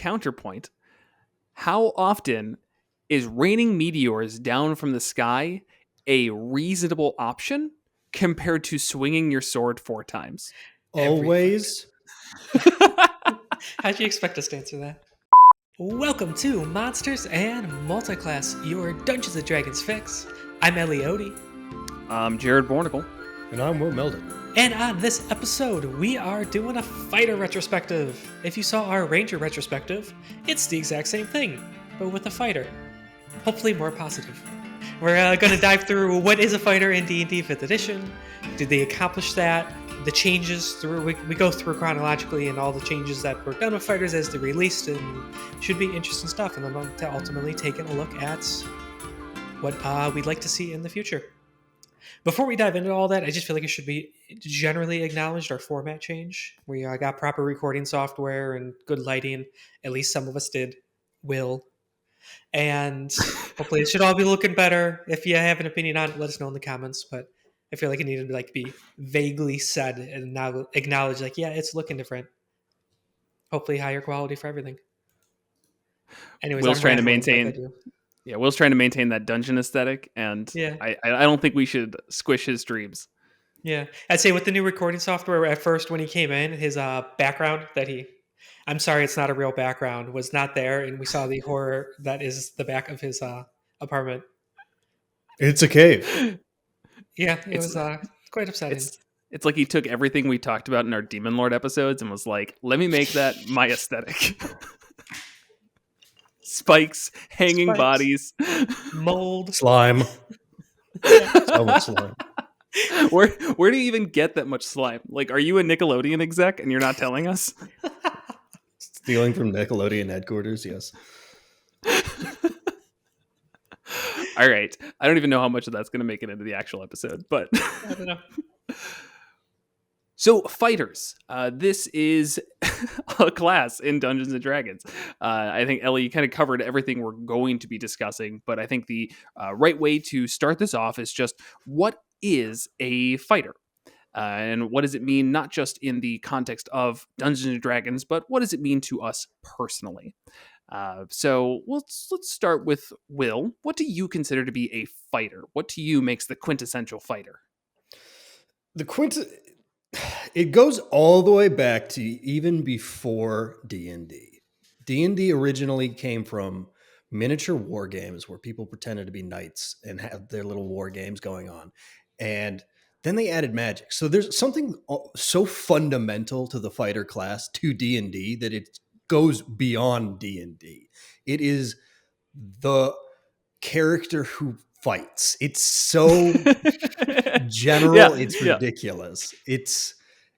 counterpoint, how often is raining meteors down from the sky a reasonable option compared to swinging your sword 4 times? Always. How'd you expect us to answer that? Welcome to Monsters and Multiclass, your Dungeons & Dragons fix. I'm Ellie Odie. I'm Jared Bornicle. And I'm Will Meldon. And on this episode, we are doing a fighter retrospective. If you saw our ranger retrospective, it's the exact same thing, but with a fighter. Hopefully more positive. We're going to dive through what is a fighter in D&D 5th edition. Did they accomplish that? The changes through we go through chronologically and all the changes that were done with fighters as they released, and should be interesting stuff. And then ultimately taking a look at what we'd like to see in the future. Before we dive into all that, I just feel like it should be generally acknowledged our format change. We got proper recording software and good lighting. At least some of us did. Will. And hopefully it should all be looking better. If you have an opinion on it, let us know in the comments. But I feel like it needed to be vaguely said and now acknowledged, yeah, it's looking different. Hopefully higher quality for everything. Anyways, Will's trying to maintain that dungeon aesthetic, and yeah. I don't think we should squish his dreams. Yeah, I'd say with the new recording software, at first when he came in, his background I'm sorry, it's not a real background, was not there, and we saw the horror that is the back of his apartment. It's a cave. Yeah, it was quite upsetting. It's like he took everything we talked about in our Demon Lord episodes and was like, let me make that my aesthetic. Spikes, hanging bodies, mold, slime. So much slime. Where do you even get that much slime? Are you a Nickelodeon exec and you're not telling us? Stealing from Nickelodeon headquarters, yes. All right. I don't even know how much of that's going to make it into the actual episode, but I don't know. So, fighters. This is a class in Dungeons & Dragons. I think, Ellie, you kind of covered everything we're going to be discussing, but I think the right way to start this off is just, what is a fighter? And what does it mean, not just in the context of Dungeons & Dragons, but what does it mean to us personally? So let's start with Will. What do you consider to be a fighter? What to you makes the quintessential fighter? It goes all the way back to even before D&D. D&D originally came from miniature war games where people pretended to be knights and have their little war games going on. And then they added magic. So there's something so fundamental to the fighter class, to D&D, that it goes beyond D&D. It is the character who fights. It's so general, it's ridiculous. It's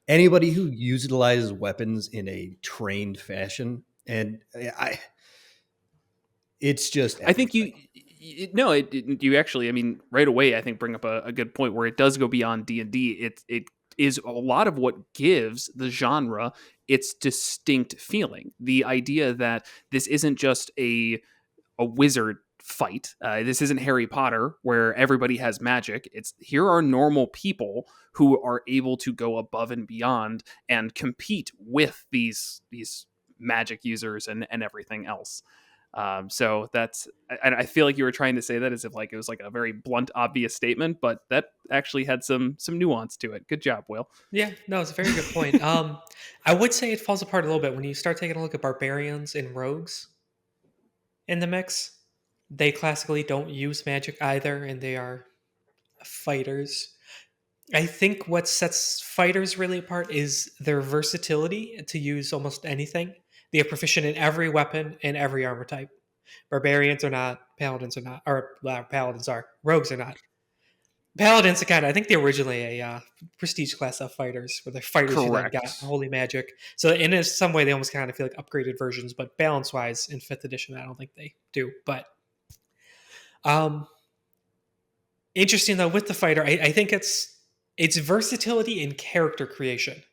anybody who utilizes weapons in a trained fashion. And it's just everything. I think you actually, I mean, right away, I think bring up a good point where it does go beyond D&D. It is a lot of what gives the genre its distinct feeling. The idea that this isn't just a wizard fight. This isn't Harry Potter where everybody has magic. Here are normal people who are able to go above and beyond and compete with these magic users and everything else. So I feel like you were trying to say that as if it was a very blunt, obvious statement, but that actually had some nuance to it. Good job, Will. Yeah, no, it's a very good point. I would say it falls apart a little bit when you start taking a look at barbarians and rogues in the mix. They classically don't use magic either, and they are fighters. I think what sets fighters really apart is their versatility to use almost anything. They are proficient in every weapon and every armor type. Barbarians are not, paladins are not, or paladins are, rogues are not. Paladins are I think they're originally a prestige class of fighters, where they're fighters who then got holy magic. So in some way, they almost kind of feel like upgraded versions, but balance-wise, in 5th edition, I don't think they do. But interesting, though, with the fighter, I think it's versatility in character creation,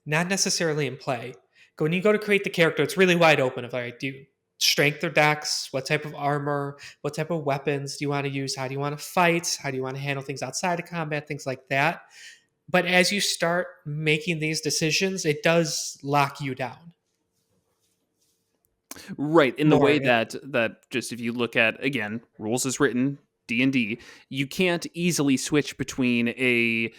not necessarily in play. When you go to create the character, it's really wide open. Do you strength or dex? What type of armor? What type of weapons do you want to use? How do you want to fight? How do you want to handle things outside of combat? Things like that. But as you start making these decisions, it does lock you down. Right, in the more. way Yeah. that just if you look at, again, rules as written, D&D, you can't easily switch between a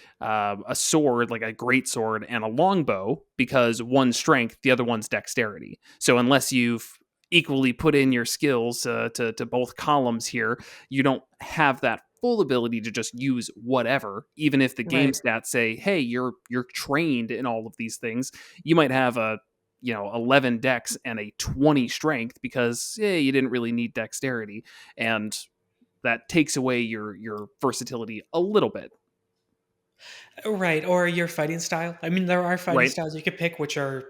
sword, like a great sword, and a longbow because one's strength, the other one's dexterity. So unless you've equally put in your skills to both columns here, you don't have that full ability to just use whatever. Even if the game Right. stats say, "Hey, you're trained in all of these things," you might have a 11 dex and a 20 strength because you didn't really need dexterity, and that takes away your versatility a little bit. Right. Or your fighting style. I mean, there are fighting Right. styles you could pick which are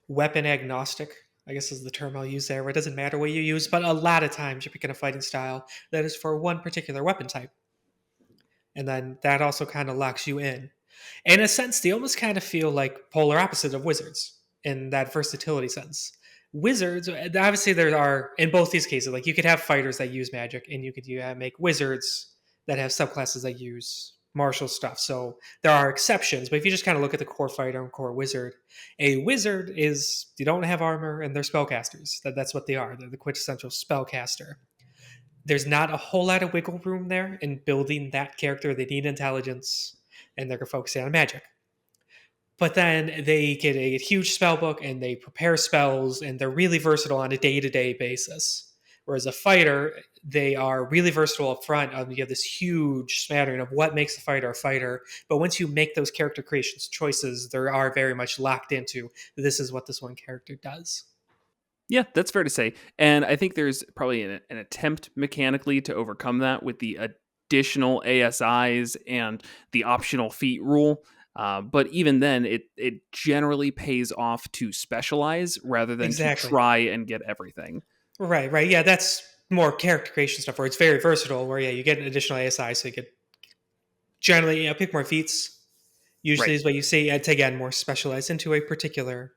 weapon agnostic, I guess is the term I'll use there, where it doesn't matter what you use, but a lot of times you're picking a fighting style that is for one particular weapon type. And then that also kind of locks you in. In a sense, they almost kind of feel like polar opposite of wizards in that versatility sense. Wizards, obviously, there are, in both these cases, like you could have fighters that use magic, and you could make wizards that have subclasses that use martial stuff. So there are exceptions, but if you just kind of look at the core fighter and core wizard, a wizard is, they don't have armor and they're spellcasters. That's what they are. They're the quintessential spellcaster. There's not a whole lot of wiggle room there in building that character. They need intelligence, and they're focusing on magic. But then they get a huge spell book and they prepare spells, and they're really versatile on a day to day basis. Whereas a fighter, they are really versatile up front. You have this huge smattering of what makes a fighter a fighter. But once you make those character creations choices, they are very much locked into this is what this one character does. Yeah, that's fair to say. And I think there's probably an attempt mechanically to overcome that with the additional ASIs and the optional feat rule. But even then, it generally pays off to specialize rather than to Exactly. try and get everything. Right, right. Yeah, that's more character creation stuff where it's very versatile, where, yeah, you get an additional ASI, so you get generally, pick more feats. Right. Usually is what you see, and to again, more specialized into a particular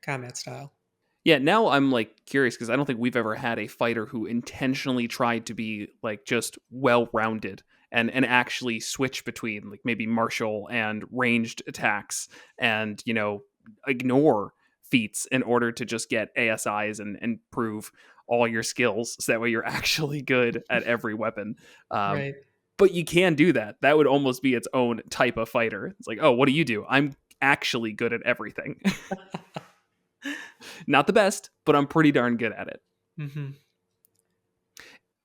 combat style. Yeah, now I'm like curious because I don't think we've ever had a fighter who intentionally tried to be like just well rounded and actually switch between like maybe martial and ranged attacks and ignore feats in order to just get ASIs and prove all your skills so that way you're actually good at every weapon. Um, Right. but you can do that. That would almost be its own type of fighter. It's like, oh, what do you do? I'm actually good at everything. Not the best, but I'm pretty darn good at it. Hmm.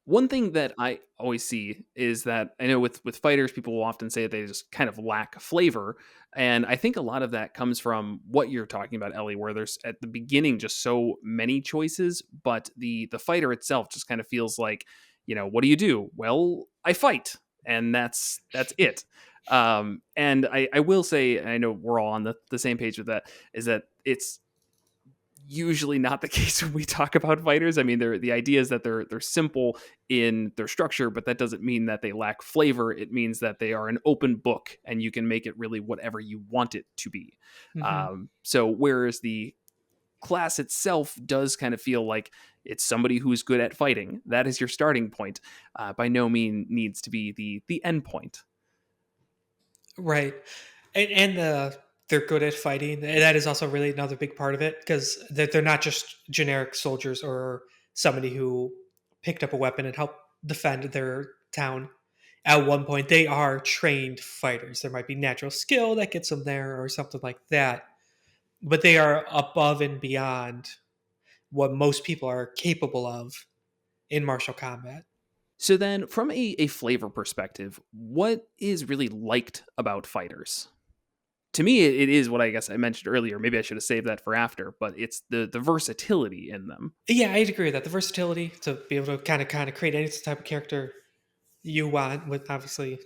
One thing that I always see is that I know with fighters, people will often say they just kind of lack flavor, and I think a lot of that comes from what you're talking about, Ellie, where there's at the beginning just so many choices, but the fighter itself just kind of feels like, what do you do? Well, I fight, and that's it. And I will say, and I know we're all on the same page with that, is that it's usually not the case when we talk about fighters. I mean, the idea is that they're simple in their structure, but that doesn't mean that they lack flavor. It means that they are an open book, and you can make it really whatever you want it to be. Hmm. So whereas the class itself does kind of feel like it's somebody who's good at fighting, that is your starting point. By no means needs to be the end point. Right. And they're good at fighting. And that is also really another big part of it because they're not just generic soldiers or somebody who picked up a weapon and helped defend their town. At one point, they are trained fighters. There might be natural skill that gets them there or something like that, but they are above and beyond what most people are capable of in martial combat. So then, from a flavor perspective, what is really liked about fighters? To me, it is what I guess I mentioned earlier. Maybe I should have saved that for after, but it's the versatility in them. Yeah, I'd agree with that. The versatility to be able to kind of create any type of character you want, with obviously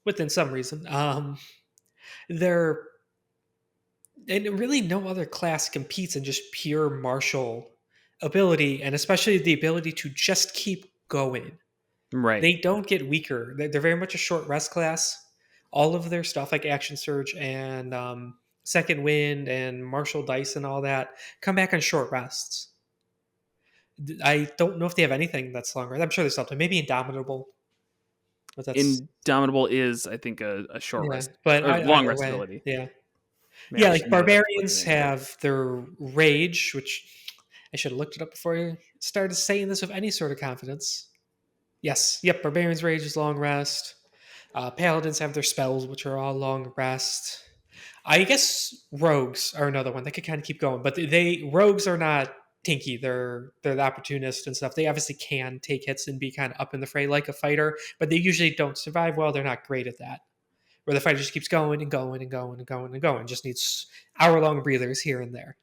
within some reason. There and really no other class competes in just pure martial ability, and especially the ability to just keep going. Right. They don't get weaker. They're very much a short rest class. All of their stuff like Action Surge and Second Wind and Martial Dice and all that come back on short rests. I don't know if they have anything that's longer. I'm sure there's something. Maybe Indomitable, but that's Indomitable is, I think, a short yeah. rest But or long either rest way, ability. yeah, Man, yeah. I Like should know that before barbarians doing anything. have their rage, which I should have looked it up before I started saying this with any sort of confidence. Yes, yep, Barbarian's Rage is long rest. Paladins have their spells, which are all long rest. I guess rogues are another one. They could kind of keep going, but rogues are not tinky. They're the opportunist and stuff. They obviously can take hits and be kind of up in the fray like a fighter, but they usually don't survive well. They're not great at that. Where the fighter just keeps going and going and going and going and going. Just needs hour-long breathers here and there.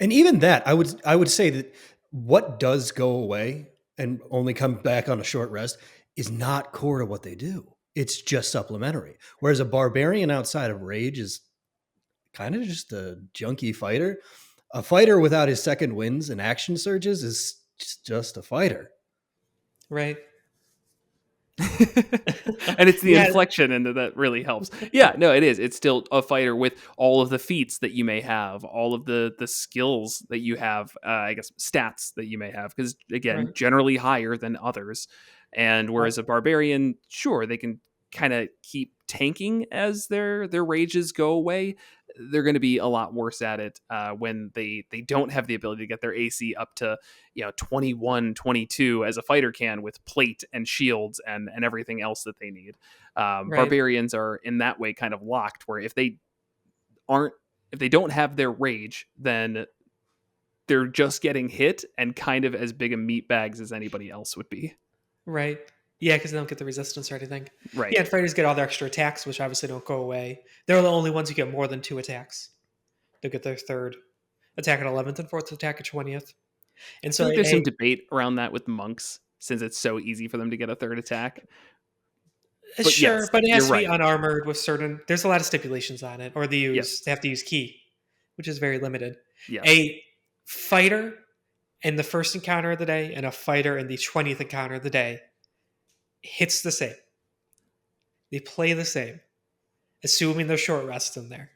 And even that, I would say that what does go away and only come back on a short rest is not core to what they do. It's just supplementary. Whereas a barbarian outside of rage is kind of just a junky fighter. A fighter without his second winds and action surges is just a fighter. Right. And it's the inflection and that really helps. Yeah, no, it is. It's still a fighter with all of the feats that you may have, all of the skills that you have, I guess stats that you may have, because again, Right. generally higher than others. And whereas a barbarian, sure, they can kind of keep tanking as their rages go away. They're going to be a lot worse at it when they don't have the ability to get their AC up to 21, 22 as a fighter can with plate and shields and everything else that they need. Right. Barbarians are in that way kind of locked, where if they don't have their rage, then they're just getting hit and kind of as big a meat bags as anybody else would be. Right. Yeah, because they don't get the resistance or anything. Right. Yeah, and fighters get all their extra attacks, which obviously don't go away. They're the only ones who get more than 2 attacks. They'll get their third attack at 11th and fourth attack at 20th. And I so feel like there's some debate around that with monks, since it's so easy for them to get a third attack. But sure, yes, but it has to you're be right. unarmored with certain. There's a lot of stipulations on it, or they Yes. have to use key, which is very limited. Yes. A fighter in the first encounter of the day and a fighter in the 20th encounter of the day hits the same. They play the same, assuming there's short rests in there,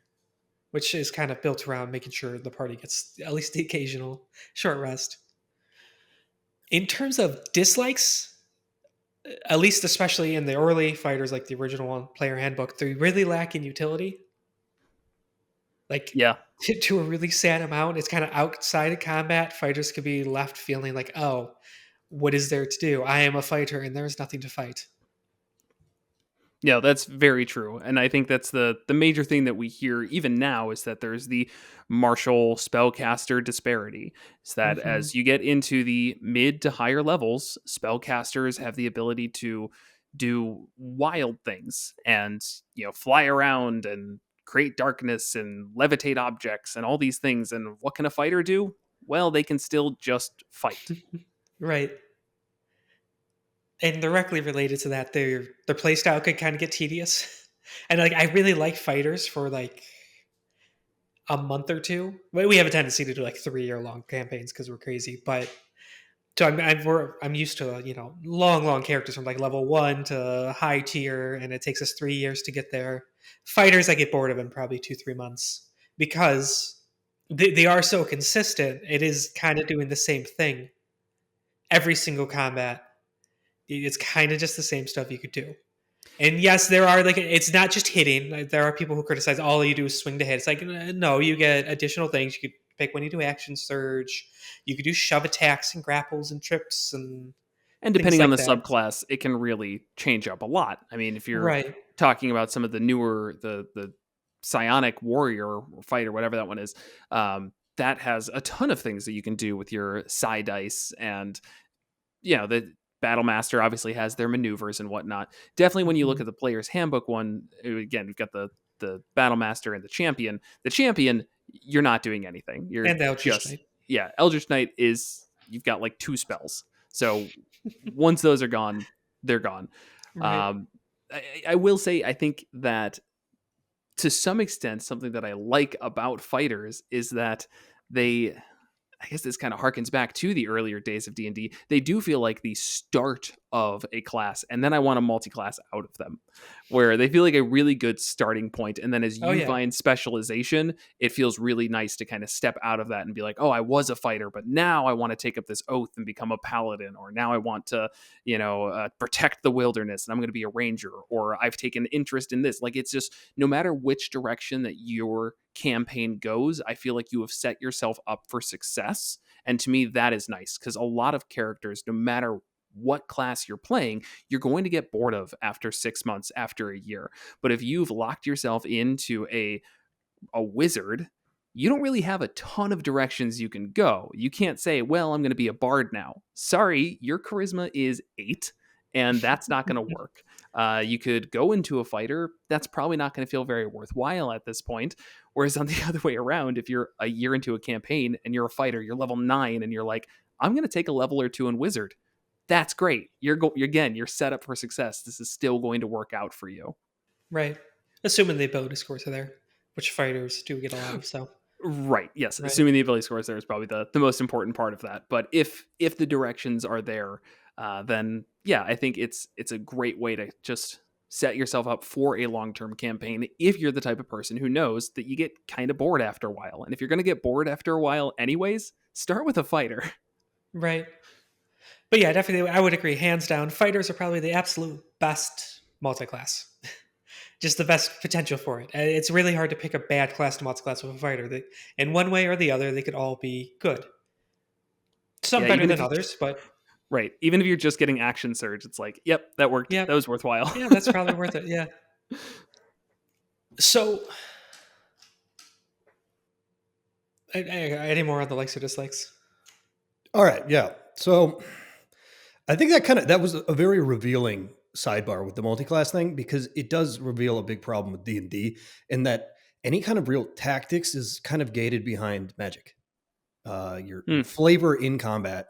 which is kind of built around making sure the party gets at least the occasional short rest. In terms of dislikes, at least especially in the early fighters like the original one, player handbook, they really lack in utility. Like, yeah, to a really sad amount. It's kind of outside of combat. Fighters could be left feeling like, oh, what is there to do? I am a fighter and there's nothing to fight. Yeah, that's very true. And I think that's the major thing that we hear even now is that there's the martial spellcaster disparity. It's that as you get into the mid to higher levels, spellcasters have the ability to do wild things and, fly around and create darkness and levitate objects and all these things. And what can a fighter do? Well, they can still just fight. Right. And directly related to that, their playstyle could kind of get tedious. And like, I really like fighters for like a month or two. We have a tendency to do like 3-year long campaigns because we're crazy. But so I'm used to long characters from like level 1 to high tier, and it takes us 3 years to get there. Fighters, I get bored of in probably 2-3 months because they are so consistent. It is kind of doing the same thing every single combat. It's kind of just the same stuff you could do. And yes, there are it's not just hitting. Like, there are people who criticize all you do is swing to hit. It's like, no, you get additional things. You could pick when you do action surge. You could do shove attacks and grapples and trips and depending on the that. subclass, it can really change up a lot. I mean, if you're right. talking about some of the newer, the psionic warrior or fighter, whatever that one is, that has a ton of things that you can do with your psi dice, and the battle master obviously has their maneuvers and whatnot. Definitely, when you look at the player's handbook one, again, we've got the battle master and the champion. The champion, you're not doing anything. You're And the Eldritch Knight. Yeah, Eldritch Knight is, you've got like 2 spells. So once those are gone, they're gone. Right. I will say, I think that to some extent, something that I like about fighters is that I guess this kind of harkens back to the earlier days of D&D. They do feel like the start of a class, and then I want a multi-class out of them, where they feel like a really good starting point. And then as Oh, you yeah. find specialization, it feels really nice to kind of step out of that and be like, oh, I was a fighter, but now I want to take up this oath and become a paladin, or now I want to, protect the wilderness and I'm going to be a ranger, or I've taken interest in this. Like, it's just, no matter which direction that your campaign goes, I feel like you have set yourself up for success. And to me, that is nice, because a lot of characters, no matter what class you're playing, you're going to get bored of after 6 months, after a year. But if you've locked yourself into a wizard, you don't really have a ton of directions you can go. You can't say, well, I'm going to be a bard now. Sorry, your charisma is 8, and that's not going to work. You could go into a fighter. That's probably not going to feel very worthwhile at this point. Whereas on the other way around, if you're a year into a campaign and you're a fighter, you're level 9, and you're like, I'm going to take a level or 2 in wizard. That's great. You're set up for success. This is still going to work out for you. Right. Assuming the ability scores are there, which fighters do get a lot of. So Right. Yes. right. Assuming the ability scores there is probably the most important part of that. But if the directions are there, then yeah, I think it's a great way to just set yourself up for a long-term campaign if you're the type of person who knows that you get kind of bored after a while. And if you're going to get bored after a while anyways, start with a fighter. Right. But yeah, definitely, I would agree. Hands down, fighters are probably the absolute best multi-class. Just the best potential for it. It's really hard to pick a bad class to multi-class with a fighter. In one way or the other, they could all be good. Some Yeah, better even than if you others, but right. Even if you're just getting action surge, it's like, yep, that worked. yeah, That was worthwhile. yeah, that's probably worth it. Yeah. So, any more on the likes or dislikes? All right, yeah. So I think that was a very revealing sidebar with the multi-class thing, because it does reveal a big problem with D&D in that any kind of real tactics is kind of gated behind magic. Your flavor in combat,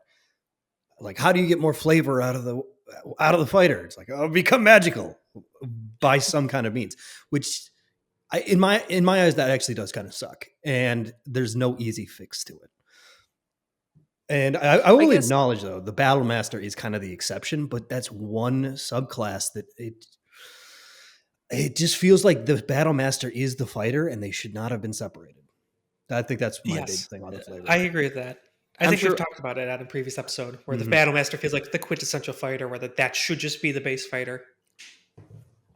like, how do you get more flavor out of the fighter? It's like, oh, become magical by some kind of means, which in my eyes, that actually does kind of suck, and there's no easy fix to it. And I will acknowledge, though, the Battle Master is kind of the exception, but that's one subclass that it just feels like the Battle Master is the fighter, and they should not have been separated. I think that's my big thing on the flavor. I agree with that. I think we've talked about it at a previous episode, where the Battle Master feels like the quintessential fighter, where that should just be the base fighter.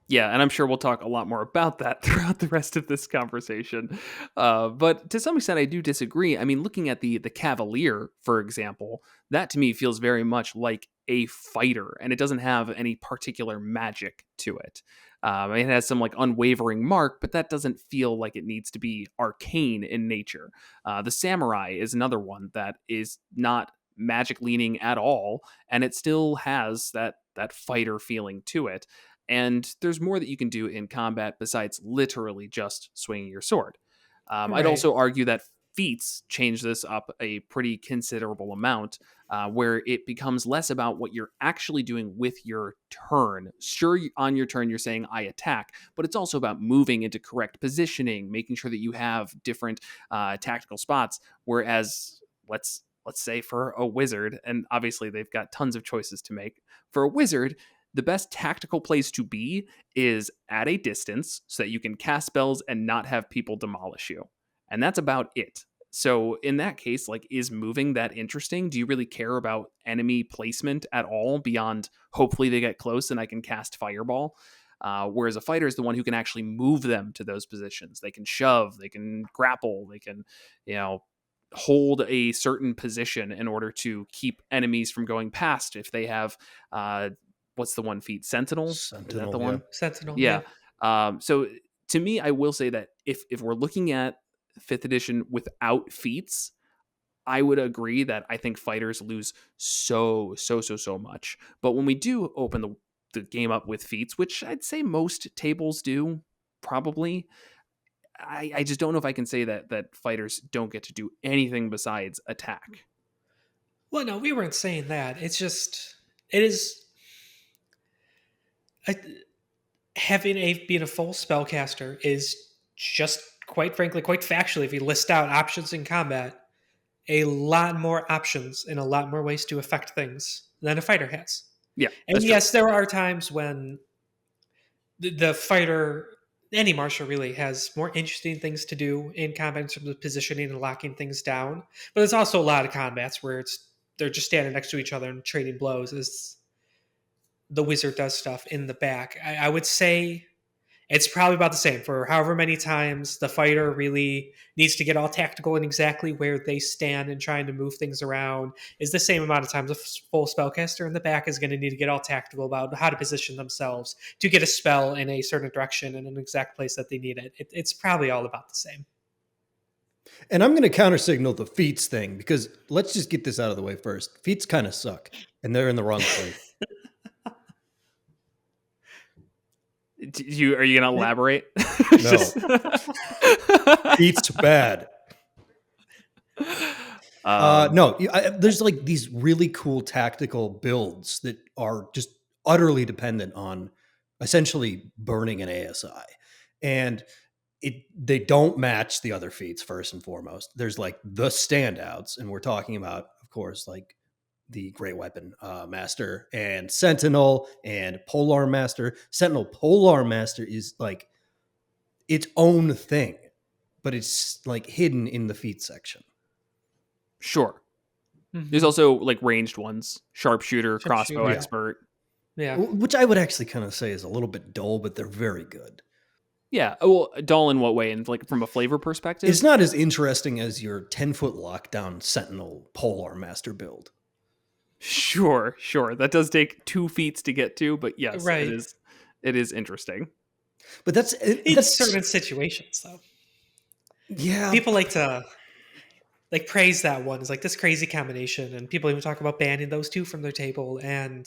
Yeah, and I'm sure we'll talk a lot more about that throughout the rest of this conversation. But to some extent, I do disagree. I mean, looking at the Cavalier, for example, that to me feels very much like a fighter, and it doesn't have any particular magic to it. It has some like unwavering mark, but that doesn't feel like it needs to be arcane in nature. The Samurai is another one that is not magic leaning at all, and it still has that fighter feeling to it. And there's more that you can do in combat besides literally just swinging your sword. I'd also argue that feats change this up a pretty considerable amount, where it becomes less about what you're actually doing with your turn. Sure, on your turn, you're saying, I attack, but it's also about moving into correct positioning, making sure that you have different tactical spots. Whereas, let's say for a wizard, and obviously they've got tons of choices to make, for a wizard, the best tactical place to be is at a distance so that you can cast spells and not have people demolish you. And that's about it. So in that case, like, is moving that interesting? Do you really care about enemy placement at all beyond hopefully they get close and I can cast Fireball? Whereas a fighter is the one who can actually move them to those positions. They can shove, they can grapple, they can, hold a certain position in order to keep enemies from going past if they have what's the one feat? Sentinel? Is that the one? Sentinel. Yeah. So to me, I will say that if we're looking at 5th edition without feats, I would agree that I think fighters lose so much. But when we do open the game up with feats, which I'd say most tables do, probably, I just don't know if I can say that fighters don't get to do anything besides attack. Well, no, we weren't saying that. It's just, it is... being a full spellcaster is just, quite frankly, quite factually, if you list out options in combat, a lot more options and a lot more ways to affect things than a fighter has. Yeah, And that's true. yes, there are times when the fighter, any martial really, has more interesting things to do in combat in terms of positioning and locking things down. But there's also a lot of combats where they're just standing next to each other and trading blows as the wizard does stuff in the back. I would say it's probably about the same for however many times the fighter really needs to get all tactical and exactly where they stand and trying to move things around is the same amount of times a full spellcaster in the back is going to need to get all tactical about how to position themselves to get a spell in a certain direction in an exact place that they need it. It's probably all about the same. And I'm going to counter signal the feats thing because let's just get this out of the way first. Feats kind of suck and they're in the wrong place. Are you going to elaborate? No. Feats bad. No, there's like these really cool tactical builds that are just utterly dependent on essentially burning an ASI. And they don't match the other feats first and foremost. There's like the standouts, and we're talking about, of course, like the Great Weapon Master and Sentinel and Polearm Master. Sentinel Polearm Master is like its own thing, but it's like hidden in the feat section. Sure. There's also like ranged ones, sharpshooter, crossbow expert. Yeah. Which I would actually kind of say is a little bit dull, but they're very good. Yeah. Well, dull in what way? And like from a flavor perspective? It's not as interesting as your 10-foot lockdown Sentinel Polearm Master build. Sure. That does take 2 feats to get to, but yes, right. It is interesting. But that's certain situations, though. Yeah. People like to praise that one as like this crazy combination, and people even talk about banning those two from their table. And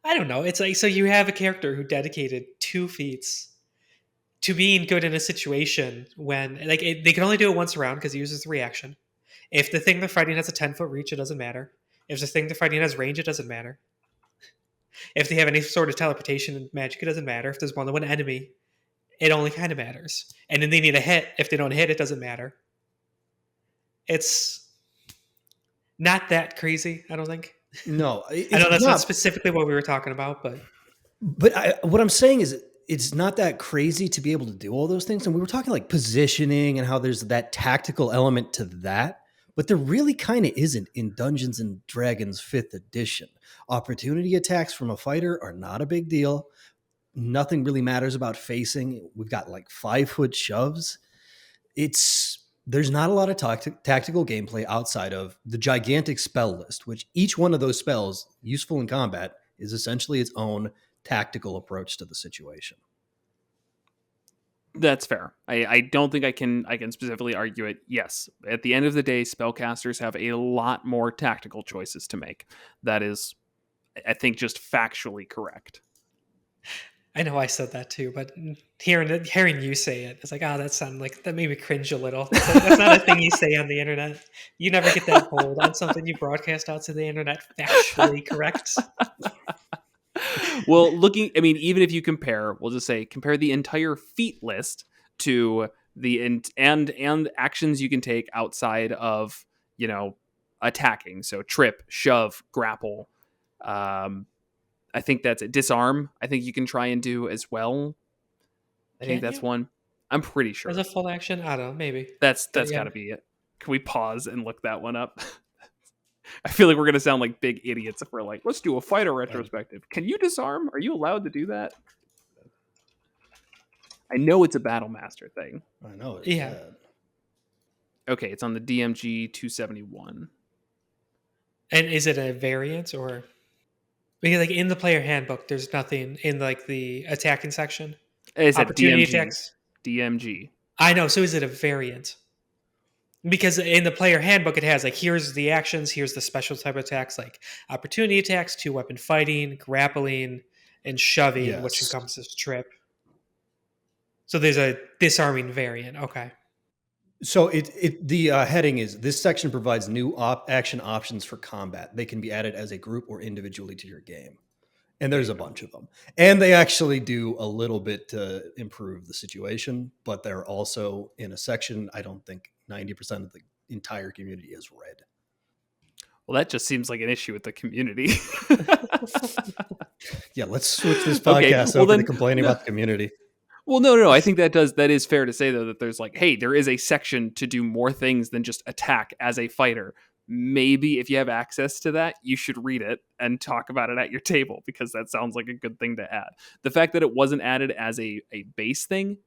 I don't know. It's like, so you have a character who dedicated 2 feats to being good in a situation when like they can only do it once around because he uses the reaction. If the thing they're fighting has a 10-foot reach, it doesn't matter. If the thing they're fighting has range, it doesn't matter. If they have any sort of teleportation and magic, it doesn't matter. If there's more than one enemy, it only kind of matters. And then they need a hit. If they don't hit, it doesn't matter. It's not that crazy, I don't think. No. I know that's not specifically what we were talking about, but what I'm saying is it's not that crazy to be able to do all those things. And we were talking like positioning and how there's that tactical element to that. But there really kind of isn't in Dungeons and Dragons 5th edition. Opportunity attacks from a fighter are not a big deal. Nothing really matters about facing. We've got like 5-foot shoves. There's not a lot of tactical gameplay outside of the gigantic spell list, which each one of those spells, useful in combat, is essentially its own tactical approach to the situation. That's fair. I don't think I can specifically argue it. Yes, at the end of the day, spellcasters have a lot more tactical choices to make. That is, I think, just factually correct. I know I said that too, but hearing you say it, it's like, that made me cringe a little. That's not a thing you say on the internet. You never get that bold on something you broadcast out to the internet. Factually correct. Well, even if you compare the entire feat list to the and actions you can take outside of, attacking. So trip, shove, grapple. I think that's it. Disarm. I think you can try and do as well. I think that's one. I'm pretty sure. As a full action? I don't know. Maybe. That's got to be it. Can we pause and look that one up? I feel like we're going to sound like big idiots if we're like, let's do a fighter retrospective. Can you disarm? Are you allowed to do that? I know it's a battle master thing. I know it's bad. Okay, it's on the DMG 271. And is it a variant or... Because like in the player handbook, there's nothing in like the attacking section. It's opportunity DMG. attacks. DMG. I know. So is it a variant? Because in the player handbook, it has like, here's the actions, here's the special type of attacks, like opportunity attacks, 2-weapon fighting, grappling, and shoving, which encompasses trip. So there's a disarming variant. Okay. So the heading is, this section provides new action options for combat. They can be added as a group or individually to your game. And there's a bunch of them. And they actually do a little bit to improve the situation, but they're also in a section I don't think 90% of the entire community has read. Well, that just seems like an issue with the community. Yeah, let's switch this Okay, podcast well over to then, complaining no. about the community. Well, no. I think that is fair to say though that there's like, hey, there is a section to do more things than just attack as a fighter. Maybe if you have access to that, you should read it and talk about it at your table because that sounds like a good thing to add. The fact that it wasn't added as a base thing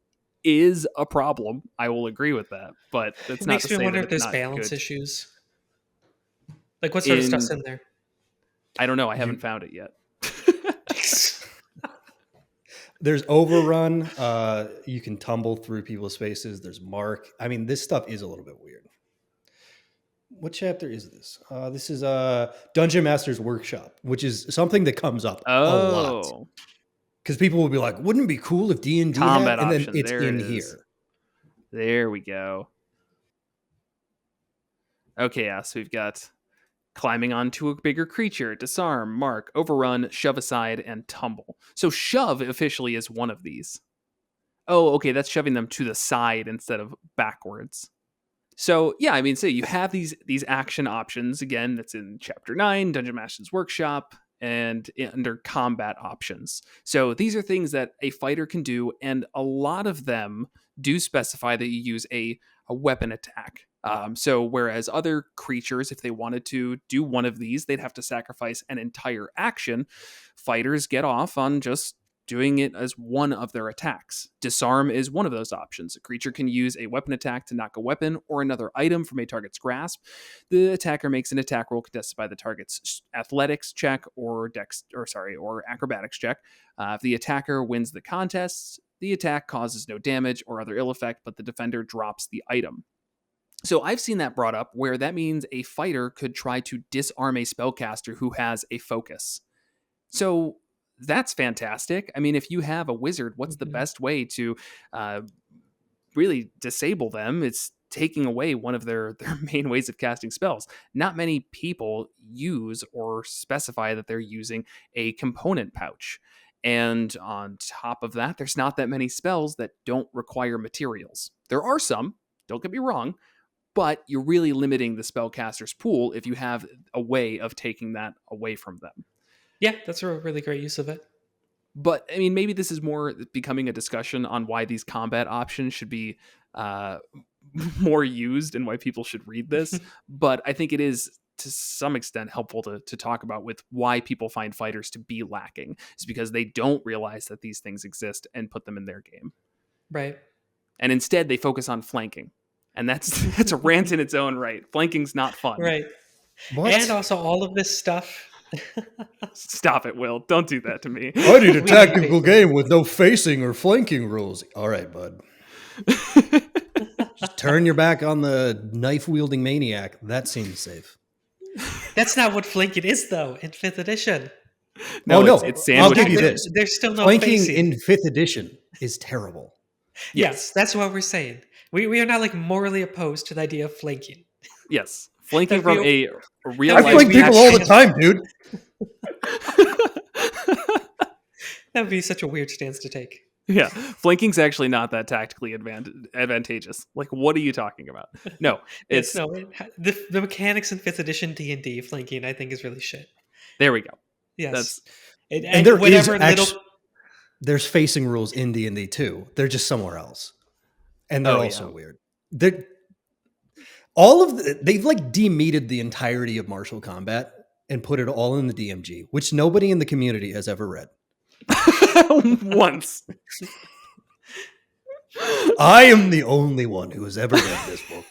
is a problem. I will agree with that, but that's It not to makes me say wonder that if it's there's not balance good. issues. Like what sort of stuff's In in there? I don't know. I haven't found it yet. There's overrun. You can tumble through people's spaces. There's mark. I mean, this stuff is a little bit weird. What chapter is this? This is Dungeon Master's Workshop, which is something that comes up a lot. Oh, Because people will be like, wouldn't it be cool if D&D combat had? And then options. it's There in it is. here. There we go. Okay, yeah, so we've got climbing onto a bigger creature, disarm, mark, overrun, shove aside, and tumble. So shove officially is one of these. Oh, okay, that's shoving them to the side instead of backwards. So yeah, I mean, so you have these action options again. That's in Chapter 9, Dungeon Master's Workshop, and under combat options. So these are things that a fighter can do, and a lot of them do specify that you use a weapon attack. So whereas other creatures, if they wanted to do one of these, they'd have to sacrifice an entire action. Fighters get off on just doing it as one of their attacks. Disarm is one of those options. A creature can use a weapon attack to knock a weapon or another item from a target's grasp. The attacker makes an attack roll contested by the target's athletics check or acrobatics check. If the attacker wins the contest, the attack causes no damage or other ill effect, but the defender drops the item. So I've seen that brought up where that means a fighter could try to disarm a spellcaster who has a focus. So that's fantastic. I mean, if you have a wizard, what's the best way to really disable them? It's taking away one of their main ways of casting spells. Not many people use or specify that they're using a component pouch. And on top of that, there's not that many spells that don't require materials. There are some, don't get me wrong, but you're really limiting the spellcaster's pool if you have a way of taking that away from them. Yeah, that's a really great use of it. But I mean, maybe this is more becoming a discussion on why these combat options should be more used and why people should read this. But I think it is to some extent helpful to talk about with why people find fighters to be lacking. It's because they don't realize that these things exist and put them in their game. Right. And instead they focus on flanking. And that's a rant in its own right. Flanking's not fun. Right. What? And also all of this stuff. Stop it, Will. Don't do that to me. I need a tactical game with no facing or flanking rules. All right, bud. Just turn your back on the knife-wielding maniac. That seems safe. That's not what flanking is, though, in 5th edition. No, no. it's sandwich. I'll give you this. There's still no Flanking facing. in 5th edition is terrible. Yes, that's what we're saying. We are not like morally opposed to the idea of flanking. Yes. Flanking That'd from be a real I life flank people all the time, dude. That would be such a weird stance to take. Yeah, flanking's actually not that tactically advantageous. Like, what are you talking about? No, it's the mechanics in 5th edition D&D flanking, I think, is really shit. There we go. Yes, and there is there's facing rules in D&D too. They're just somewhere else, and they're also weird. They've like demeated the entirety of martial combat and put it all in the DMG, which nobody in the community has ever read. Once. I am the only one who has ever read this book.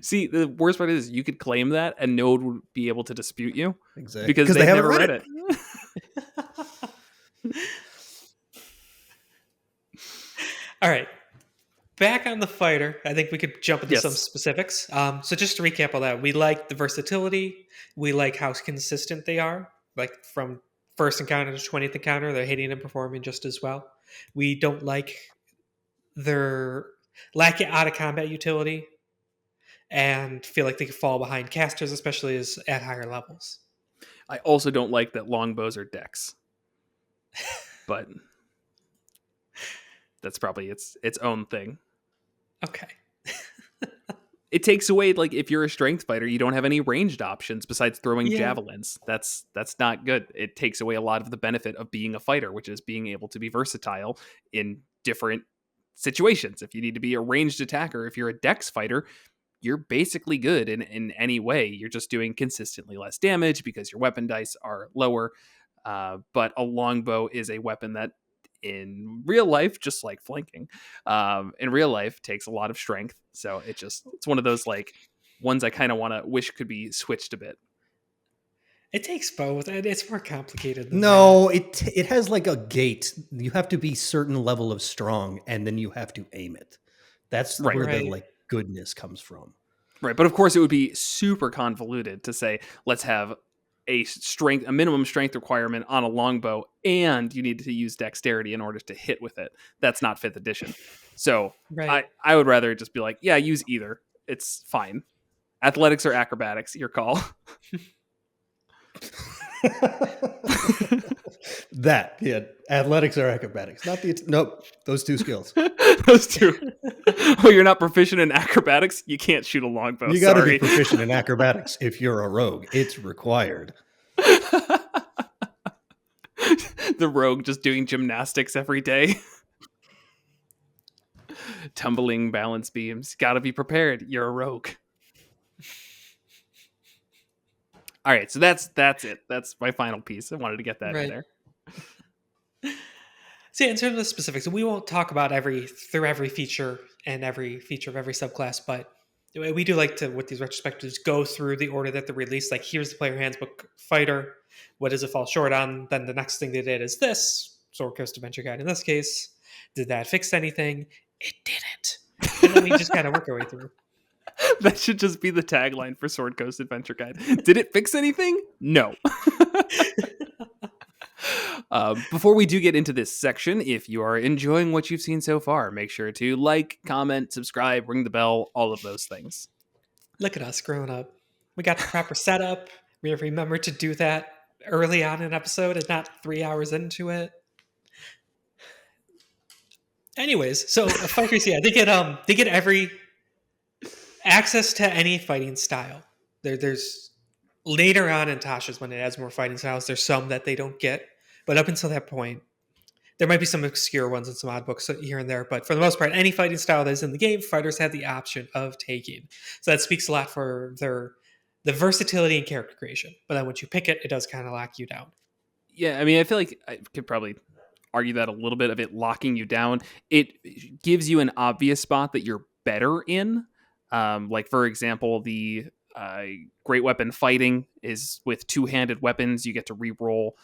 See, the worst part is you could claim that and no one would be able to dispute you. Exactly. Because they never read it. All right. Back on the fighter, I think we could jump into some specifics. So just to recap all that, we like the versatility. We like how consistent they are. Like from first encounter to 20th encounter, they're hitting and performing just as well. We don't like their lack of out of combat utility and feel like they could fall behind casters, especially as at higher levels. I also don't like that longbows are decks. But that's probably its own thing. Okay. it takes away, like, if you're a strength fighter, you don't have any ranged options besides throwing Yeah. javelins. That's not good. It takes away a lot of the benefit of being a fighter, which is being able to be versatile in different situations. If you need to be a ranged attacker, if you're a dex fighter, you're basically good in any way. You're just doing consistently less damage because your weapon dice are lower. But a longbow is a weapon that in real life, just like flanking, in real life takes a lot of strength. So it's one of those like ones I kind of want to wish could be switched a bit. It takes both, and it's more complicated than No, it has like a gate. You have to be certain level of strong, and then you have to aim it. That's Right. where the Right. like goodness comes from. Right. But of course it would be super convoluted to say, let's have a minimum strength requirement on a longbow, and you need to use dexterity in order to hit with it. That's not 5th edition. So Right. I would rather just be like, yeah, use either. It's fine. Athletics or acrobatics, your call. That, yeah, athletics or acrobatics, not the nope, those two skills. Those two. Oh, you're not proficient in acrobatics? You can't shoot a longbow. You got to be Sorry. proficient in acrobatics if you're a rogue. It's required. The rogue just doing gymnastics every day. Tumbling balance beams. Gotta be prepared. You're a rogue. All right, so that's it. That's my final piece. I wanted to get that in Right. there. So yeah, in terms of the specifics, we won't talk about every feature and every feature of every subclass, but we do like to, with these retrospectives, go through the order that they're released. Like, here's the player handbook fighter. What does it fall short on? Then the next thing they did is this. Sword Coast Adventure Guide in this case. Did that fix anything? It didn't. And then we just kind of work our way through. That should just be the tagline for Sword Coast Adventure Guide. Did it fix anything? No. Before we do get into this section, if you are enjoying what you've seen so far, make sure to like, comment, subscribe, ring the bell, all of those things. Look at us growing up. We got the proper setup. We remember to do that early on in an episode and not 3 hours into it. Anyways, so fighters, yeah, they get every access to any fighting style. There's later on in Tasha's when it adds more fighting styles. There's some that they don't get, but up until that point, there might be some obscure ones and some odd books here and there. But for the most part, any fighting style that is in the game, fighters have the option of taking. So that speaks a lot for the versatility and character creation. But then once you pick it, it does kind of lock you down. Yeah, I mean, I feel like I could probably argue that a little bit of it locking you down. It gives you an obvious spot that you're better in. Like, for example, the great weapon fighting is with two-handed weapons. You get to re-roll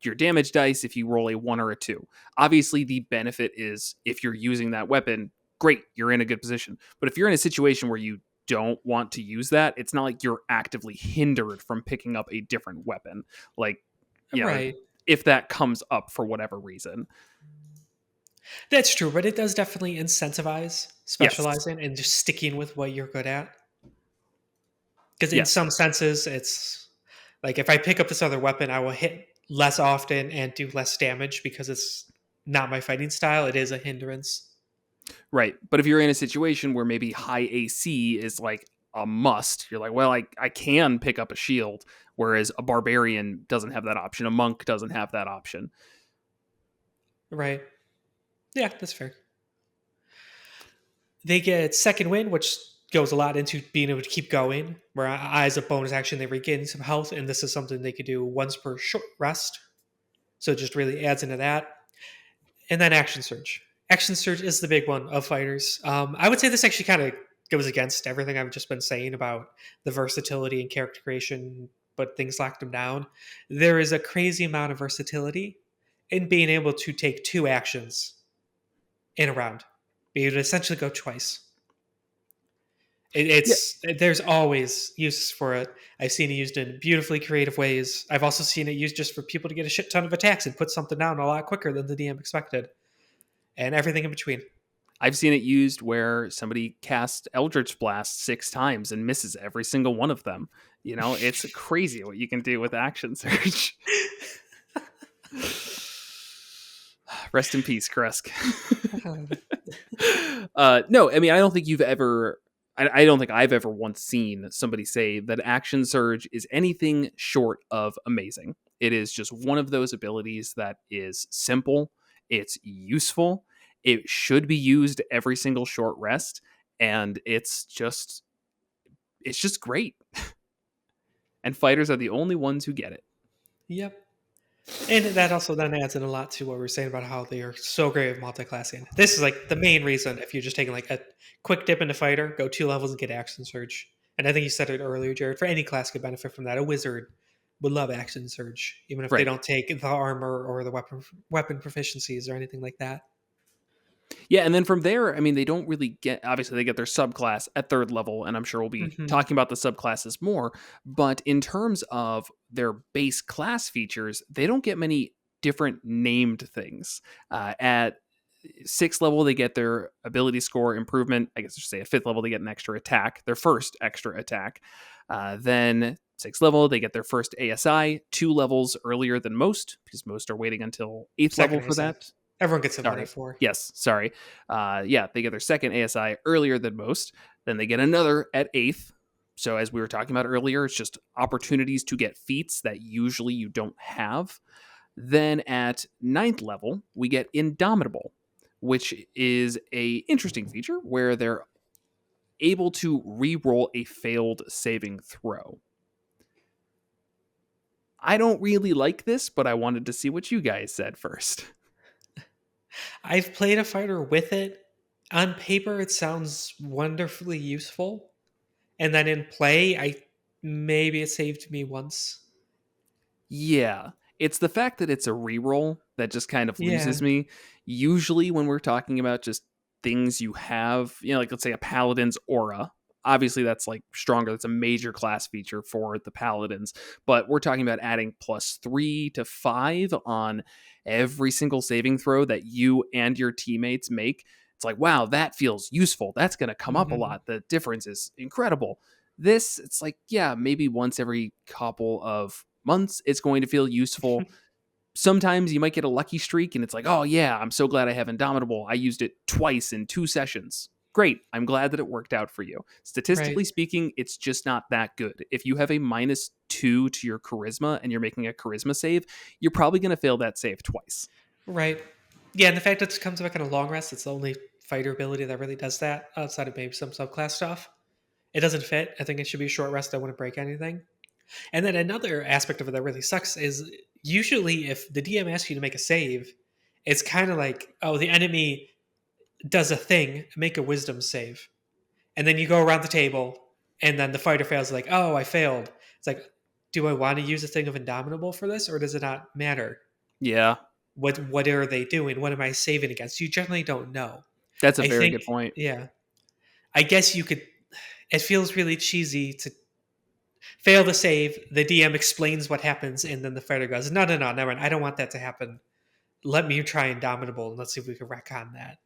your damage dice if you roll a 1 or a 2. Obviously, the benefit is if you're using that weapon, great, you're in a good position. But if you're in a situation where you don't want to use that, it's not like you're actively hindered from picking up a different weapon. Like, yeah, Right. if that comes up for whatever reason. That's true, but it does definitely incentivize specializing and just sticking with what you're good at. Because in some senses, it's like if I pick up this other weapon, I will hit less often and do less damage because it's not my fighting style. It is a hindrance. Right. But if you're in a situation where maybe high AC is like a must, you're like, well, I can pick up a shield, whereas a barbarian doesn't have that option. A monk doesn't have that option. Right. Yeah, that's fair. They get second wind, which goes a lot into being able to keep going, where as a bonus action, they regain some health, and this is something they could do once per short rest. So it just really adds into that. And then action surge. Action surge is the big one of fighters. I would say this actually kind of goes against everything I've just been saying about the versatility and character creation, but things locked them down. There is a crazy amount of versatility in being able to take 2 actions in a round. Be able to essentially go twice. There's always uses for it. I've seen it used in beautifully creative ways. I've also seen it used just for people to get a shit ton of attacks and put something down a lot quicker than the DM expected. And everything in between. I've seen it used where somebody casts Eldritch Blast 6 times and misses every single one of them. You know, it's crazy what you can do with action surge. Rest in peace, Kresk. No, I mean, I don't think you've ever I don't think I've ever once seen somebody say that Action Surge is anything short of amazing. It is just one of those abilities that is simple, it's useful, it should be used every single short rest, and it's just great. And fighters are the only ones who get it. Yep. And that also then adds in a lot to what we were saying about how they are so great at multiclassing. This is like the main reason if you're just taking like a quick dip into fighter, go 2 levels and get action surge. And I think you said it earlier, Jared, for any class could benefit from that. A wizard would love action surge, even if they Right. don't take the armor or the weapon proficiencies or anything like that. Yeah, and then from there, I mean, they don't really get, obviously, they get their subclass at 3rd level, and I'm sure we'll be talking about the subclasses more. But in terms of their base class features, they don't get many different named things. At 6th level, they get their ability score improvement. I guess I should say at 5th level, they get an extra attack, their first extra attack. Then 6th level, they get their first ASI, 2 levels earlier than most, because most are waiting until 8th level for that. Everyone gets a Sorry. 1 Yes, sorry. Yeah, they get their second ASI earlier than most. Then they get another at 8th. So as we were talking about earlier, it's just opportunities to get feats that usually you don't have. Then at 9th level, we get Indomitable, which is a interesting feature where they're able to re-roll a failed saving throw. I don't really like this, but I wanted to see what you guys said first. I've played a fighter with it. On paper, it sounds wonderfully useful. And then in play, maybe it saved me once. Yeah. It's the fact that it's a reroll that just kind of loses Yeah. me. Usually when we're talking about just things you have, like let's say a paladin's aura. Obviously that's like stronger. That's a major class feature for the paladins. But we're talking about adding +3 to 5 on every single saving throw that you and your teammates make. It's like, wow, that feels useful. That's going to come up a lot. The difference is incredible. This, it's like, yeah, maybe once every couple of months it's going to feel useful. Sometimes you might get a lucky streak and it's like, oh yeah, I'm so glad I have Indomitable. I used it twice in 2 sessions. Great. I'm glad that it worked out for you. Statistically speaking, it's just not that good. If you have a -2 to your charisma and you're making a charisma save, you're probably going to fail that save twice. Right. Yeah, and the fact that it comes back on a long rest, it's the only fighter ability that really does that outside of maybe some subclass stuff. It doesn't fit. I think it should be a short rest. I wouldn't break anything. And then another aspect of it that really sucks is usually if the DM asks you to make a save, it's kind of like, oh, the enemy does a thing, make a wisdom save. And then you go around the table, and then the fighter fails, like, oh, I failed. It's like, do I want to use a thing of Indomitable for this, or does it not matter? Yeah. What are they doing? What am I saving against? You generally don't know. That's a very good point. Yeah. I guess you could... It feels really cheesy to fail the save, the DM explains what happens, and then the fighter goes, no, never mind. I don't want that to happen. Let me try Indomitable, and let's see if we can retcon that.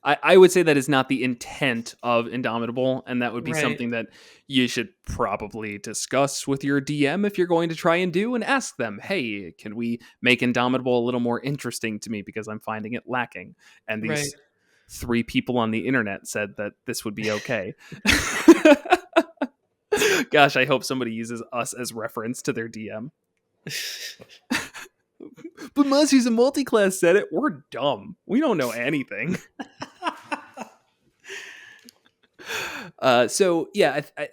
I would say that is not the intent of Indomitable, and that would be something that you should probably discuss with your DM if you're going to try and do, and ask them, hey, can we make Indomitable a little more interesting to me because I'm finding it lacking? And these 3 people on the internet said that this would be okay. Gosh, I hope somebody uses us as reference to their DM. But Monsters Multiclass said it. We're dumb. We don't know anything. So yeah, I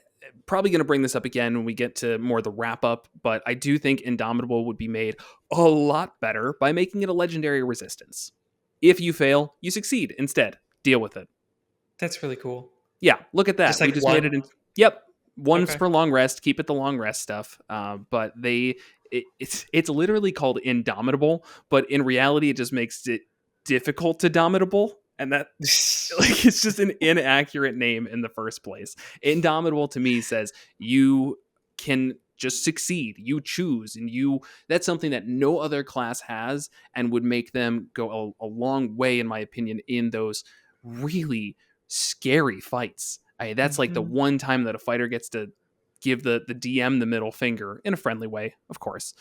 probably going to bring this up again when we get to more the wrap up, but I do think Indomitable would be made a lot better by making it a legendary resistance. If you fail, you succeed instead. Deal with it. That's really cool. Yeah, look at that. Just like we just made it. Yep. One's for long rest. Keep it the long rest stuff. But it's literally called Indomitable, but in reality, it just makes it difficult to domitable. And that like it's just an inaccurate name in the first place. Indomitable to me says you can just succeed. You choose, and that's something that no other class has and would make them go a long way, in my opinion, in those really scary fights. That's like the one time that a fighter gets to give the DM the middle finger in a friendly way, of course.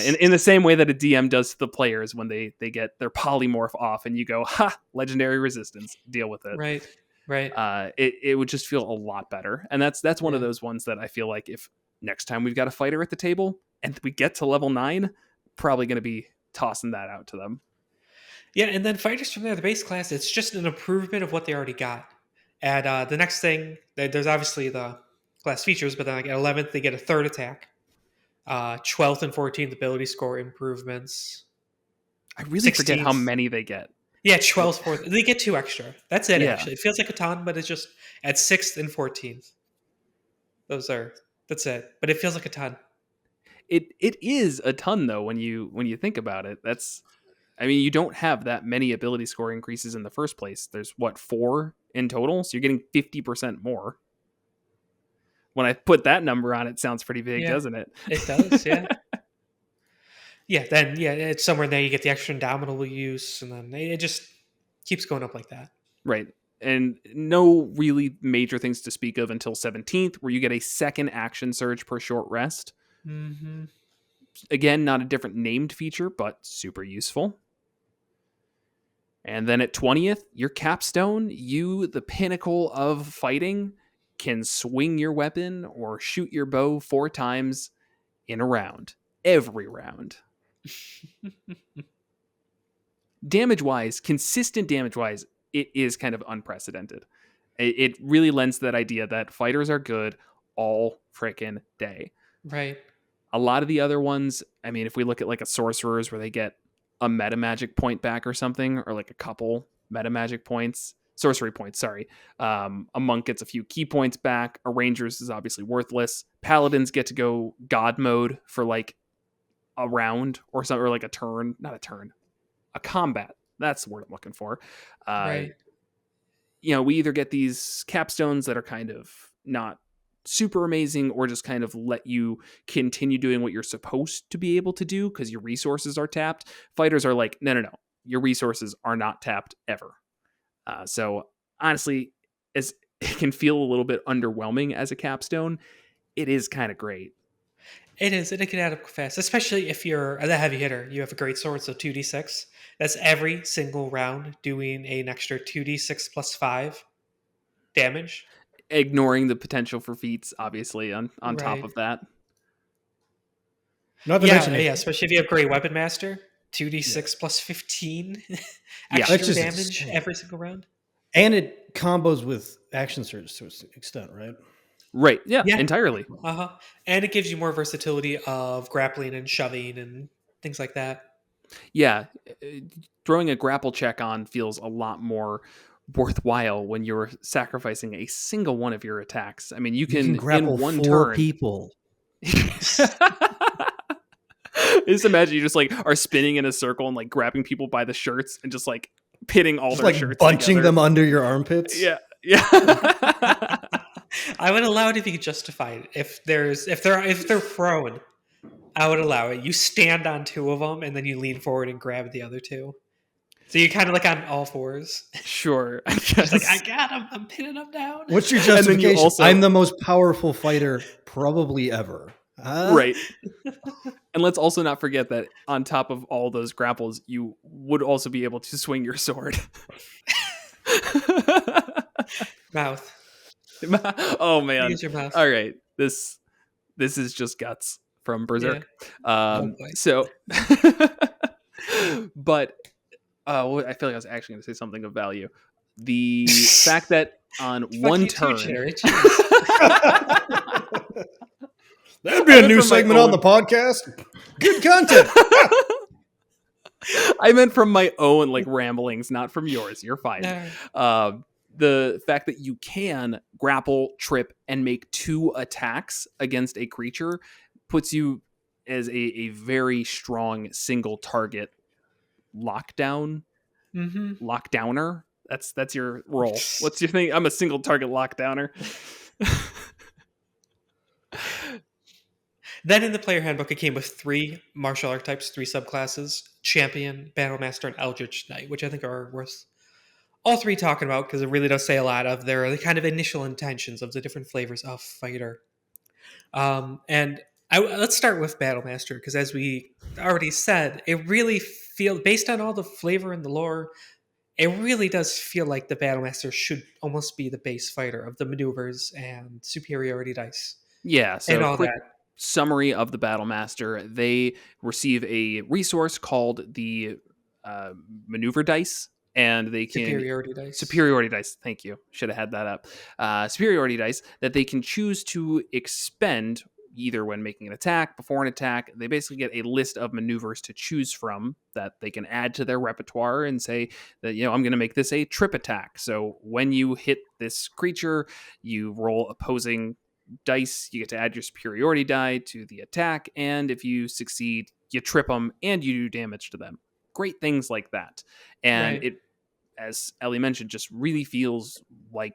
In the same way that a DM does to the players when they get their polymorph off and you go, ha, legendary resistance, deal with it. Right. Right. It would just feel a lot better. And that's one of Yeah. those ones that I feel like if next time we've got a fighter at the table and we get to level 9, probably going to be tossing that out to them. Yeah, and then fighters from there, the base class, it's just an improvement of what they already got. And the next thing, there's obviously the class features, but then like at 11th, they get a third attack. 12th and 14th ability score improvements. I really forget 16th. how many they get. Yeah, 12th, 4th. They get 2 extra. That's it, Yeah. actually. It feels like a ton, but it's just at 6th and 14th. That's it. But it feels like a ton. It is a ton though when you think about it. I mean, you don't have that many ability score increases in the first place. There's 4 in total, so you're getting 50% more. When I put that number on it, sounds pretty big, Yeah, doesn't it? it does, yeah. Then it's somewhere in there you get the extra indomitable use, and then it just keeps going up like that. Right. And no really major things to speak of until 17th, where you get a second action surge per short rest. Mm-hmm. Again, not a different named feature, but super useful. And then at 20th, your capstone, you, the pinnacle of fighting, can swing your weapon or shoot your bow 4 times in a round. Every round. Damage-wise, consistent damage-wise, it is kind of unprecedented. It really lends to that idea that fighters are good all frickin' day. Right. A lot of the other ones, I mean, if we look at like a sorcerer's where they get a meta magic point back or something, or like a couple meta magic points, sorcery points, sorry. A monk gets a few key points back. A ranger's is obviously worthless. Paladins get to go god mode for like a round or something, or like a turn, not a turn, a combat. That's the word I'm looking for. Right. You know, we either get these capstones that are kind of not super amazing or just kind of let you continue doing what you're supposed to be able to do because your resources are tapped. Fighters are like, no, your resources are not tapped ever. So honestly, as it can feel a little bit underwhelming as a capstone, it is kind of great. It is, and it can add up fast, especially if you're the heavy hitter. You have a great sword, so 2d6. That's every single round doing an extra 2d6 plus 5 damage. Ignoring the potential for feats, obviously, on top Right. of that. Not to mention, Especially if you have great weapon master, 2d6 plus 15 Yeah, extra that's just damage insane. every single round. and it combos with action surge to an extent, right? Right. Yeah. Entirely. And it gives you more versatility of grappling and shoving and things like that. Yeah. Throwing a grapple check on feels a lot more worthwhile when you're sacrificing a single one of your attacks. I mean, you can grapple in one 4 turn people. Just imagine you just like are spinning in a circle and like grabbing people by the shirts and just like pitting all Just their like shirts bunching together. them under your armpits. Yeah. I would allow it if you could justify it. If they're prone, I would allow it. You stand on 2 of them and then you lean forward and grab the other 2. So you're kind of like on all 4s. Sure. I Just guess. like, I got him. I'm pinning him down. What's your And then you justification? also- I'm the most powerful fighter probably ever. Huh? Right. And let's also not forget that on top of all those grapples, you would also be able to swing your sword. Mouth. Oh man. Use your mouth. All right. This is just guts from Berserk. Oh, boy. So but I feel like I was actually going to say something of value. The fact that on one turn That'd be a new from my segment on own- the podcast. Good content. I meant from my own like ramblings, not from yours. You're fine. No. The fact that you can grapple, trip, and make 2 attacks against a creature puts you as a very strong single target lockdowner. That's your role. What's your thing? I'm a single target lockdowner. Then in the player handbook, it came with 3 martial archetypes, 3 subclasses: Champion, Battlemaster, and Eldritch Knight, which I think are worth all 3 talking about because it really does say a lot of their kind of initial intentions of the different flavors of fighter. Let's start with Battlemaster because, as we already said, it really feels, based on all the flavor and the lore, it really does feel like the Battlemaster should almost be the base fighter of the maneuvers and superiority dice Yeah, and so all quick that. summary of the Battle Master. They receive a resource called the uh, maneuver dice, and they can Superiority dice. superiority dice. Thank you. Should have had that up. Superiority dice that they can choose to expend either when making an attack, before an attack. They basically get a list of maneuvers to choose from that they can add to their repertoire and say that, I'm going to make this a trip attack. So when you hit this creature, you roll opposing dice. You get to add your superiority die to the attack, and if you succeed, you trip them and you do damage to them. Great things like that. And Right. it, as Ellie mentioned, just really feels like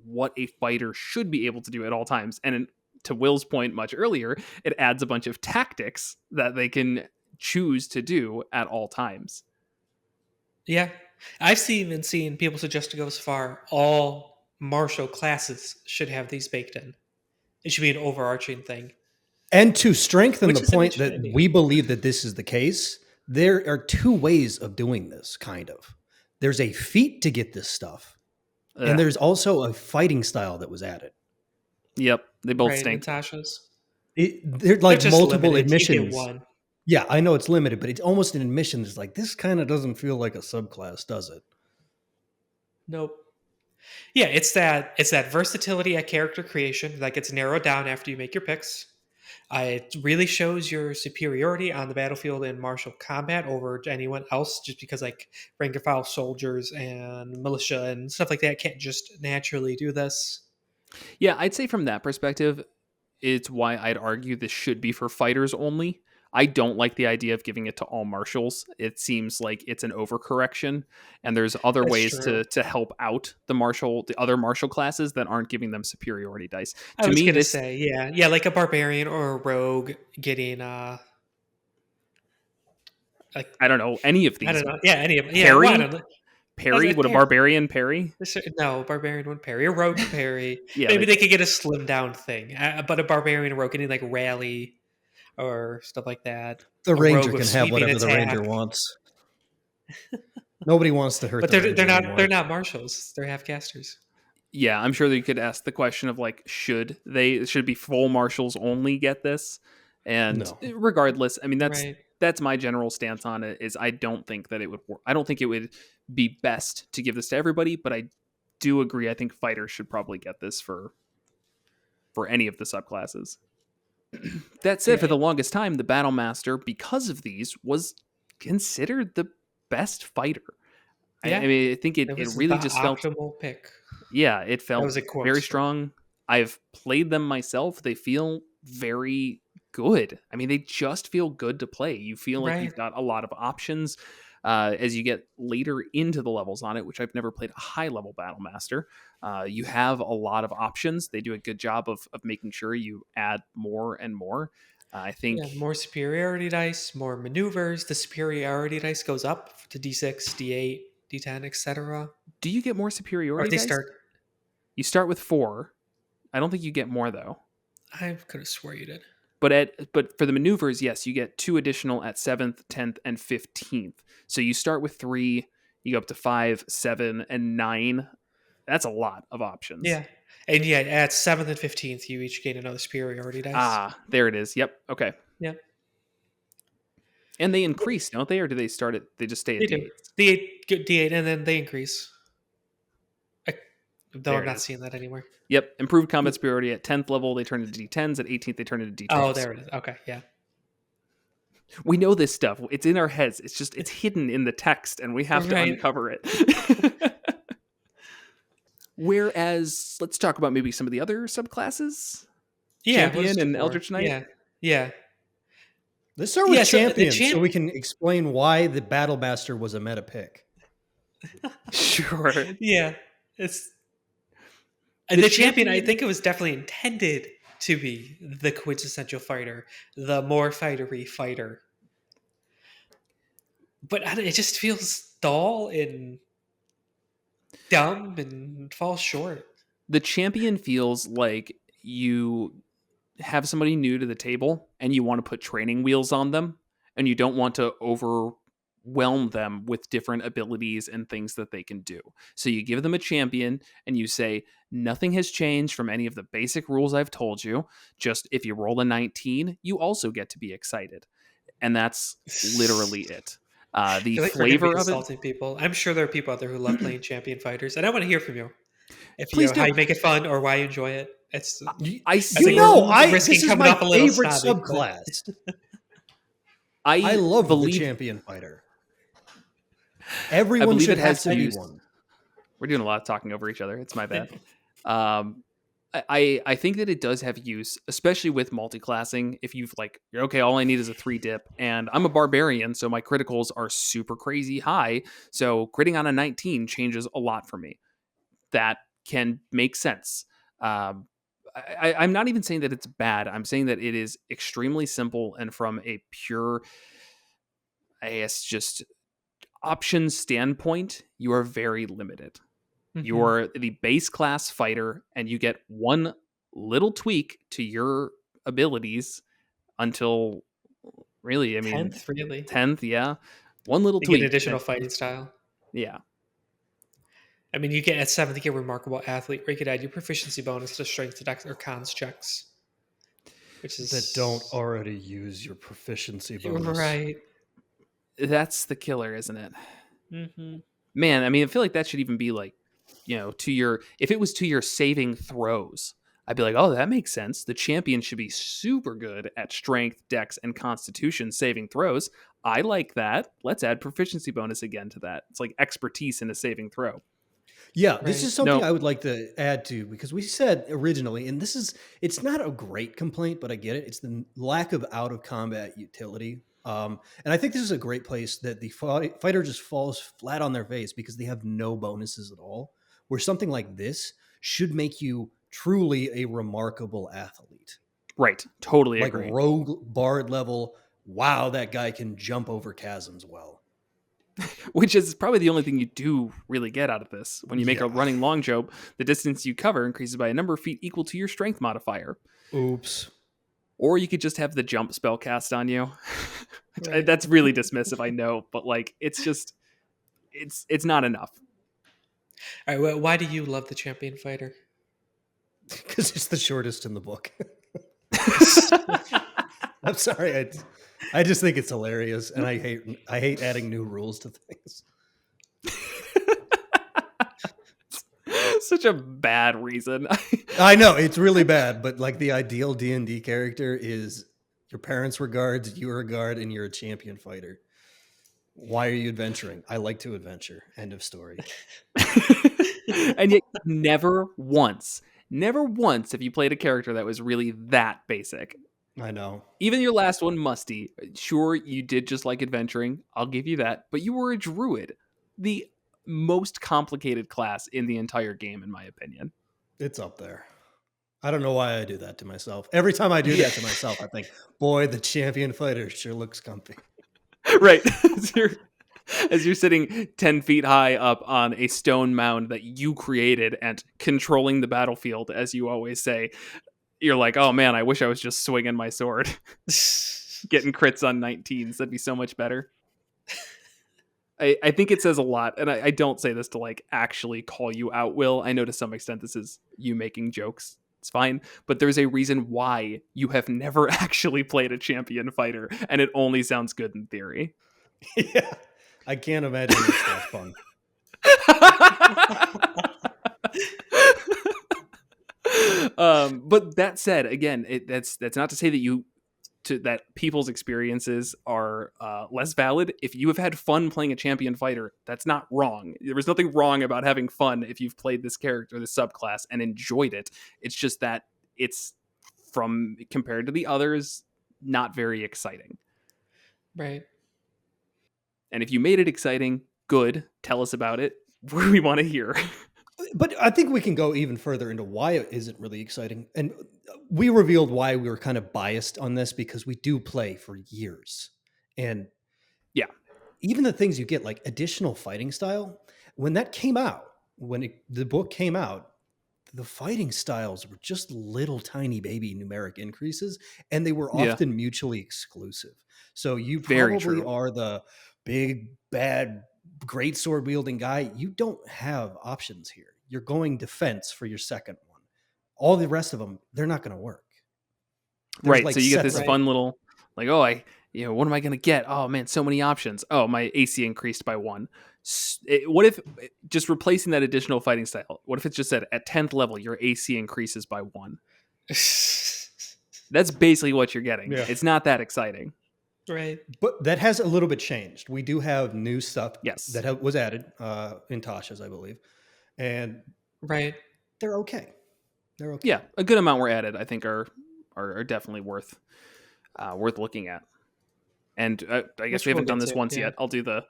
what a fighter should be able to do at all times. And to Will's point much earlier, it adds a bunch of tactics that they can choose to do at all times. Yeah. I've even seen people suggest to go as far all martial classes should have these baked in. It should be an overarching thing. And to strengthen the Which is an point interesting that idea. we believe that this is the case, there are two ways of doing this, kind of. There's a feat to get this stuff, and there's also a fighting style that was added. Yep, they both Right, and stink. Tasha's. They're They're like just multiple limited. You get admissions. one. Yeah, I know it's limited, but it's almost an admission. It's like, this kind of doesn't feel like a subclass, does it? Nope. Yeah, it's that versatility at character creation that gets narrowed down after you make your picks. It really shows your superiority on the battlefield in martial combat over anyone else, just because like rank and file soldiers and militia and stuff like that can't just naturally do this. Yeah, I'd say from that perspective, it's why I'd argue this should be for fighters only. I don't like the idea of giving it to all marshals. It seems like it's an overcorrection, and there's other That's ways true. to help out the other martial classes that aren't giving them superiority dice. I To was me, gonna this say, yeah, like a barbarian or a rogue getting like I don't know any of I these. don't know, yeah, any of yeah, well, I Parry, don't know. parry. Would a barbarian parry? No, barbarian would parry. A rogue could parry. Yeah, Maybe they could get a slim down thing, but a barbarian and rogue getting like rally or stuff like that. The A ranger rogue with can have sweeping whatever the attack, ranger wants. Nobody wants to hurt but the they're ranger they're not anymore. they're not marshals. They're half casters. yeah. I'm sure that you could ask the question of like, should be full marshals only get this? And No. regardless, I mean Right. that's my general stance on it. Is I don't think that it would work. I don't think it would be best to give this to everybody, but I do agree. I think fighters should probably get this for any of the subclasses. That said, for Yeah. the longest time, the Battle Master, because of these, was considered the best fighter. Yeah. I mean, I think It it was the really just felt, optimal pick. yeah, it That felt was a quote. very strong. I've played them myself. They feel very good. I mean, they just feel good to play. You feel like Right. you've got a lot of options as you get later into the levels on it, which I've never played a high level Battle Master. You have a lot of options. They do a good job of making sure you add more and more. I think. Yeah, more superiority dice, more maneuvers. The superiority dice goes up to D6, D8, D10, etc. Do you get more Or superiority they dice? start. You start with 4. I don't think you get more though. I could have swore you did. But for the maneuvers, yes, you get 2 additional at 7th, 10th, and 15th. So you start with 3, you go up to 5, 7, and 9. That's a lot of options. Yeah. And yeah, at 7th and 15th, you each gain another superiority dice. Ah, there it is. Yep. Okay. Yep. And they increase, don't they? Or do they start at, they just stay They at do. D8s? D8, and then they increase. Though There I'm it not is. seeing that anywhere. Yep. Improved combat superiority at 10th level, they turn into D10s. At 18th, they turn into D10s. Oh, there it is. Okay, yeah. We know this stuff. It's in our heads. It's hidden in the text, and we have to Right. uncover it. Whereas, let's talk about maybe some of the other subclasses. Yeah, Champion what's and the Eldritch four? Knight? Yeah. Let's start with Yeah, so the champions so we can explain why the Battle Master was a meta pick. Sure. Yeah. It's The the champion, I champion- think it was definitely intended to be the quintessential fighter, the more fightery fighter. But it just feels dull and dumb and falls short. The champion feels like you have somebody new to the table and you want to put training wheels on them and you don't want to whelm them with different abilities and things that they can do. So you give them a champion and you say, nothing has changed from any of the basic rules I've told you. Just if you roll a 19, you also get to be excited. And that's literally it. The I feel like we're going to be flavor of it. insulting people. I'm sure there are people out there who love playing champion fighters, and I want to hear from you. If Please how do. you make it fun or why you enjoy it. It's I think see. we're this risking is coming my off a little favorite snobby, but- subclass. I love believe, the champion fighter. Everyone believe should it have has to be use. one. We're doing a lot of talking over each other. It's my bad. I think that it does have use, especially with multiclassing. If you've like, okay, all I need is a 3 dip, and I'm a barbarian, so my criticals are super crazy high. So critting on a 19 changes a lot for me. That can make sense. I'm not even saying that it's bad. I'm saying that it is extremely simple, and from a pure, I guess, just options standpoint, you are very limited. Mhm. You're the base class fighter, and you get one little tweak to your abilities until really, I mean, 10th, really. 10th, yeah. One little You get tweak. an additional and- fighting style. yeah. I mean, you get at 7th, you get remarkable athlete, where you could add your proficiency bonus to strength, to dex, or cons checks. Which is That don't already use your proficiency bonus. right. That's the killer, isn't it? Mm-hmm. Man, I mean, I feel like that should even be like, to your, if it was to your saving throws, I'd be like, oh, that makes sense. The champion should be super good at strength, dex, and constitution saving throws. I like that. Let's add proficiency bonus again to that. It's like expertise in a saving throw. Yeah, this Right. is something No. I would like to add to, because we said originally, and it's not a great complaint, but I get it. It's the lack of out of combat utility. And I think this is a great place that the fighter just falls flat on their face because they have no bonuses at all. Where something like this should make you truly a remarkable athlete. Right. Totally Like agree. rogue bard level. Wow, that guy can jump over chasms well. Which is probably the only thing you do really get out of this. When you make a Yeah. running long jump, the distance you cover increases by a number of feet equal to your strength modifier. Oops. Or you could just have the jump spell cast on you. Right. That's really dismissive, I know, but like it's just it's not enough. All right. Well, why do you love the champion fighter? Because it's the shortest in the book. I'm sorry. I just think it's hilarious, and I hate adding new rules to things. Such a bad reason. I know it's really bad, but like the ideal D&D character is your parents were guards, you were a guard, and you're a champion fighter. Why are you adventuring? I like to adventure. End of story. And yet never once have you played a character that was really that basic. I know. Even your last one, Musty, sure, you did just like adventuring. I'll give you that. But you were a druid. The most complicated class in the entire game, in my opinion. It's up there. I don't know why I do that to myself. Every time I do that to myself, I think, boy, the champion fighter sure looks comfy. Right. As you're sitting 10 feet high up on a stone mound that you created and controlling the battlefield, as you always say, you're like, oh man, I wish I was just swinging my sword. Getting crits on 19s. That'd be so much better. I think it says a lot, and I don't say this to like actually call you out, Will. I know to some extent this is you making jokes. It's fine, but there's a reason why you have never actually played a champion fighter, and it only sounds good in theory. Yeah. I can't imagine it's that fun. But that said, again, that's not to say that that people's experiences are less valid. If you have had fun playing a champion fighter, that's not wrong. There was nothing wrong about having fun if you've played this character, this subclass, and enjoyed it. It's just that it's, from compared to the others, not very exciting. Right. And if you made it exciting, good. Tell us about it. We want to hear. But I think we can go even further into why it isn't really exciting. And we revealed why we were kind of biased on this because we do play for years. And yeah, even the things you get, like additional fighting style, when that came out, the book came out, the fighting styles were just little tiny baby numeric increases, and they were often mutually exclusive. So you Very probably true. are the big, bad, great sword wielding guy, you don't have options here. You're going defense for your second one. All the rest of them, they're not going to work. There's Right. like So you get sets this of fun little like, oh, what am I going to get? Oh man, so many options. Oh, my AC increased by 1. What if just replacing that additional fighting style? What if it's just said at 10th level your AC increases by 1? That's basically what you're getting. Yeah. It's not that exciting. Right. But that has a little bit changed. We do have new stuff Yes. that was added in Tasha's, I believe. And Right. they're okay. They're okay. Yeah, a good amount were added. I think are definitely worth looking at. And I guess Which we haven't we'll done get this to, once yeah. yet. I'll do the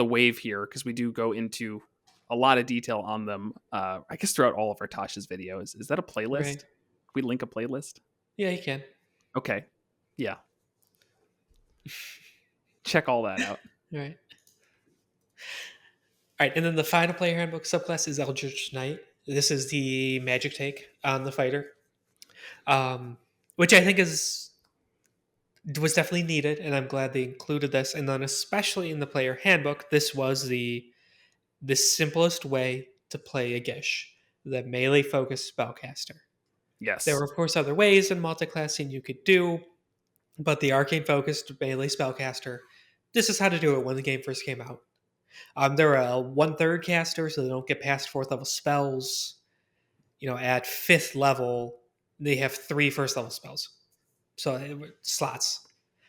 wave here because we do go into a lot of detail on them. I guess throughout all of our Tasha's videos. Is that a playlist? Right. Can we link a playlist? Yeah, you can. Okay. Yeah. Check all that out. Right. All right, and then the final player handbook subclass is Eldritch Knight. This is the magic take on the fighter, which I think was definitely needed, and I'm glad they included this. And then, especially in the player handbook, this was the simplest way to play a Gish, the melee focused spellcaster. Yes. There were, of course, other ways in multiclassing you could do, but the arcane focused melee spellcaster, this is how to do it when the game first came out. They're a 1/3 caster, so they don't get past 4th level spells. At 5th level, they have 3 first level spells, so slots.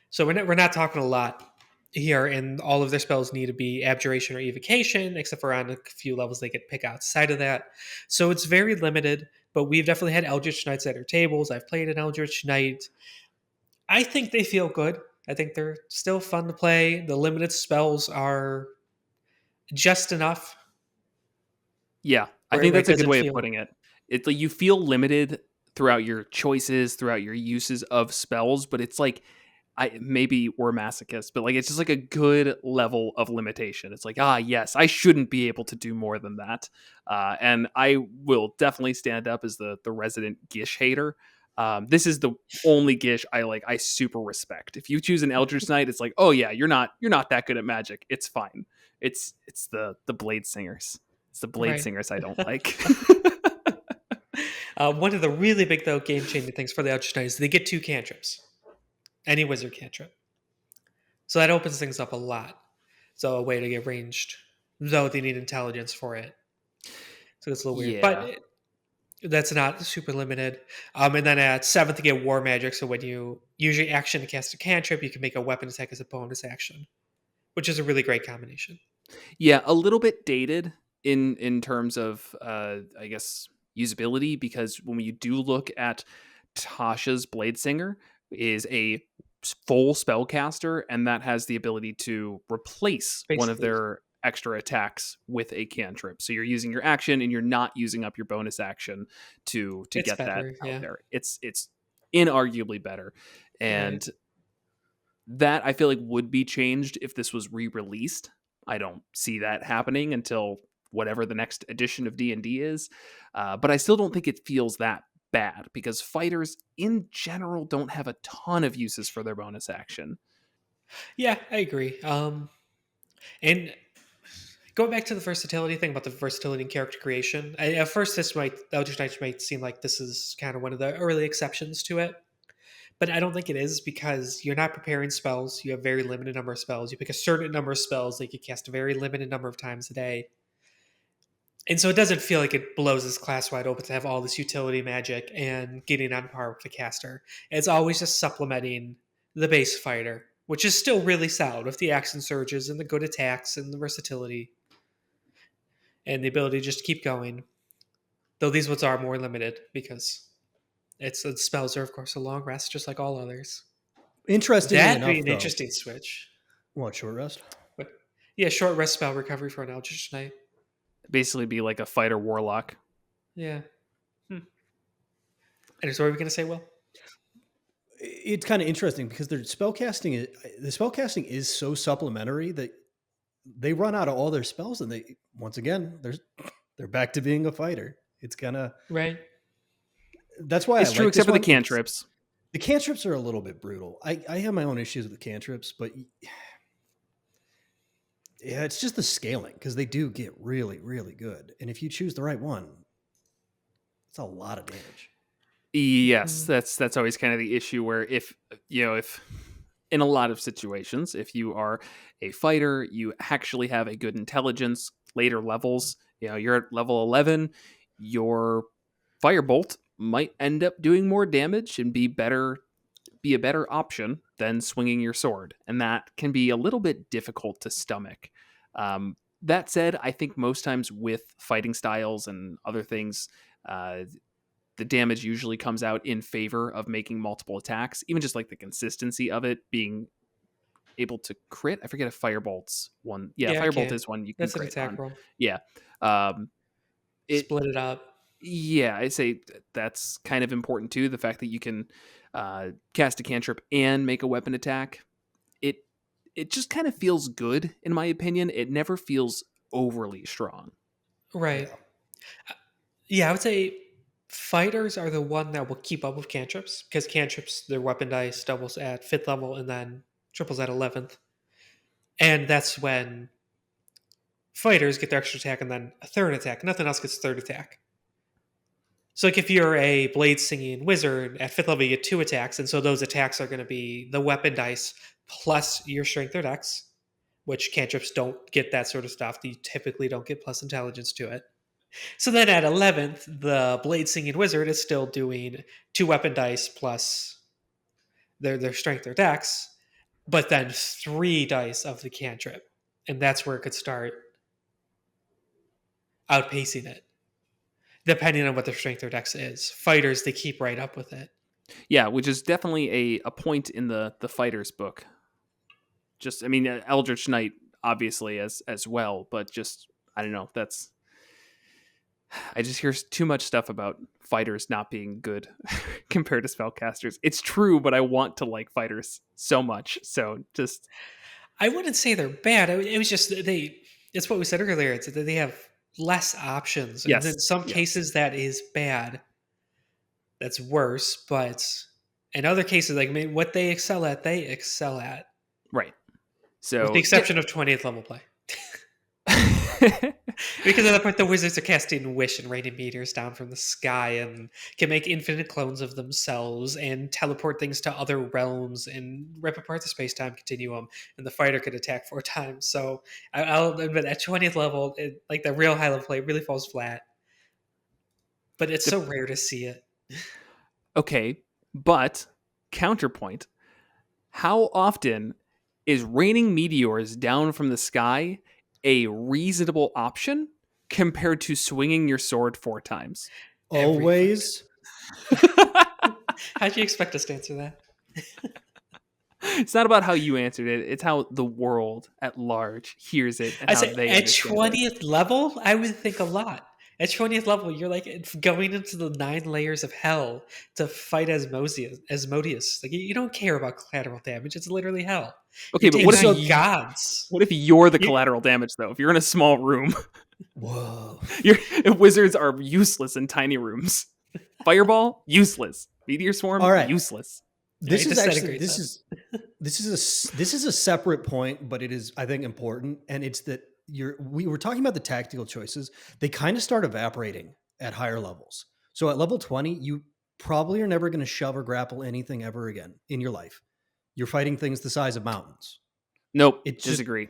So we're not talking a lot here, and all of their spells need to be abjuration or evocation, except for on a few levels they get pick outside of that. So it's very limited. But we've definitely had Eldritch Knights at our tables. I've played an Eldritch Knight. I think they feel good. I think they're still fun to play. The limited spells are just enough. Yeah, I Where think it that's a good doesn't way of feel- putting it. It's like you feel limited throughout your choices, throughout your uses of spells, but it's like maybe we're masochists, but like it's just like a good level of limitation. It's like, yes, I shouldn't be able to do more than that, and I will definitely stand up as the resident Gish hater. This is the only Gish I super respect. If you choose an Eldritch Knight, it's like, oh yeah, you're not that good at magic. It's fine. It's the Blade Singers. It's the Blade Right. Singers I don't like. One of the really big, though, game-changing things for the Eldritch Knight is they get 2 cantrips. Any wizard cantrip. So that opens things up a lot. So a way to get ranged, though they need intelligence for it. So it's a little weird. Yeah. But that's not super limited. And then at 7th, you get War Magic. So when you use your action to cast a cantrip, you can make a weapon attack as a bonus action, which is a really great combination. Yeah, a little bit dated in terms of I guess usability, because when you do look at Tasha's Blade Singer is a full spellcaster, and that has the ability to replace one of Basically. their extra attacks with a cantrip. So you're using your action and you're not using up your bonus action to It's get better, that out yeah. there. It's inarguably better. And that I feel like would be changed if this was re-released. I don't see that happening until whatever the next edition of D&D is. But I still don't think it feels that bad, because fighters in general don't have a ton of uses for their bonus action. Yeah, I agree. And going back to the versatility thing about the versatility in character creation, at first Eldritch Knights might seem like this is kind of one of the early exceptions to it. But I don't think it is, because you're not preparing spells. You have very limited number of spells. You pick a certain number of spells that you cast a very limited number of times a day. And so it doesn't feel like it blows this class wide open to have all this utility magic and getting on par with the caster. It's always just supplementing the base fighter, which is still really solid with the action surges and the good attacks and the versatility and the ability to just keep going. Though these ones are more limited because the spells are, of course, a long rest, just like all others. Interestingly That'd enough, be an though, interesting switch. what, short rest? But yeah, short rest spell recovery for an Eldritch Knight. Basically be like a fighter warlock. Yeah. And so what are we going to say, Will? It's kind of interesting because the spellcasting is so supplementary that they run out of all their spells, and they're back to being a fighter. It's gonna Right. That's why It's I true, like except this for the one. cantrips. The cantrips are a little bit brutal. I have my own issues with the cantrips, but Yeah, it's just the scaling because they do get really, really good. And if you choose the right one, it's a lot of damage. Yes, that's always kind of the issue where if in a lot of situations, if you are a fighter, you actually have a good intelligence, later levels, you're at level 11, your firebolt might end up doing more damage and be a better option than swinging your sword, and that can be a little bit difficult to stomach. That said, I think most times with fighting styles and other things, the damage usually comes out in favor of making multiple attacks, even just like the consistency of it being able to crit. I forget if Firebolt's one. Yeah, Yeah, I Firebolt can. is one you can That's an crit attack on. roll. Yeah. Um, it Split it up. Yeah, I say that's kind of important too. The fact that you can cast a cantrip and make a weapon attack. It it just kind of feels good in my opinion. It never feels overly strong. Right. Yeah. Yeah, I would say fighters are the one that will keep up with cantrips because cantrips, their weapon dice doubles at 5th level and then triples at 11th. And that's when fighters get their extra attack and then a third attack. Nothing else gets third attack. So, like, if you're a blade singing wizard at 5th level, you get 2 attacks. And so those attacks are going to be the weapon dice plus your strength or dex, which cantrips don't get that sort of stuff. You typically don't get plus intelligence to it. So then at 11th, the blade singing wizard is still doing 2 weapon dice plus their strength or dex, but then 3 dice of the cantrip. And that's where it could start outpacing it, depending on what their strength or dex is. Fighters, they keep right up with it. Yeah, which is definitely a point in the fighters book. Just I mean Eldritch Knight obviously as well, but just I don't know, I just hear too much stuff about fighters not being good compared to spellcasters. It's true, but I want to like fighters so much. So just I wouldn't say they're bad. It was just it's what we said earlier. It's that they have less options. And in yes, some yes, cases that is bad. That's worse, but in other cases, like, I mean, what they excel at, they excel at. right. With the So yeah. exception of 20th level play. Because at that point, the wizards are casting wish and raining meteors down from the sky and can make infinite clones of themselves and teleport things to other realms and rip apart the space-time continuum. And the fighter could attack 4 times. So I'll admit, at 20th level, like the real high level play really falls flat. But it's so rare to see it. Okay, but counterpoint: how often is raining meteors down from the sky a reasonable option compared to swinging your sword 4 times? Every fight. Always. How'd you expect us to answer that? It's not about how you answered it. It's how the world at large hears it and I how say they at understand it. 20th level, I would think a lot. At 20th level, you're like going into the 9 layers of hell to fight Asmodeus. Like, you don't care about collateral damage. It's literally hell. Okay, You're but taking on gods. what if you're the You- collateral damage though? If you're in a small room, Whoa. wizards are useless in tiny rooms. Fireball, useless. Meteor swarm, All right. useless. This Right, is actually disintegrates this is a separate point, but it is I think important, and it's that we were talking about the tactical choices. They kind of start evaporating at higher levels. So at level 20, you probably are never going to shove or grapple anything ever again in your life. You're fighting things the size of mountains. Nope, It's just disagree.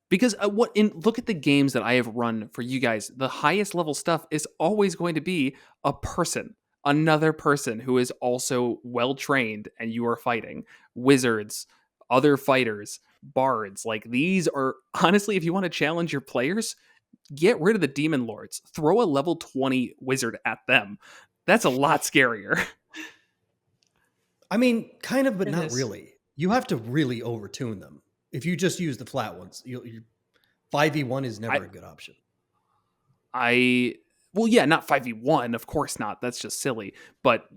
Because look at the games that I have run for you guys. The highest level stuff is always going to be a person, another person who is also well trained, and you are fighting wizards, other fighters, bards. Like these are honestly, if you want to challenge your players, get rid of the demon lords. Throw a level 20 wizard at them. That's a lot scarier. I mean, kind of, but It not is. really. You have to really overtune them. If you just use the flat ones, 5v1 is never a good option. Well, yeah, not 5v1, of course not. That's just silly. But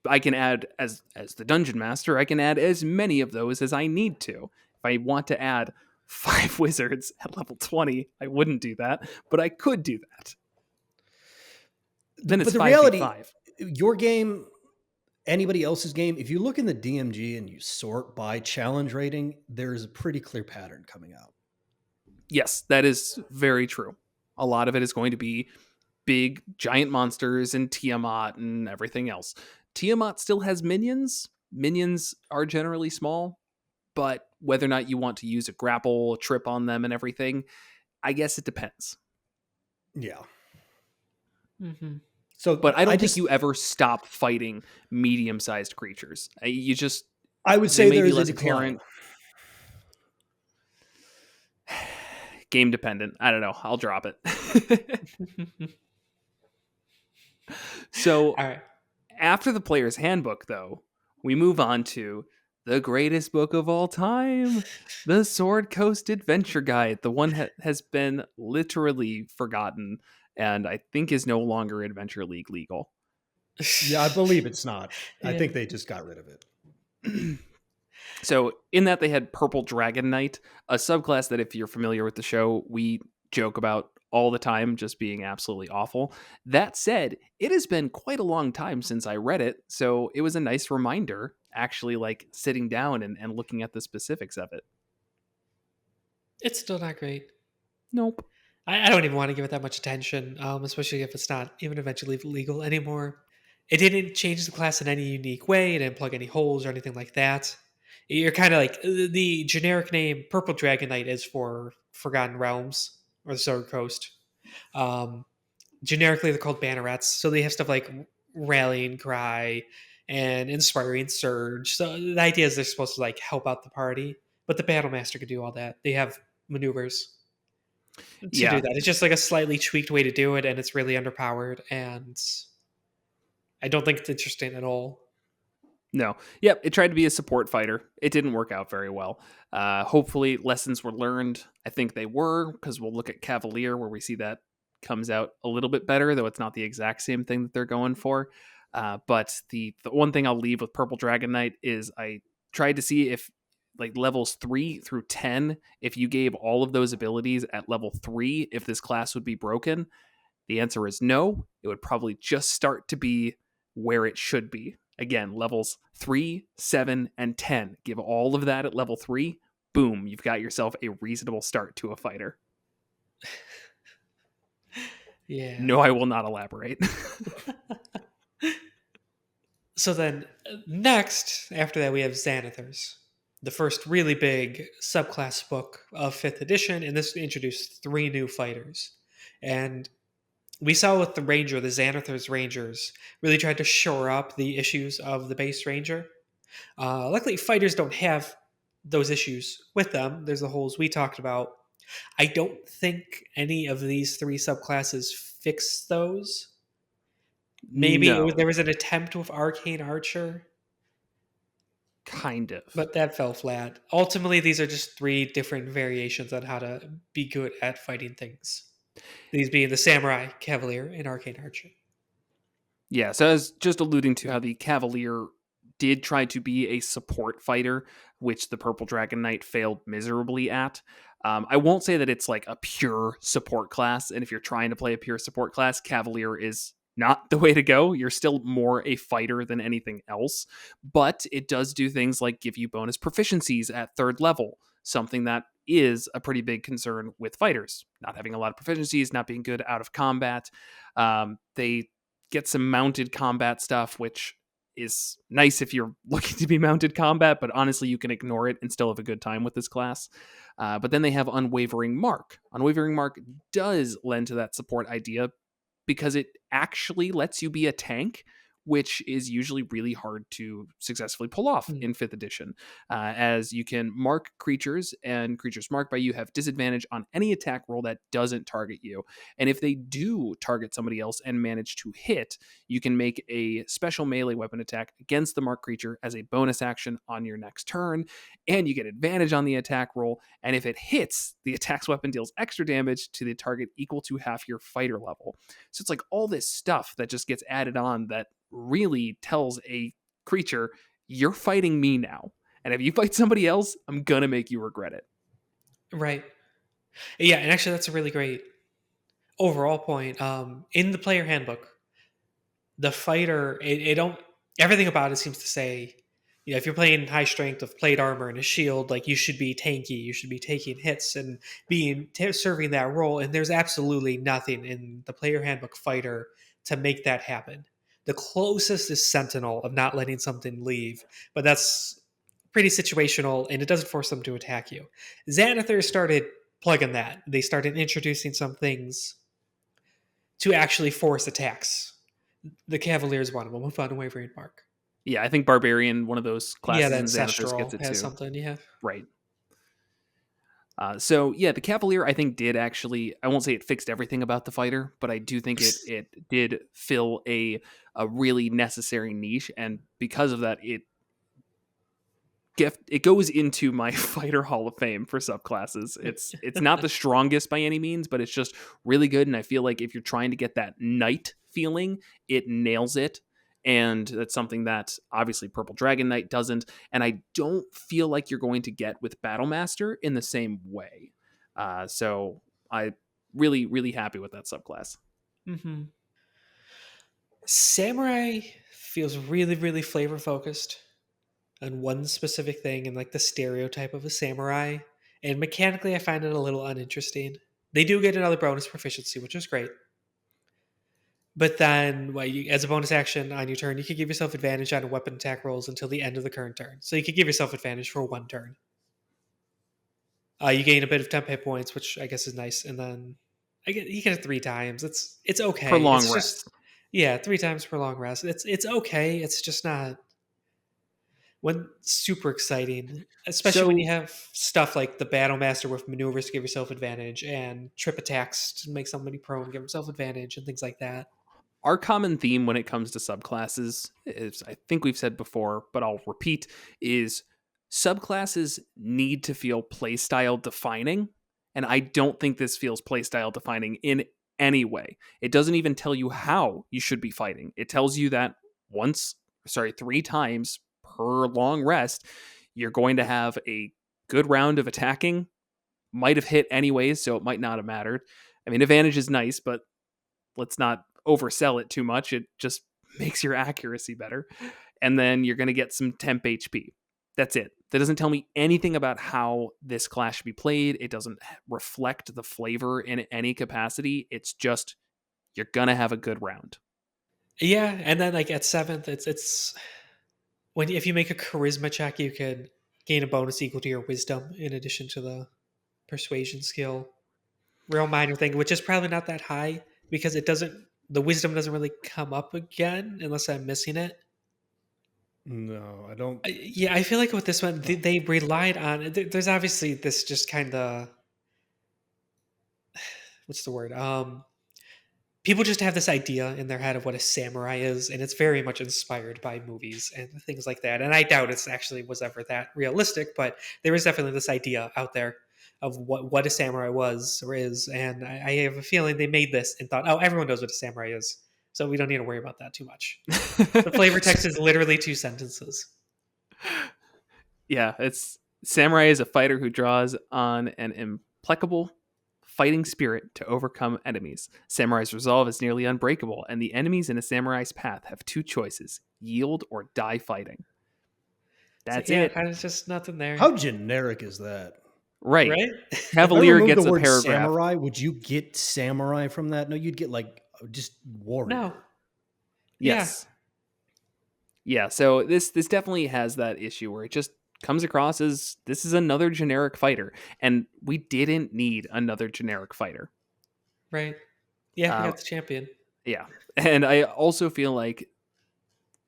I can add, as the dungeon master, I can add as many of those as I need to. If I want to add 5 wizards at level 20, I wouldn't do that, but I could do that. Then it's But the 5v5. reality, your game, anybody else's game, if you look in the DMG and you sort by challenge rating, there's a pretty clear pattern coming out. Yes, that is very true. A lot of it is going to be big giant monsters and Tiamat and everything else. Tiamat still has minions. Minions are generally small, but whether or not you want to use a grapple, a trip on them and everything, I guess it depends. Yeah. Mm-hmm. So, but I don't think you ever stop fighting medium-sized creatures. You just, I would say may be there's a less decline. Game dependent. I don't know. I'll drop it. So, All right. after the player's handbook, though, we move on to the greatest book of all time, the Sword Coast Adventure Guide. The one has been literally forgotten and I think is no longer Adventure League legal. Yeah, I believe it's not. I Yeah. think they just got rid of it. So in that they had Purple Dragon Knight, a subclass that if you're familiar with the show, we joke about all the time just being absolutely awful. That said, it has been quite a long time since I read it, so it was a nice reminder actually like sitting down and looking at the specifics of it. It's still not great. Nope. I don't even want to give it that much attention, especially if it's not even eventually legal anymore. It didn't change the class in any unique way. It didn't plug any holes or anything like that. You're kind of like the generic name Purple Dragon Knight is for Forgotten Realms or the Sword Coast. Generically, they're called bannerets, so they have stuff like Rallying Cry and Inspiring Surge. So the idea is they're supposed to like help out the party, but the Battle Master can do all that. They have maneuvers to do that. It's just like a slightly tweaked way to do it, and it's really underpowered, and I don't think it's interesting at all. No. Yep, it tried to be a support fighter. It didn't work out very well. Hopefully lessons were learned. I think they were, because we'll look at Cavalier where we see that comes out a little bit better, though it's not the exact same thing that they're going for. But the one thing I'll leave with Purple Dragon Knight is I tried to see if like levels 3 through 10, if you gave all of those abilities at level 3, if this class would be broken. The answer is no. It would probably just start to be where it should be. Again, levels 3, 7, and 10. Give all of that at level 3. Boom, you've got yourself a reasonable start to a fighter. Yeah. No, I will not elaborate. So then, next, after that, we have Xanathers, the first really big subclass book of 5th edition, and this introduced 3 new fighters. And we saw with the Ranger, the Xanathers Rangers really tried to shore up the issues of the base Ranger. Luckily, fighters don't have those issues with them. There's the holes we talked about. I don't think any of these 3 subclasses fix those. Maybe No. there was an attempt with Arcane Archer, Kind of. but that fell flat. Ultimately, these are just 3 different variations on how to be good at fighting things. These being the Samurai, Cavalier, and Arcane Archer. Yeah, so I was just alluding to how the Cavalier did try to be a support fighter, which the Purple Dragon Knight failed miserably at. I won't say that it's like a pure support class, and if you're trying to play a pure support class, Cavalier is not the way to go. You're still more a fighter than anything else, but it does do things like give you bonus proficiencies at 3rd level, something that is a pretty big concern with fighters, not having a lot of proficiencies, not being good out of combat. They get some mounted combat stuff, which is nice if you're looking to be mounted combat, but honestly, you can ignore it and still have a good time with this class. But then they have Unwavering Mark. Unwavering Mark does lend to that support idea because it actually lets you be a tank, which is usually really hard to successfully pull off in 5th edition, as you can mark creatures, and creatures marked by you have disadvantage on any attack roll that doesn't target you. And if they do target somebody else and manage to hit, you can make a special melee weapon attack against the marked creature as a bonus action on your next turn, and you get advantage on the attack roll, and if it hits, the attack's weapon deals extra damage to the target equal to half your fighter level. So it's like all this stuff that just gets added on that really tells a creature, you're fighting me now, and if you fight somebody else, I'm gonna make you regret it. Right. Yeah, and actually that's a really great overall point. In the player handbook, the fighter, everything about it seems to say, if you're playing high strength with plate armor and a shield, like you should be tanky, you should be taking hits and serving that role. And there's absolutely nothing in the player handbook fighter to make that happen. The closest is Sentinel of not letting something leave, but that's pretty situational and it doesn't force them to attack you. Xanather started plugging that. They started introducing some things to actually force attacks. The Cavalier is one of them. We'll find a Wavering Mark. Yeah, I think Barbarian, one of those Yeah, classes that in Xanathars, Ancestral gets it has too. something, yeah. Right. So yeah, the Cavalier I think did actually, I won't say it fixed everything about the fighter, but I do think it did fill a really necessary niche, and because of that, it goes into my fighter hall of fame for subclasses. It's not the strongest by any means, but it's just really good, and I feel like if you're trying to get that knight feeling, it nails it. And that's something that obviously Purple Dragon Knight doesn't, and I don't feel like you're going to get with Battlemaster in the same way. So I really happy with that subclass. Mm-hmm. Samurai feels really flavor focused on one specific thing and like the stereotype of a samurai. And mechanically, I find it a little uninteresting. They do get another bonus proficiency, which is great. But then, as a bonus action on your turn, you can give yourself advantage on weapon attack rolls until the end of the current turn. So you can give yourself advantage for one turn. You gain a bit of temp hit points, which I guess is nice. And then you get it 3 times. It's For okay. long It's rest. just 3 times per long rest. It's okay. It's just not super exciting, especially when So you have stuff like the Battle Master with maneuvers to give yourself advantage and trip attacks to make somebody prone, give yourself advantage, and things like that. our common theme when it comes to subclasses is, I think we've said before, but I'll repeat, is subclasses need to feel playstyle defining. And I don't think this feels playstyle defining in any way. It doesn't even tell you how you should be fighting. It tells you that 3 times per long rest, you're going to have a good round of attacking. Might have hit anyways, so it might not have mattered. I mean, advantage is nice, but let's not oversell it too much. It just makes your accuracy better. And then you're going to get some temp HP. That's it. That doesn't tell me anything about how this class should be played. It doesn't reflect the flavor in any capacity. It's just you're going to have a good round. Yeah, and then like at 7th, it's when if you make a charisma check, you could gain a bonus equal to your wisdom in addition to the persuasion skill. Real minor thing, which is probably not that high because the wisdom doesn't really come up again unless I'm missing it. No, I don't. Yeah, I feel like with this one, they relied on. There's obviously this just kind of what's the word? People just have this idea in their head of what a samurai is, and it's very much inspired by movies and things like that. And I doubt it's actually was ever that realistic, but there is definitely this idea out there of what a samurai was or is. And I have a feeling they made this and thought, oh, everyone knows what a samurai is, so we don't need to worry about that too much. The flavor text is literally 2 sentences. Yeah, it's samurai is a fighter who draws on an implacable fighting spirit to overcome enemies. Samurai's resolve is nearly unbreakable, and the enemies in a samurai's path have 2 choices: yield or die fighting. That's it. Kind of just nothing there. How generic is that? Right. Right? If I Cavalier remove gets the a word paragraph. samurai, would you get samurai from that? No, you'd get like just warrior. No. Yes. Yeah, so this definitely has that issue where it just comes across as this is another generic fighter, and we didn't need another generic fighter. Right. Yeah, we Uh, got the champion. yeah, and I also feel like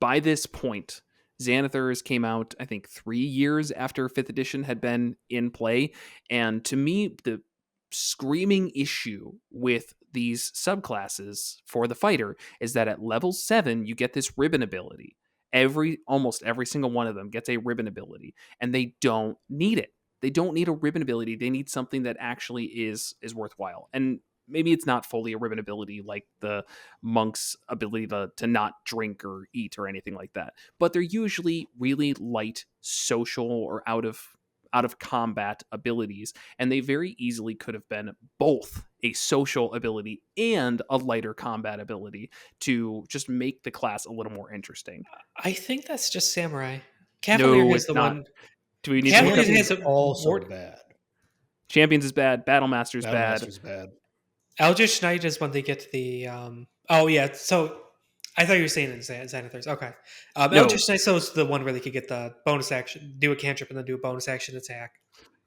by this point, Xanathars came out, I think, 3 years after 5th edition had been in play, and to me, the screaming issue with these subclasses for the fighter is that at level 7 you get this ribbon ability. Almost every single one of them gets a ribbon ability, and they don't need it. They don't need a ribbon ability. They need something that actually is worthwhile. And maybe it's not fully a ribbon ability like the monk's ability to not drink or eat or anything like that, but they're usually really light social or out of out of combat abilities, and they very easily could have been both a social ability and a lighter combat ability to just make the class a little more interesting. I think that's just samurai. Cavalier No, has it's the not. one. Do we need to look Cavalier up? Champions has a also ward. bad. Champions is bad. Battlemaster's bad. Battlemaster's bad. Eldritch Knight is when they get the. Oh yeah, so I thought you were saying in Xanathars. Okay, No, Eldritch Knight so is the one where they could get the bonus action, do a cantrip, and then do a bonus action attack.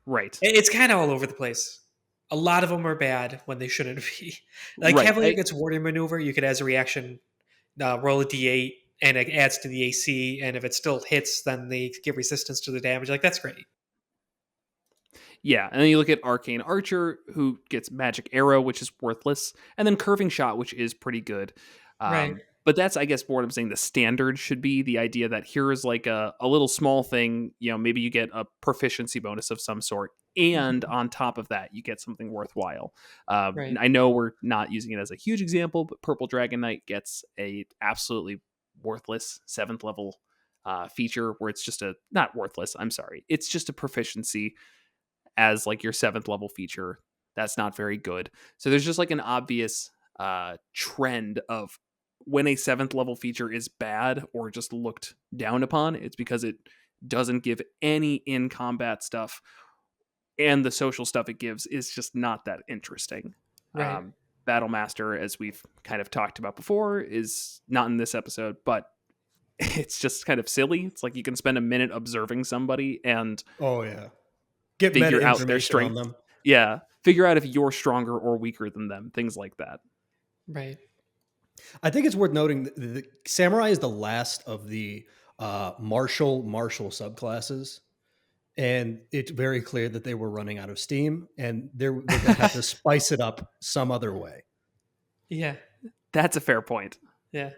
right, It's kind of all over the place. A lot of them are bad when they shouldn't be. Like right. Cavalier gets warrior maneuver, you could as a reaction roll a d8 and it adds to the AC, and if it still hits, then they give resistance to the damage. Like that's great. Yeah, and then you look at Arcane Archer, who gets Magic Arrow, which is worthless, and then Curving Shot, which is pretty good. Right. But that's, I guess, what I'm saying. The standard should be the idea that here is like a little small thing. Maybe you get a proficiency bonus of some sort, and on top of that, you get something worthwhile. Right. I know we're not using it as a huge example, but Purple Dragon Knight gets a absolutely worthless 7th level feature where it's just not worthless. I'm sorry, it's just a proficiency as like your 7th level feature. That's not very good. So there's just like an obvious trend of when a 7th level feature is bad or just looked down upon, it's because it doesn't give any in combat stuff, and the social stuff it gives is just not that interesting. Right. Battlemaster, as we've kind of talked about before, is not in this episode, but it's just kind of silly. It's like you can spend a minute observing somebody and Oh yeah. Get meta figure out their information on strength. them. Yeah, figure out if you're stronger or weaker than them, things like that. Right. I think it's worth noting that the Samurai is the last of the martial subclasses. And it's very clear that they were running out of steam, and they're going to have to spice it up some other way. Yeah. That's a fair point. Yeah.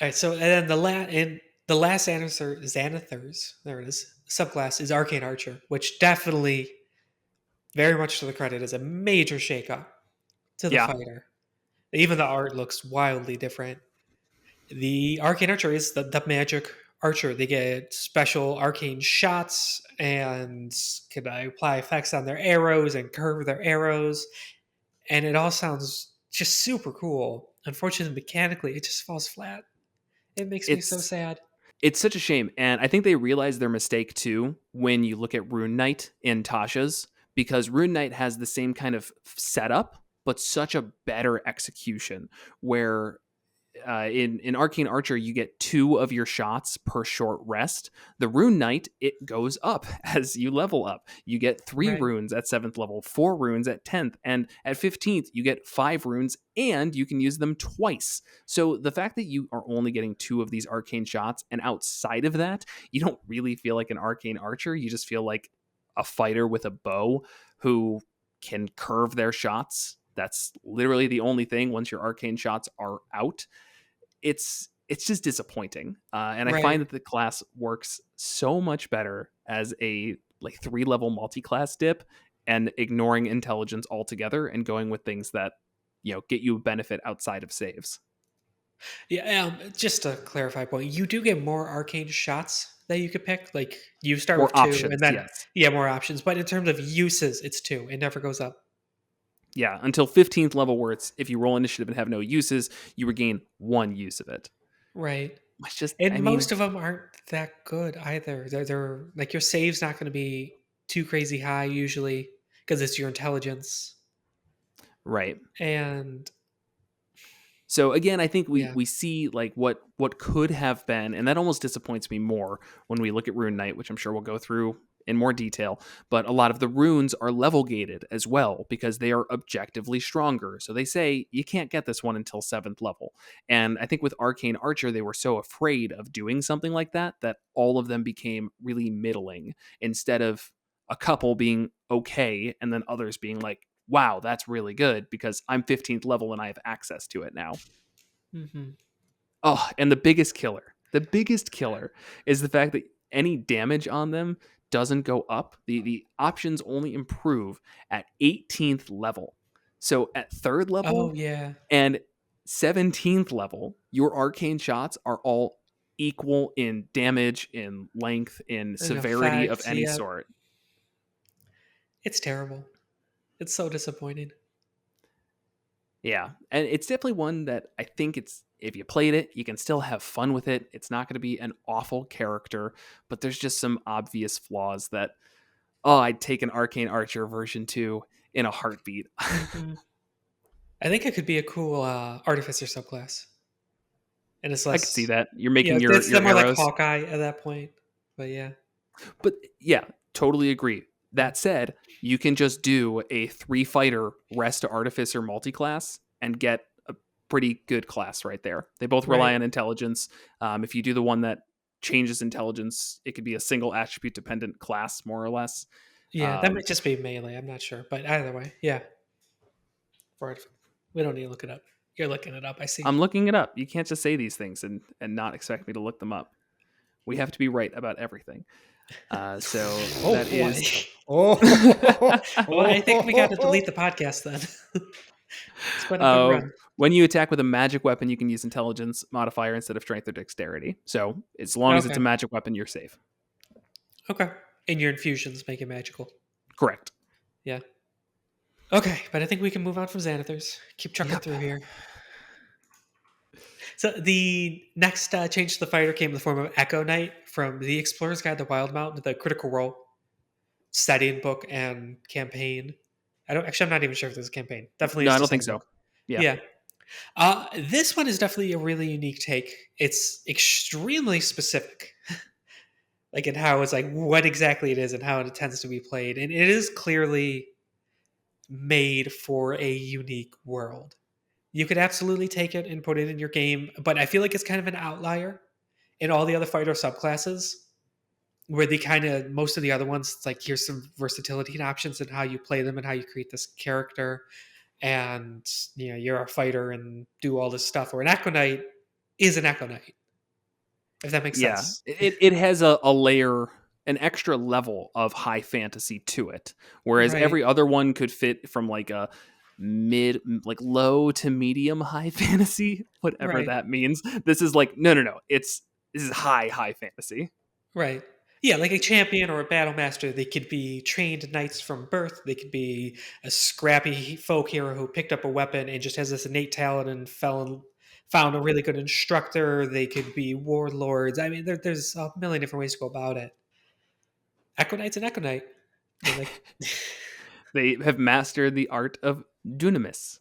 All right. So and then the last Xanathars, there it is, subclass is Arcane Archer, which definitely, very much to the credit, is a major shakeup to the Yeah. fighter. Even the art looks wildly different. The Arcane Archer is the magic archer. They get special arcane shots and can apply effects on their arrows and curve their arrows. And it all sounds just super cool. Unfortunately, mechanically, it just falls flat. It makes me so sad. It's such a shame. And I think they realized their mistake too when you look at Rune Knight in Tasha's, because Rune Knight has the same kind of setup, but such a better execution where in Arcane Archer, you get 2 of your shots per short rest. The Rune Knight, it goes up as you level up. You get 3 Right. runes at 7th level, 4 runes at 10th, and at 15th, you get 5 runes, and you can use them twice. So the fact that you are only getting 2 of these arcane shots, and outside of that, you don't really feel like an Arcane Archer. You just feel like a fighter with a bow who can curve their shots. That's literally the only thing once your arcane shots are out. It's just disappointing. And I Right. find that the class works so much better as a like 3-level multi-class dip and ignoring intelligence altogether and going with things that, get you a benefit outside of saves. Yeah, just a clarify point. You do get more arcane shots that you could pick. Like you start More with 2, options, and then yes. more options. But in terms of uses, it's 2. It never goes up. Yeah, until 15th level where it's if you roll initiative and have no uses, you regain 1 use of it. Right. Which just, And most of them aren't that good either. They're like your save's not going to be too crazy high usually because it's your intelligence. right. And So again, I think Yeah. we see like what could have been, and that almost disappoints me more when we look at Rune Knight, which I'm sure we'll go through in more detail. But a lot of the runes are level gated as well because they are objectively stronger. So they say you can't get this one until 7th level. And I think with Arcane Archer, they were so afraid of doing something like that that all of them became really middling instead of a couple being okay and then others being like, wow, that's really good because I'm 15th level and I have access to it now. Mhm. Oh, and the biggest killer is the fact that any damage on them doesn't go up. The options only improve at 18th level. So at 3rd level Oh yeah. and 17th level, your arcane shots are all equal in damage, in length, in And severity of effects, any yeah. sort. It's terrible. It's so disappointing. Yeah, and it's definitely one that I think it's if you played it, you can still have fun with it. It's not going to be an awful character, but there's just some obvious flaws that I'd take an Arcane Archer version 2 in a heartbeat. Mhm. I think it could be a cool artificer subclass, and it's I could see less. that. You're Yeah, making it's your more like arrows. Hawkeye at that point. But yeah, But yeah, totally agree. That said, you can just do a 3-fighter rest artificer multiclass and get a pretty good class right there. They both rely right. on intelligence. If you do the one that changes intelligence, it could be a single attribute dependent class, more or less. Yeah, that might just be melee. I'm not sure, but either way, yeah. For it, we don't need to look it up. You're looking it up. I see. I'm looking it up. You can't just say these things and not expect me to look them up. We have to be right about everything. So Oh that boy. is. Well, I think we got to delete the podcast then. It's been a good run. When you attack with a magic weapon, you can use intelligence modifier instead of strength or dexterity. So as long as it's a Okay. magic weapon, you're safe. Okay. And your infusions make it magical. Correct. Yeah. Okay, but I think we can move on from Xanathars. Keep trucking through here. So the next change to the fighter came in the form of Echo Knight from the Explorer's Guide to Wild Mountain, the Critical Role setting book and campaign. I'm not even sure if there's a campaign. Definitely No, is I the don't think same so. book. Yeah. Yeah. This one is definitely a really unique take. It's extremely specific, like in how it's like what exactly it is and how it tends to be played, and it is clearly made for a unique world. You could absolutely take it and put it in your game, but I feel like it's kind of an outlier in all the other fighter subclasses, where the kind of most of the other ones, it's like here's some versatility and options and how you play them and how you create this character, and you're a fighter and do all this stuff. Or an Echo Knight is an Echo Knight, if that makes Yeah. sense. It has a layer, an extra level of high fantasy to it. Whereas Right, every other one could fit from like a low to medium high fantasy, whatever right, that means. This is like, no. This is high fantasy. right. Yeah, like a champion or a battle master, they could be trained knights from birth. They could be a scrappy folk hero who picked up a weapon and just has this innate talent and found a really good instructor. They could be warlords. I mean, there's a million different ways to go about it. Echo Knight's an Echo Knight. They're like, They have mastered the art of dunamis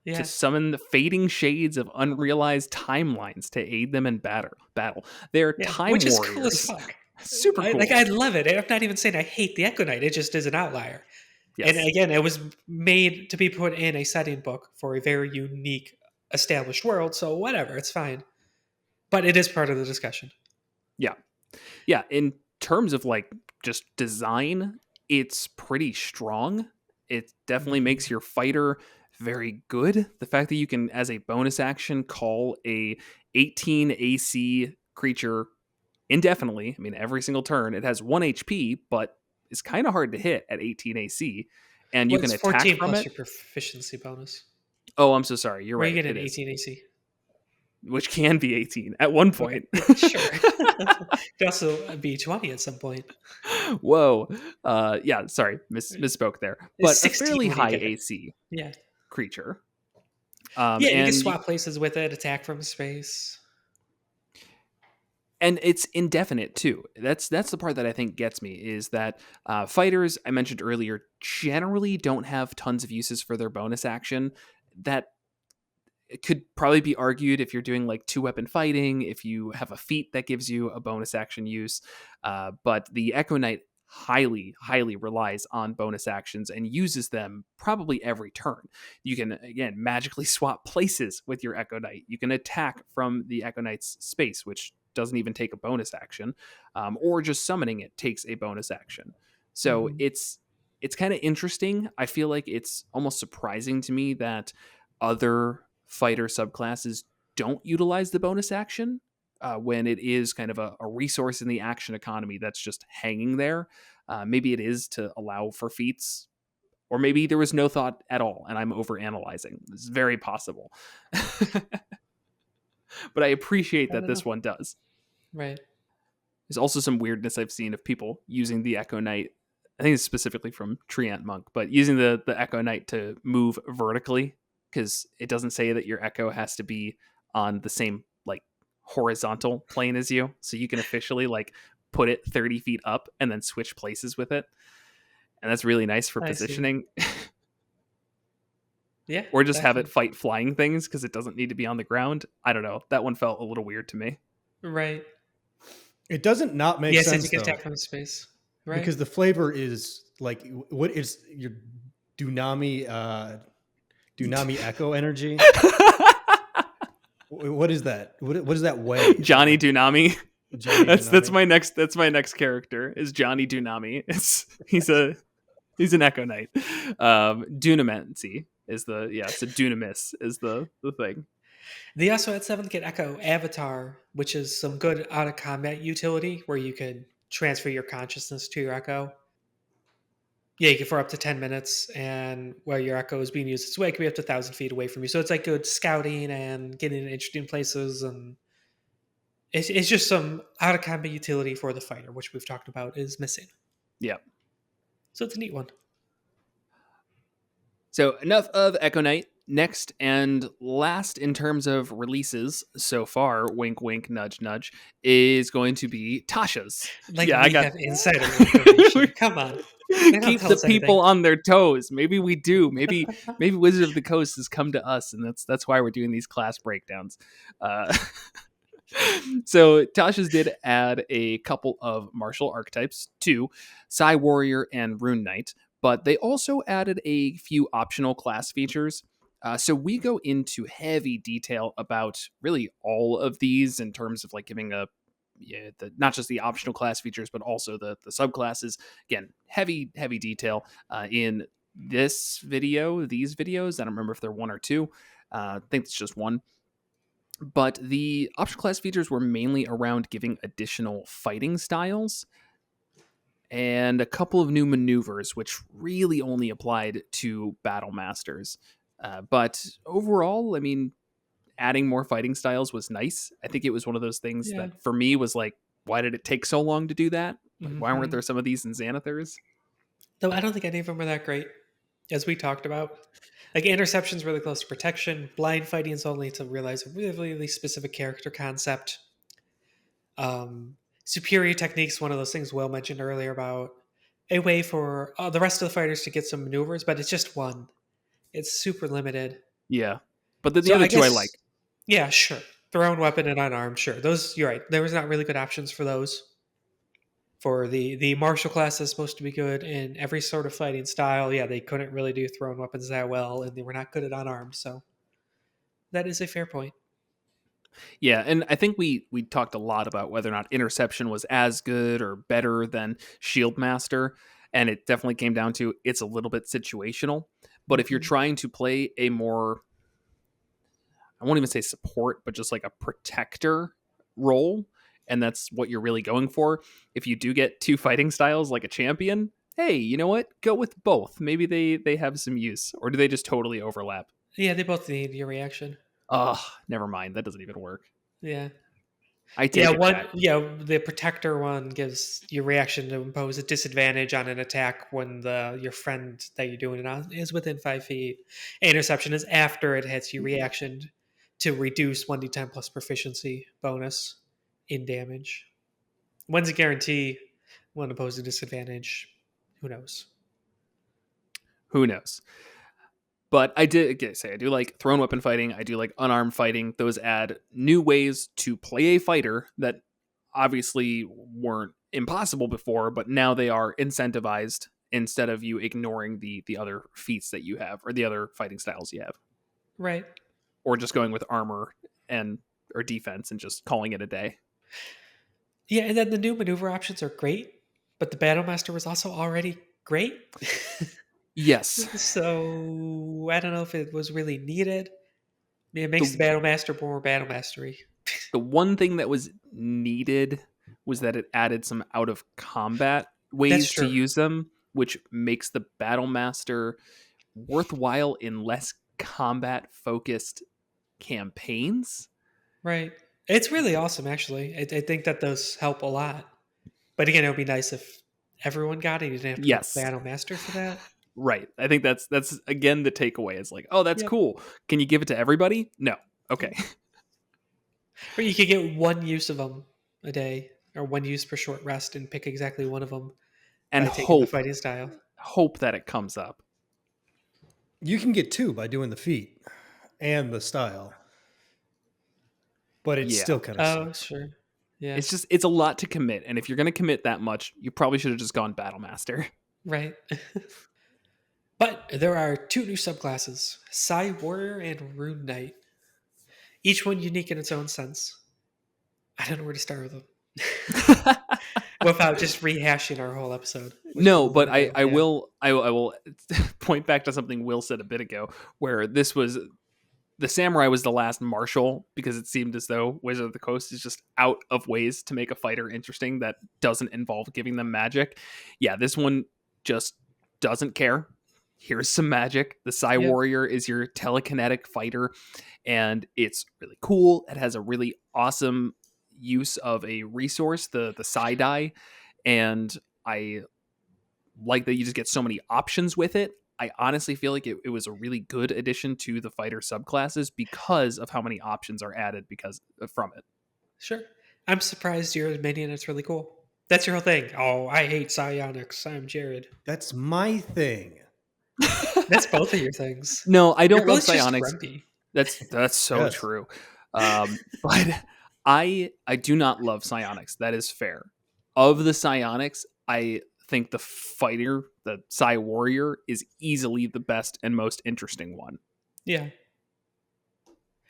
to yeah, summon the fading shades of unrealized timelines to aid them in battle. They're yeah, time which is cool as warriors. fuck. Super cool. I love it. I'm not even saying I hate the Echo Knight. It just is an outlier. And Yes. again, it was made to be put in a setting book for a very unique, established world. So whatever, it's fine. But it is part of the discussion. Yeah. Yeah. In terms of like just design, it's pretty strong. It definitely makes your fighter very good. The fact that you can, as a bonus action, call a 18 AC creature indefinitely. I mean, every single turn, it has 1 HP, but it's kind of hard to hit at 18 AC. And you Well, can it's attack 14 from plus it. your proficiency bonus. Oh, I'm so sorry. You're Or you right. get It an is. 18 AC. Which can be 18 at one Okay, point. yeah, sure. It could also be 20 at some point. Whoa. Yeah, sorry. Misspoke there. It's But a 16 fairly when you high get it. AC Yeah. creature. Yeah, you can And swap places with it, attack from space. and it's indefinite too. That's the part that I think gets me is that fighters I mentioned earlier generally don't have tons of uses for their bonus action. That it could probably be argued if you're doing like 2-weapon fighting, if you have a feat that gives you a bonus action use. But the Echo Knight highly relies on bonus actions and uses them probably every turn. You can, again, magically swap places with your Echo Knight. You can attack from the Echo Knight's space, which doesn't even take a bonus action, or just summoning it takes a bonus action. So Mhm. it's kind of interesting. I feel like it's almost surprising to me that other fighter subclasses don't utilize the bonus action when it is kind of a resource in the action economy that's just hanging there. Maybe it is to allow for feats, or maybe there was no thought at all and I'm overanalyzing. It's very possible. But I appreciate I that don't know. this one does. Right. There's also some weirdness I've seen of people using the Echo Knight. I think it's specifically from Treant Monk, but using the Echo Knight to move vertically, because it doesn't say that your Echo has to be on the same like horizontal plane as you, so you can officially like put it 30 feet up and then switch places with it, and that's really nice for I see. positioning. Yeah. Or just that have it could- fight flying things because it doesn't need to be on the ground. I don't know. That one felt a little weird to me. Right. It doesn't not make Yes, that you sense can though, attack from space. Right. because the flavor is like, what is your Dunami Echo energy? What is that? What does that weigh? Is that Johnny like Dunami. Johnny That's Dunami? that's my next character is Johnny Dunami. He's an Echo Knight. Dunamancy is so Dunamis is the thing. They also had 7th Get Echo Avatar, which is some good out of combat utility where you could transfer your consciousness to your Echo. Yeah, you can for up to 10 minutes, and where your Echo is being used its way, it can be up to 1,000 feet away from you. So it's like good scouting and getting in interesting places, and it's just some out of combat utility for the fighter, which we've talked about is missing. Yeah. So it's a neat one. So enough of Echo Knight. Next and last in terms of releases so far, wink, wink, nudge, nudge, is going to be Tasha's. Like Yeah, we I got have insider information. Come on. They don't keep tell the us people anything. on their toes. Maybe we do. Maybe Wizard of the Coast has come to us, and that's why we're doing these class breakdowns. So Tasha's did add a couple of martial archetypes, 2, Psy Warrior and Rune Knight, but they also added a few optional class features. So we go into heavy detail about really all of these in terms of like giving not just the optional class features, but also the subclasses. Again, heavy detail in these videos. I don't remember if they're 1 or 2. I think it's just 1. But the optional class features were mainly around giving additional fighting styles and a couple of new maneuvers, which really only applied to battle masters. But overall, I mean, adding more fighting styles was nice. I think it was one of those things Yeah. that for me was like, why did it take so long to do that? Like, why weren't Mhm. there some of these in Xanathers? Though I don't think any of them were that great, as we talked about. Like interception's really close to protection. Blind fighting is only to realize a really, really specific character concept. Superior techniques, one of those things Will mentioned earlier about a way for the rest of the fighters to get some maneuvers, but it's just one. It's super limited. Yeah. But then the So other I two I guess, like. yeah, sure. Thrown weapon and unarmed, sure. Those, you're right. There was not really good options for those. For the martial class is supposed to be good in every sort of fighting style. Yeah, they couldn't really do thrown weapons that well, and they were not good at unarmed. So that is a fair point. Yeah, and I think we talked a lot about whether or not interception was as good or better than shield master, and it definitely came down to it's a little bit situational. But if you're Mhm. trying to play a more, I won't even say support, but just like a protector role, and that's what you're really going for, if you do get 2 fighting styles like a champion, hey, you know what? Go with both. Maybe they have some use, or do they just totally overlap? Yeah, they both need your reaction. Oh, never mind. That doesn't even work. Yeah. I Yeah, take it back. the protector one gives your reaction to impose a disadvantage on an attack when your friend that you're doing it on is within 5 feet. Interception is after it hits your reaction to reduce 1d10 plus proficiency bonus in damage. When's a guarantee? When opposed to disadvantage, who knows? Who knows? But I did say I do like thrown weapon fighting. I do like unarmed fighting. Those add new ways to play a fighter that obviously weren't impossible before, but now they are incentivized instead of you ignoring the other feats that you have or the other fighting styles you have, Right. or just going with armor and or defense and just calling it a day. Yeah, and then the new maneuver options are great, but the Battlemaster was also already great. Yes, So I don't know if it was really needed. It makes the the Battlemaster more Battle Mastery. the one thing that was needed was that it added some out of combat That's ways to true. use them, which makes the battle master worthwhile in less combat focused campaigns. Right. It's really awesome, actually. I think that those help a lot. But again, it would be nice if everyone got it. You didn't have to go Yes. Battle Master for that. Right. I think that's again the takeaway is like, oh, that's Yep. cool. Can you give it to everybody? No. Okay. Or you could get one use of them a day, or one use per short rest, and pick exactly one of them And by taking the hope fighting style. that it comes up. You can get 2 by doing the feat and the style, but it Yeah. still kind of Oh, sucks. sure. Yeah. It's a lot to commit, and if you're going to commit that much, you probably should have just gone Battle Master. Right. But there are 2 new subclasses, Psy Warrior and Rune Knight. Each one unique in its own sense. I don't know where to start with them. Without just rehashing our whole episode. which No, we but wanna do. I Yeah. will point back to something Will said a bit ago, where this was the samurai was the last martial because it seemed as though Wizard of the Coast is just out of ways to make a fighter interesting that doesn't involve giving them magic. Yeah, this one just doesn't care. Here's some magic. The Psy Yep. Warrior is your telekinetic fighter, and it's really cool. It has a really awesome use of a resource, the Psy die, and I like that you just get so many options with it. I honestly feel like it was a really good addition to the fighter subclasses because of how many options are added because from it. Sure. I'm surprised you're a minion. It's really cool. That's your whole thing. Oh, I hate psionics. I'm Jared. That's my thing. That's both of your things. No, I You're don't love both just psionics. grumpy. That's so Yes. true. But I do not love psionics. That is fair. Of the psionics, I think the fighter, the Psy Warrior, is easily the best and most interesting one. Yeah.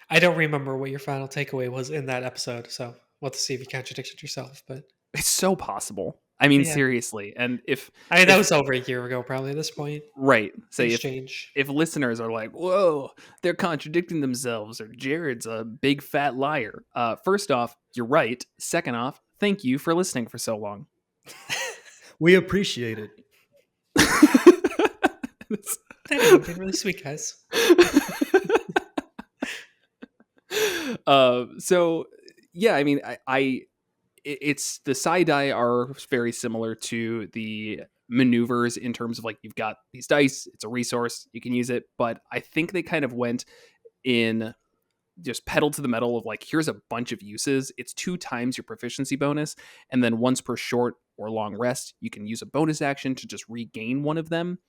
I don't remember what your final takeaway was in that episode, so we'll have to see if you contradicted yourself. But It's so possible. I mean, Yeah. seriously. And if that was over a year ago, probably at this point. right, say Things if change. if listeners are like, whoa, they're contradicting themselves or Jared's a big fat liar. First off, you're right. Second off, thank you for listening for so long. We appreciate it. That would have been really sweet, guys. So yeah, I mean, it's the side die are very similar to the maneuvers in terms of like you've got these dice, it's a resource, you can use it, but I think they kind of went in just pedal to the metal of like here's a bunch of uses. It's 2 times your proficiency bonus, and then once per short or long rest, you can use a bonus action to just regain one of them.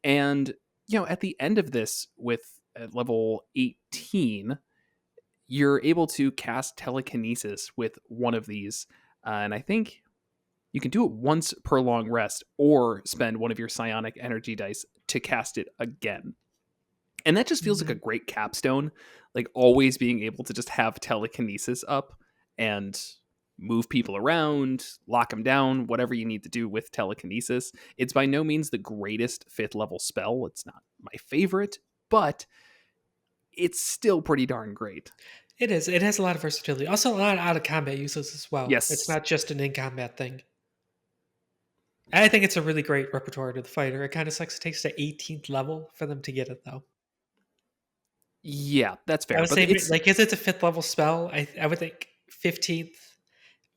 And at the end of this, with at level 18, you're able to cast telekinesis with one of these, and I think you can do it once per long rest or spend one of your psionic energy dice to cast it again. And that just feels like a great capstone, like always being able to just have telekinesis up and move people around, lock them down, whatever you need to do with telekinesis. It's by no means the greatest 5th level spell. It's not my favorite, but it's still pretty darn great. It is. It has a lot of versatility. Also, a lot of out of combat uses as well. Yes. It's not just an in combat thing. I think it's a really great repertoire to the fighter. It kind of sucks it takes to 18th level for them to get it, though. Yeah, that's fair. I would But say, it's like, is it a 5th level spell? I would think 15th,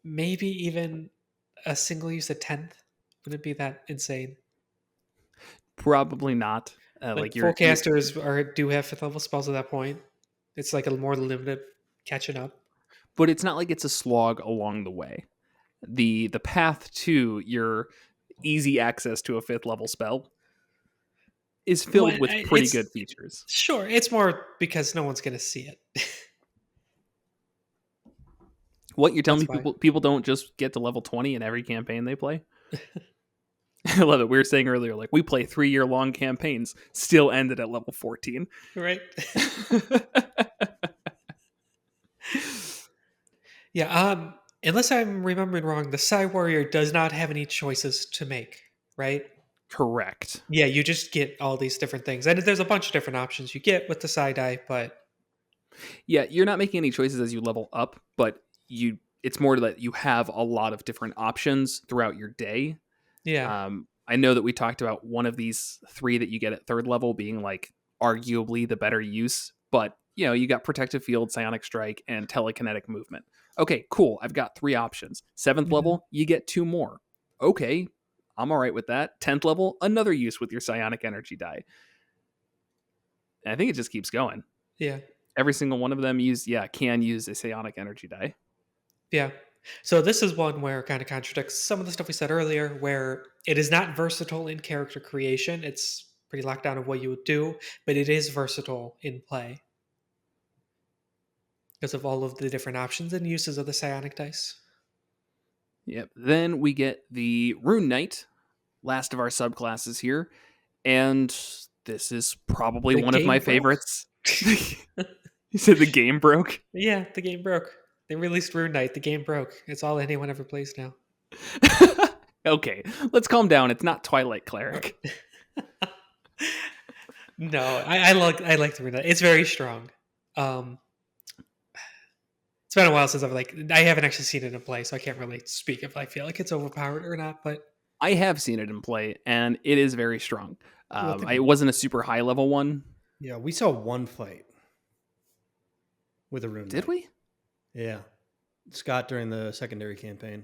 maybe even a single use at 10th. Wouldn't it be that insane? probably not. Like you're forecasters do have 5th level spells at that point. It's like a more limited catching up. but it's not like it's a slog along the way. The path to your easy access to a 5th level spell is filled Well, with pretty good features. Sure, it's more because no one's going to see it. What you're telling That's me, people don't just get to level 20 in every campaign they play? I love it. We were saying earlier, like we play 3-year long campaigns, still ended at level 14. Right? Yeah. Unless I'm remembering wrong, the Psy Warrior does not have any choices to make, right? Correct. Yeah, you just get all these different things. And there's a bunch of different options you get with the Psy die, but Yeah, you're not making any choices as you level up, but it's more that you have a lot of different options throughout your day. yeah. I know that we talked about one of these 3 that you get at 3rd level being like arguably the better use, but you got Protective Field, Psionic Strike, and Telekinetic Movement. Okay, cool. I've got 3 options. 7th Mhm. level, you get 2 more. Okay, I'm all right with that. 10th level, another use with your Psionic Energy die. And I think it just keeps going. Yeah. Every single one of them can use a Psionic Energy die. Yeah. So this is one where it kind of contradicts some of the stuff we said earlier, where it is not versatile in character creation. It's pretty locked down of what you would do, but it is versatile in play because of all of the different options and uses of the psionic dice. Yep. Then we get the Rune Knight, last of our subclasses here. And this is probably The one of my game broke. favorites. You said the game broke? Yeah, the game broke. They released Rune Knight. The game broke. It's all anyone ever plays now. Okay, let's calm down. It's not Twilight Cleric. No, I like the Rune Knight. It's very strong. It's been a while since I haven't actually seen it in play, so I can't really speak if I feel like it's overpowered or not. But I have seen it in play, and it is very strong. Well, It wasn't a super high level one. Yeah, we saw one fight with a rune. Did knight. we? Yeah, Scott during the secondary campaign.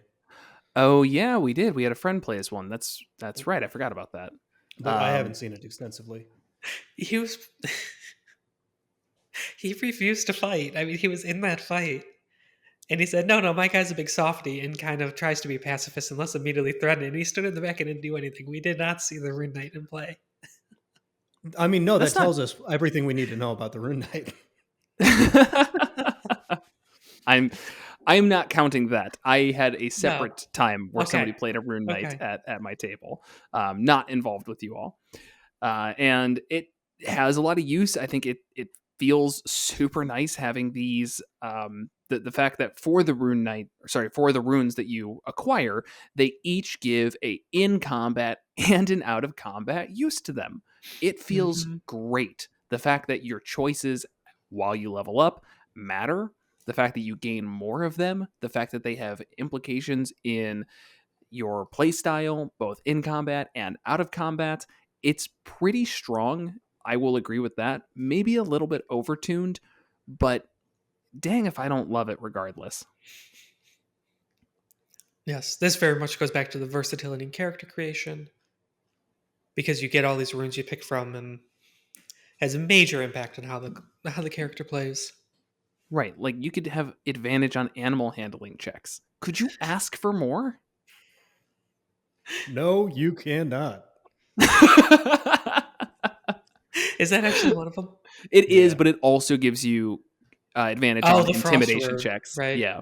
Oh yeah, we did. We had a friend play as one. That's right. I forgot about that. But I haven't seen it extensively. he was he refused to fight. I mean, he was in that fight. And he said, no, my guy's a big softy and kind of tries to be pacifist unless immediately threatened. And he stood in the back and didn't do anything. We did not see the Rune Knight in play. I mean, no, That's that tells us everything we need to know about the Rune Knight. I'm not counting that. I had a separate time where Okay. somebody played a Rune Knight Okay. at my table, not involved with you all. And it has a lot of use. I think it feels super nice having these the fact that for the runes that you acquire, they each give a in combat and an out of combat use to them. It feels Mhm. great. The fact that your choices while you level up matter, the fact that you gain more of them, the fact that they have implications in your playstyle, both in combat and out of combat, it's pretty strong. I will agree with that. Maybe a little bit overtuned, but dang if I don't love it regardless. Yes, this very much goes back to the versatility in character creation because you get all these runes you pick from and has a major impact on how the character plays. Right, like you could have advantage on animal handling checks. Could you ask for more? No, you cannot. Is that actually one of them? It is, but it also gives you advantage on the frost intimidation rune, checks. right? Yeah.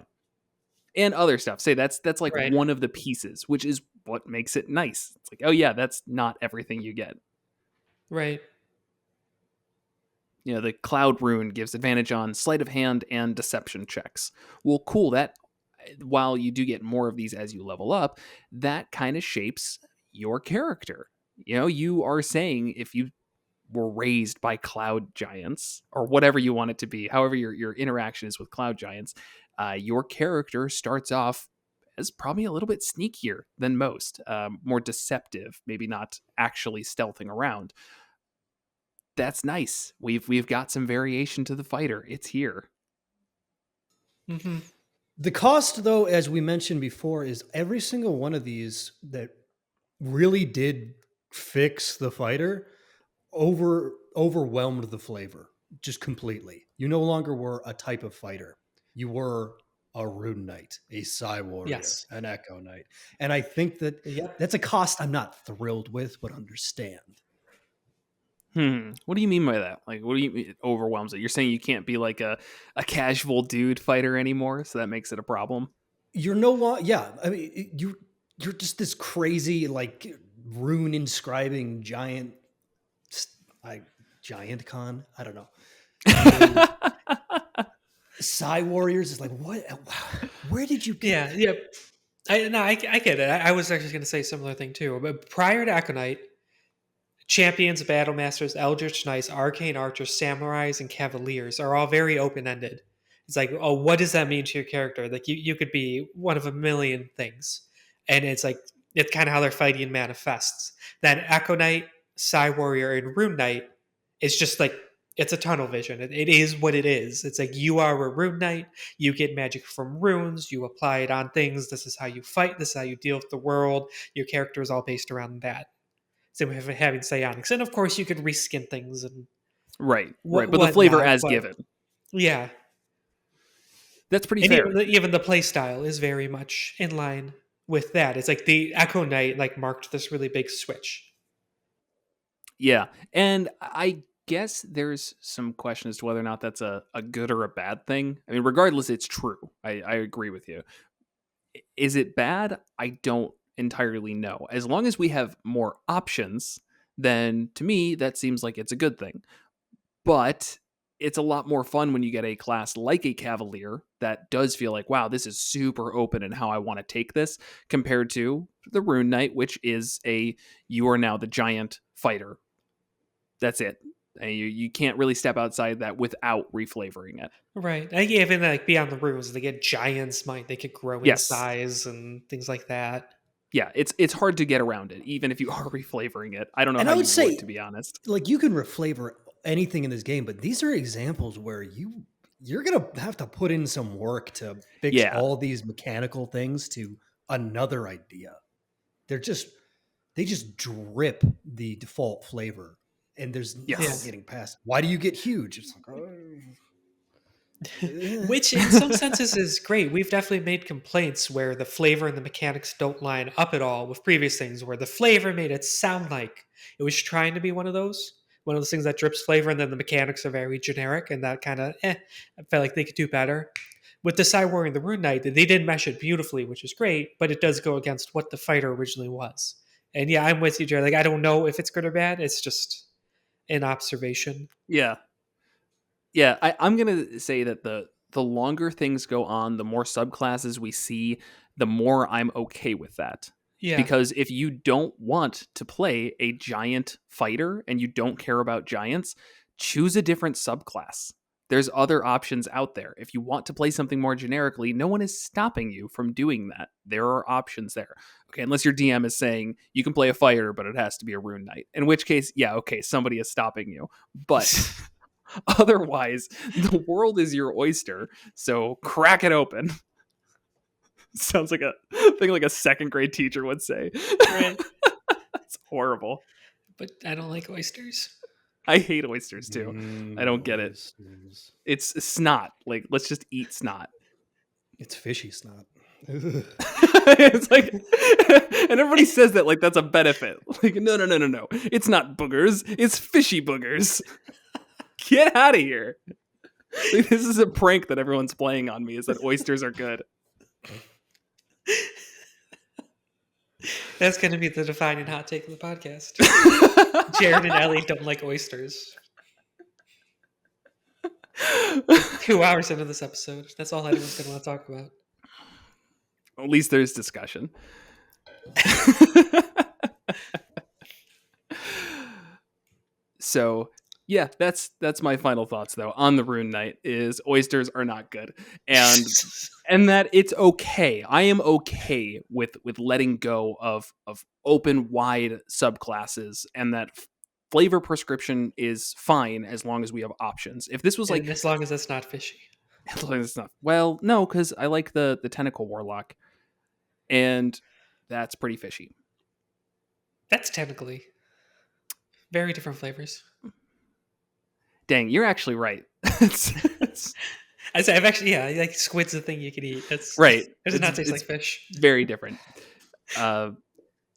And other stuff. Say that's like Right. one of the pieces, which is what makes it nice. It's like, oh yeah, that's not everything you get. Right. The cloud rune gives advantage on sleight of hand and deception checks. Well, cool. That while you do get more of these as you level up, that kind of shapes your character. You are saying if you were raised by cloud giants or whatever you want it to be, however your interaction is with cloud giants, your character starts off as probably a little bit sneakier than most, more deceptive, maybe not actually stealthing around. That's nice. We've got some variation to the fighter. It's here. Mm-hmm. The cost, though, as we mentioned before, is every single one of these that really did fix the fighter overwhelmed the flavor just completely. You no longer were a type of fighter. You were a Rune Knight, a Psy Warrior, Yes. an Echo Knight. And I think that that's a cost I'm not thrilled with, but understand. What do you mean by that? Like, what do you mean it overwhelms it? You're saying you can't be like a casual dude fighter anymore, so that makes it a problem? You're no longer, yeah. I mean, you're just this crazy, like, rune inscribing giant, giant con. I don't know. Psy Warriors is like, what? Where did you get that? Yeah. I get it. I was actually going to say a similar thing too. But prior to Aconite, champions, battle masters, eldritch knights, arcane archers, samurais, and cavaliers are all very open-ended. It's like, oh, what does that mean to your character? Like you could be one of a million things, and it's like it's kind of how their fighting manifests. Then Aconite, Psy Warrior, and Rune Knight is just like it's a tunnel vision. It is what it is. It's like you are a rune knight. You get magic from runes. You apply it on things. This is how you fight. This is how you deal with the world. Your character is all based around that. Same with having psionics, and of course you could reskin things and Right. what But the flavor whatnot. as But given. yeah, That's pretty and fair. even the play style is very much in line with that. It's like the Echo Knight like marked this really big switch. Yeah. And I guess there's some question as to whether or not that's a good or a bad thing. I mean, regardless, it's true. I agree with you. Is it bad? I don't entirely know. As long as we have more options, then to me, that seems like it's a good thing. But it's a lot more fun when you get a class like a Cavalier that does feel like, wow, this is super open in how I want to take this, compared to the Rune Knight, which is you are now the giant fighter. That's it. And you can't really step outside that without reflavoring it. Right. And even like beyond the runes, they get giants might they could grow in Yes. size and things like that. Yeah, it's hard to get around it, even if you are reflavoring it. I don't know And how I would you say, would, to be honest. like, you can reflavor anything in this game, but these are examples where you're gonna have to put in some work to fix Yeah. all these mechanical things to another idea. They just drip the default flavor, and there's no Yes. getting past. Why do you get huge? It's like, Which in some senses is great. We've definitely made complaints where the flavor and the mechanics don't line up at all with previous things where the flavor made it sound like it was trying to be one of those things that drips flavor and then the mechanics are very generic and that kind of I felt like they could do better. With the Cywarrior and the Rune Knight, they did mesh it beautifully, which is great, but it does go against what the fighter originally was. And yeah, I'm with you, Jared. Like I don't know if it's good or bad. It's just an observation. Yeah. Yeah, I'm gonna say that the longer things go on, the more subclasses we see, the more I'm okay with that. Yeah. Because if you don't want to play a giant fighter and you don't care about giants, choose a different subclass. There's other options out there. If you want to play something more generically, no one is stopping you from doing that. There are options there. Okay, unless your DM is saying you can play a fighter, but it has to be a rune knight. In which case, yeah, okay, somebody is stopping you. But otherwise, the world is your oyster, so crack it open. Sounds like a thing like a second grade teacher would say. Right. It's horrible. But I don't like oysters. I hate oysters too. I don't get it. oysters. It's snot. Like, let's just eat snot. It's fishy snot. It's like, and everybody says that like that's a benefit. Like, no. It's not boogers. It's fishy boogers. Get out of here. Like, this is a prank that everyone's playing on me, is that oysters are good. That's going to be the defining hot take of the podcast. Jared and Ellie don't like oysters. 2 hours into this episode. That's all anyone's going to want to talk about. At least there's discussion. So yeah, that's my final thoughts though on the Rune Knight is oysters are not good, and that it's okay. I am okay with letting go of open wide subclasses, and that flavor prescription is fine as long as we have options. If this was like, and as long as it's not fishy. as long as it's not, well, no, because I like the tentacle warlock, and that's pretty fishy. That's technically very different flavors. Dang, you're actually right. I've actually, yeah, like squid's the thing you can eat. That's right. It does not taste like fish. Very different.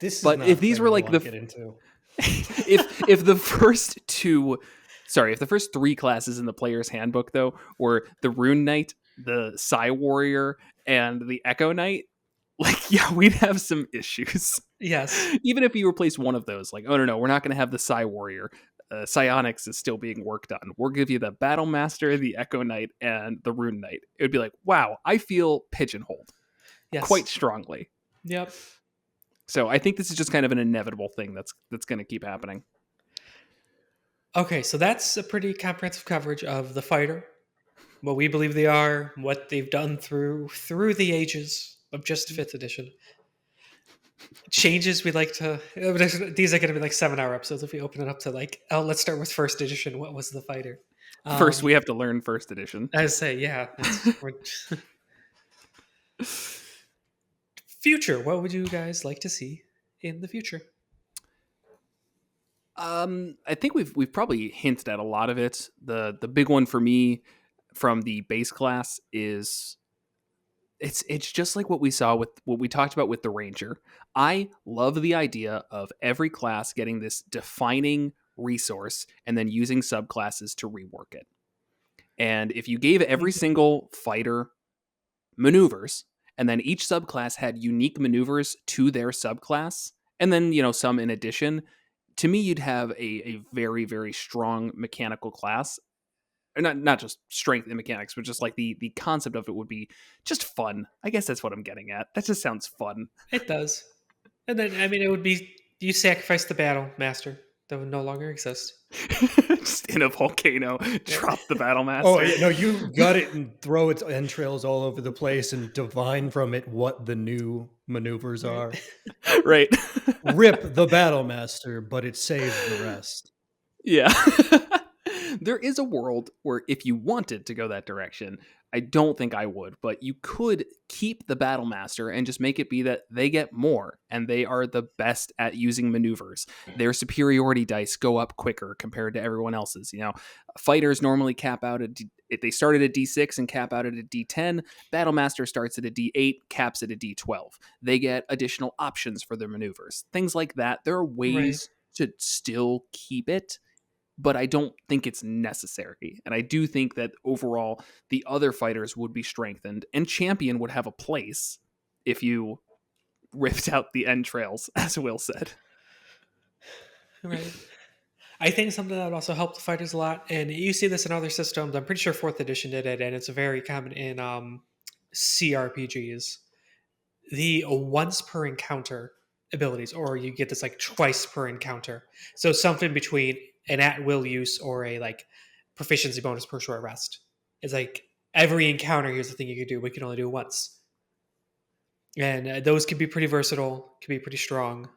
This is but not if these were like get into. if the first three classes in the player's handbook though were the Rune Knight, the Cywarrior, and the Echo Knight, like, yeah, we'd have some issues. Yes. Even if you replace one of those, like, oh no, we're not going to have the Cywarrior. Psionics is still being worked on. We'll give you the Battle Master, the Echo Knight, and the Rune Knight. It would be like, wow, I feel pigeonholed quite strongly. Yep. So I think this is just kind of an inevitable thing that's going to keep happening. Okay, so that's a pretty comprehensive coverage of the fighter, what we believe they are, what they've done through the ages of just 5th edition. Changes we'd like to... These are going to be like 7-hour episodes if we open it up to like, oh, let's start with 1st edition. What was the fighter? First, Um, we have to learn first edition. I say, yeah, future. What would you guys like to see in the future? I think we've probably hinted at a lot of it. The big one for me from the base class is it's just like what we saw with what we talked about with the Ranger. I love the idea of every class getting this defining resource and then using subclasses to rework it. And if you gave every Mhm. single fighter maneuvers, and then each subclass had unique maneuvers to their subclass, and then some in addition, to me you'd have a very very strong mechanical class, or not just strength and mechanics, but just like the concept of it would be just fun. I guess that's what I'm getting at. That just sounds fun. It does. And then, I mean, it would be you sacrifice the battle master that would no longer exist. Just in a volcano, Yeah. drop the battle Oh, master. yeah, no, you gut it and throw its entrails all over the place and divine from it what the new maneuvers Right. are. Right. Rip the battle master, but it saves the rest. Yeah. There is a world where if you wanted to go that direction, I don't think I would, but you could keep the battle master and just make it be that they get more and they are the best at using maneuvers. Their superiority dice go up quicker compared to everyone else's. Fighters normally cap out at they start at a D6 and cap out at a D10. Battle master starts at a D8, caps at a D12. They get additional options for their maneuvers. Things like that. There are Right. ways to still keep it, but I don't think it's necessary. And I do think that overall, the other fighters would be strengthened, and Champion would have a place if you ripped out the entrails, as Will said. Right. I think something that would also help the fighters a lot, and you see this in other systems. I'm pretty sure Fourth Edition did it, and it's very common in CRPGs. The once per encounter abilities, or you get this like twice per encounter. So something between an at will use or a like proficiency bonus per short rest. It's like every encounter. Here's the thing you can do. We can only do it once, and those can be pretty versatile. Can be pretty strong.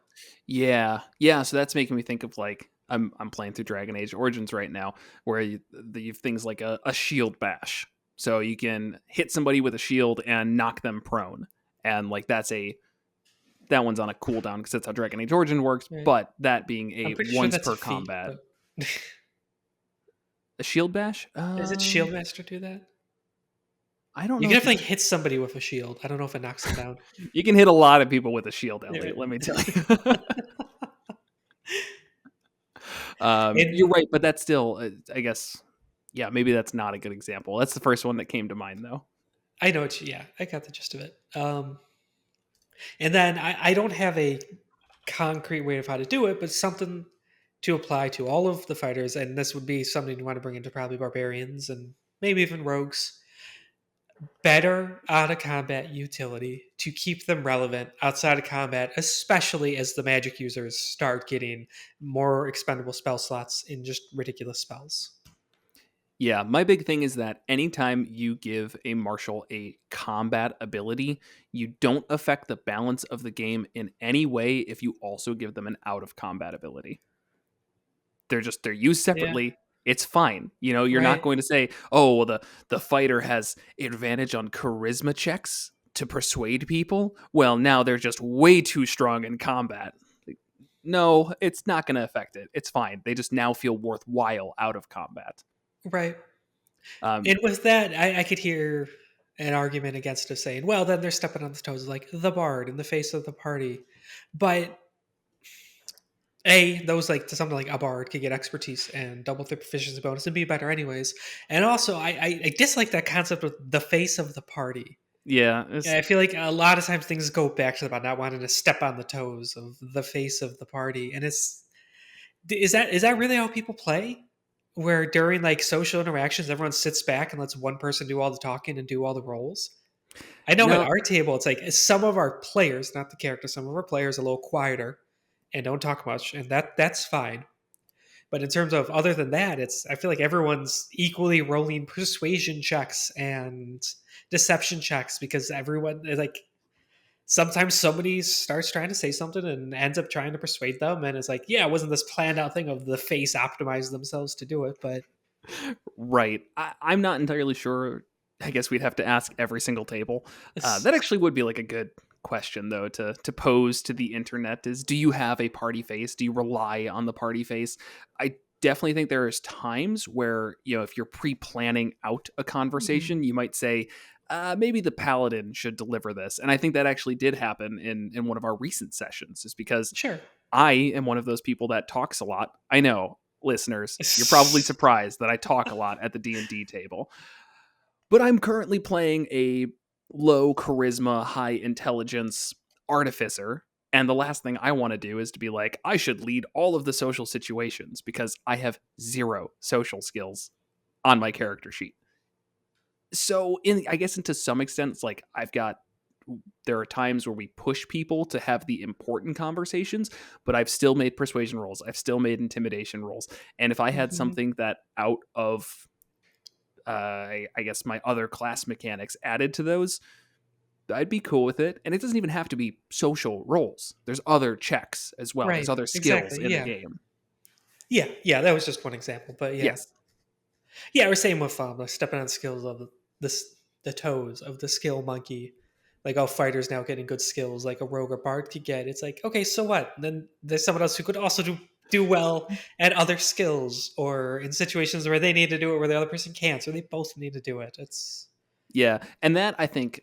Yeah. So that's making me think of like I'm playing through Dragon Age Origins right now, where you have things like a shield bash. So you can hit somebody with a shield and knock them prone, and like that one's on a cooldown because that's how Dragon Age Origin works. Right. But that being I'm a pretty sure once that's per a feat, combat, but a shield bash. does it Shield Master do that? I don't You know can if definitely hit somebody with a shield. I don't know if it knocks them down. you can hit a lot of people with a shield, Yeah, Elliot. right. Let me tell you. You're And right, but that's still, I guess, yeah, maybe that's not a good example. That's the first one that came to mind, though. I know it's yeah, I got the gist of it. And then I don't have a concrete way of how to do it, but something to apply to all of the fighters, and this would be something you want to bring into probably barbarians and maybe even rogues. Better out of combat utility to keep them relevant outside of combat, especially as the magic users start getting more expendable spell slots in just ridiculous spells. Yeah, my big thing is that anytime you give a marshal a combat ability, you don't affect the balance of the game in any way if you also give them an out of combat ability. They're used Yeah, separately. It's fine. You're not right, going to say, "Oh, well, the fighter has advantage on charisma checks to persuade people." Well, now they're just way too strong in combat. Like, no, it's not going to affect it. It's fine. They just now feel worthwhile out of combat. right. Um, And with that, I could hear an argument against it saying, well, then they're stepping on the toes of like the bard in the face of the party. But those like to something like a bard could get expertise and double their proficiency bonus and be better anyways. And also, I dislike that concept of the face of the party. yeah, Yeah, I feel like a lot of times things go back to about not wanting to step on the toes of the face of the party, and is that really how people play? Where during like social interactions, everyone sits back and lets one person do all the talking and do all the roles. I know at no, our table, it's like some of our players, not the characters, some of our players are a little quieter and don't talk much, and that's fine. But in terms of other than that, it's I feel like everyone's equally rolling persuasion checks and deception checks because everyone like sometimes somebody starts trying to say something and ends up trying to persuade them, and it's like, yeah, it wasn't this planned out thing of the face optimized themselves to do it, but Right. I'm not entirely sure. I guess we'd have to ask every single table. That actually would be like a good question, though, to pose to the internet is, do you have a party face? Do you rely on the party face? I definitely think there's times where, if you're pre-planning out a conversation, you might say, maybe the paladin should deliver this. And I think that actually did happen in one of our recent sessions, is because Sure. I am one of those people that talks a lot. I know, listeners, you're probably surprised that I talk a lot at the D&D table. But I'm currently playing a low charisma, high intelligence artificer. And the last thing I want to do is to be like, I should lead all of the social situations because I have 0 social skills on my character sheet. So I guess to some extent, it's like there are times where we push people to have the important conversations, but I've still made persuasion rolls. I've still made intimidation rolls. And if I had something that out of I guess my other class mechanics added to those, I'd be cool with it. And it doesn't even have to be social roles. There's other checks as well. There's Right. other skills Exactly. in the Yeah. game. Yeah. That was just one example, but yeah. Yes. Yeah, we're saying with like stepping on skills of the toes of the skill monkey. Like, oh, fighters now getting good skills like a rogue or bard could get. It's like, okay, so what? And then there's someone else who could also do well at other skills, or in situations where they need to do it where the other person can't, so they both need to do it. Yeah. And that, I think,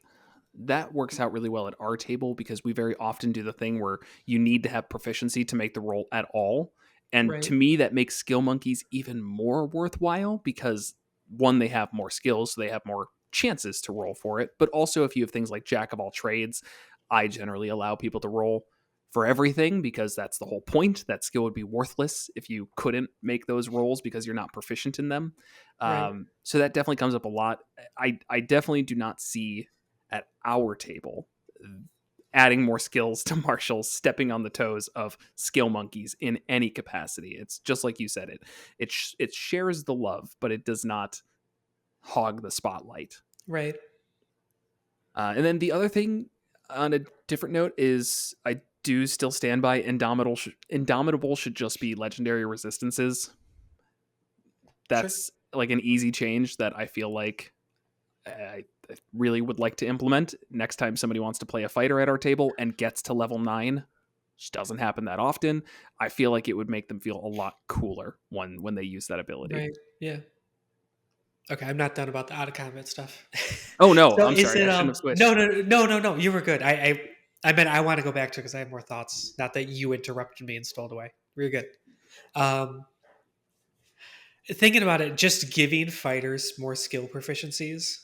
that works out really well at our table because we very often do the thing where you need to have proficiency to make the roll at all. And Right. to me, that makes skill monkeys even more worthwhile because, one, they have more skills, so they have more chances to roll for it. But also, if you have things like Jack of all trades, I generally allow people to roll for everything because that's the whole point. That skill would be worthless if you couldn't make those rolls because you're not proficient in them. Right. So that definitely comes up a lot. I definitely do not see at our table adding more skills to marshals stepping on the toes of skill monkeys in any capacity. It's just like you said, it shares the love, but it does not hog the spotlight. Right. And then the other thing on a different note is I do still stand by Indomitable should just be legendary resistances. That's like an easy change that I feel like I really would like to implement next time somebody wants to play a fighter at our table and gets to level 9, which doesn't happen that often. I feel like it would make them feel a lot cooler when they use that ability. Right. Yeah. Okay, I'm not done about the out of combat stuff. Oh no, So I'm is sorry. it I shouldn't have switched. no, you were good. I meant I want to go back to it because I have more thoughts. Not that you interrupted me and stole it away. Really good. Um, Thinking about it, just giving fighters more skill proficiencies,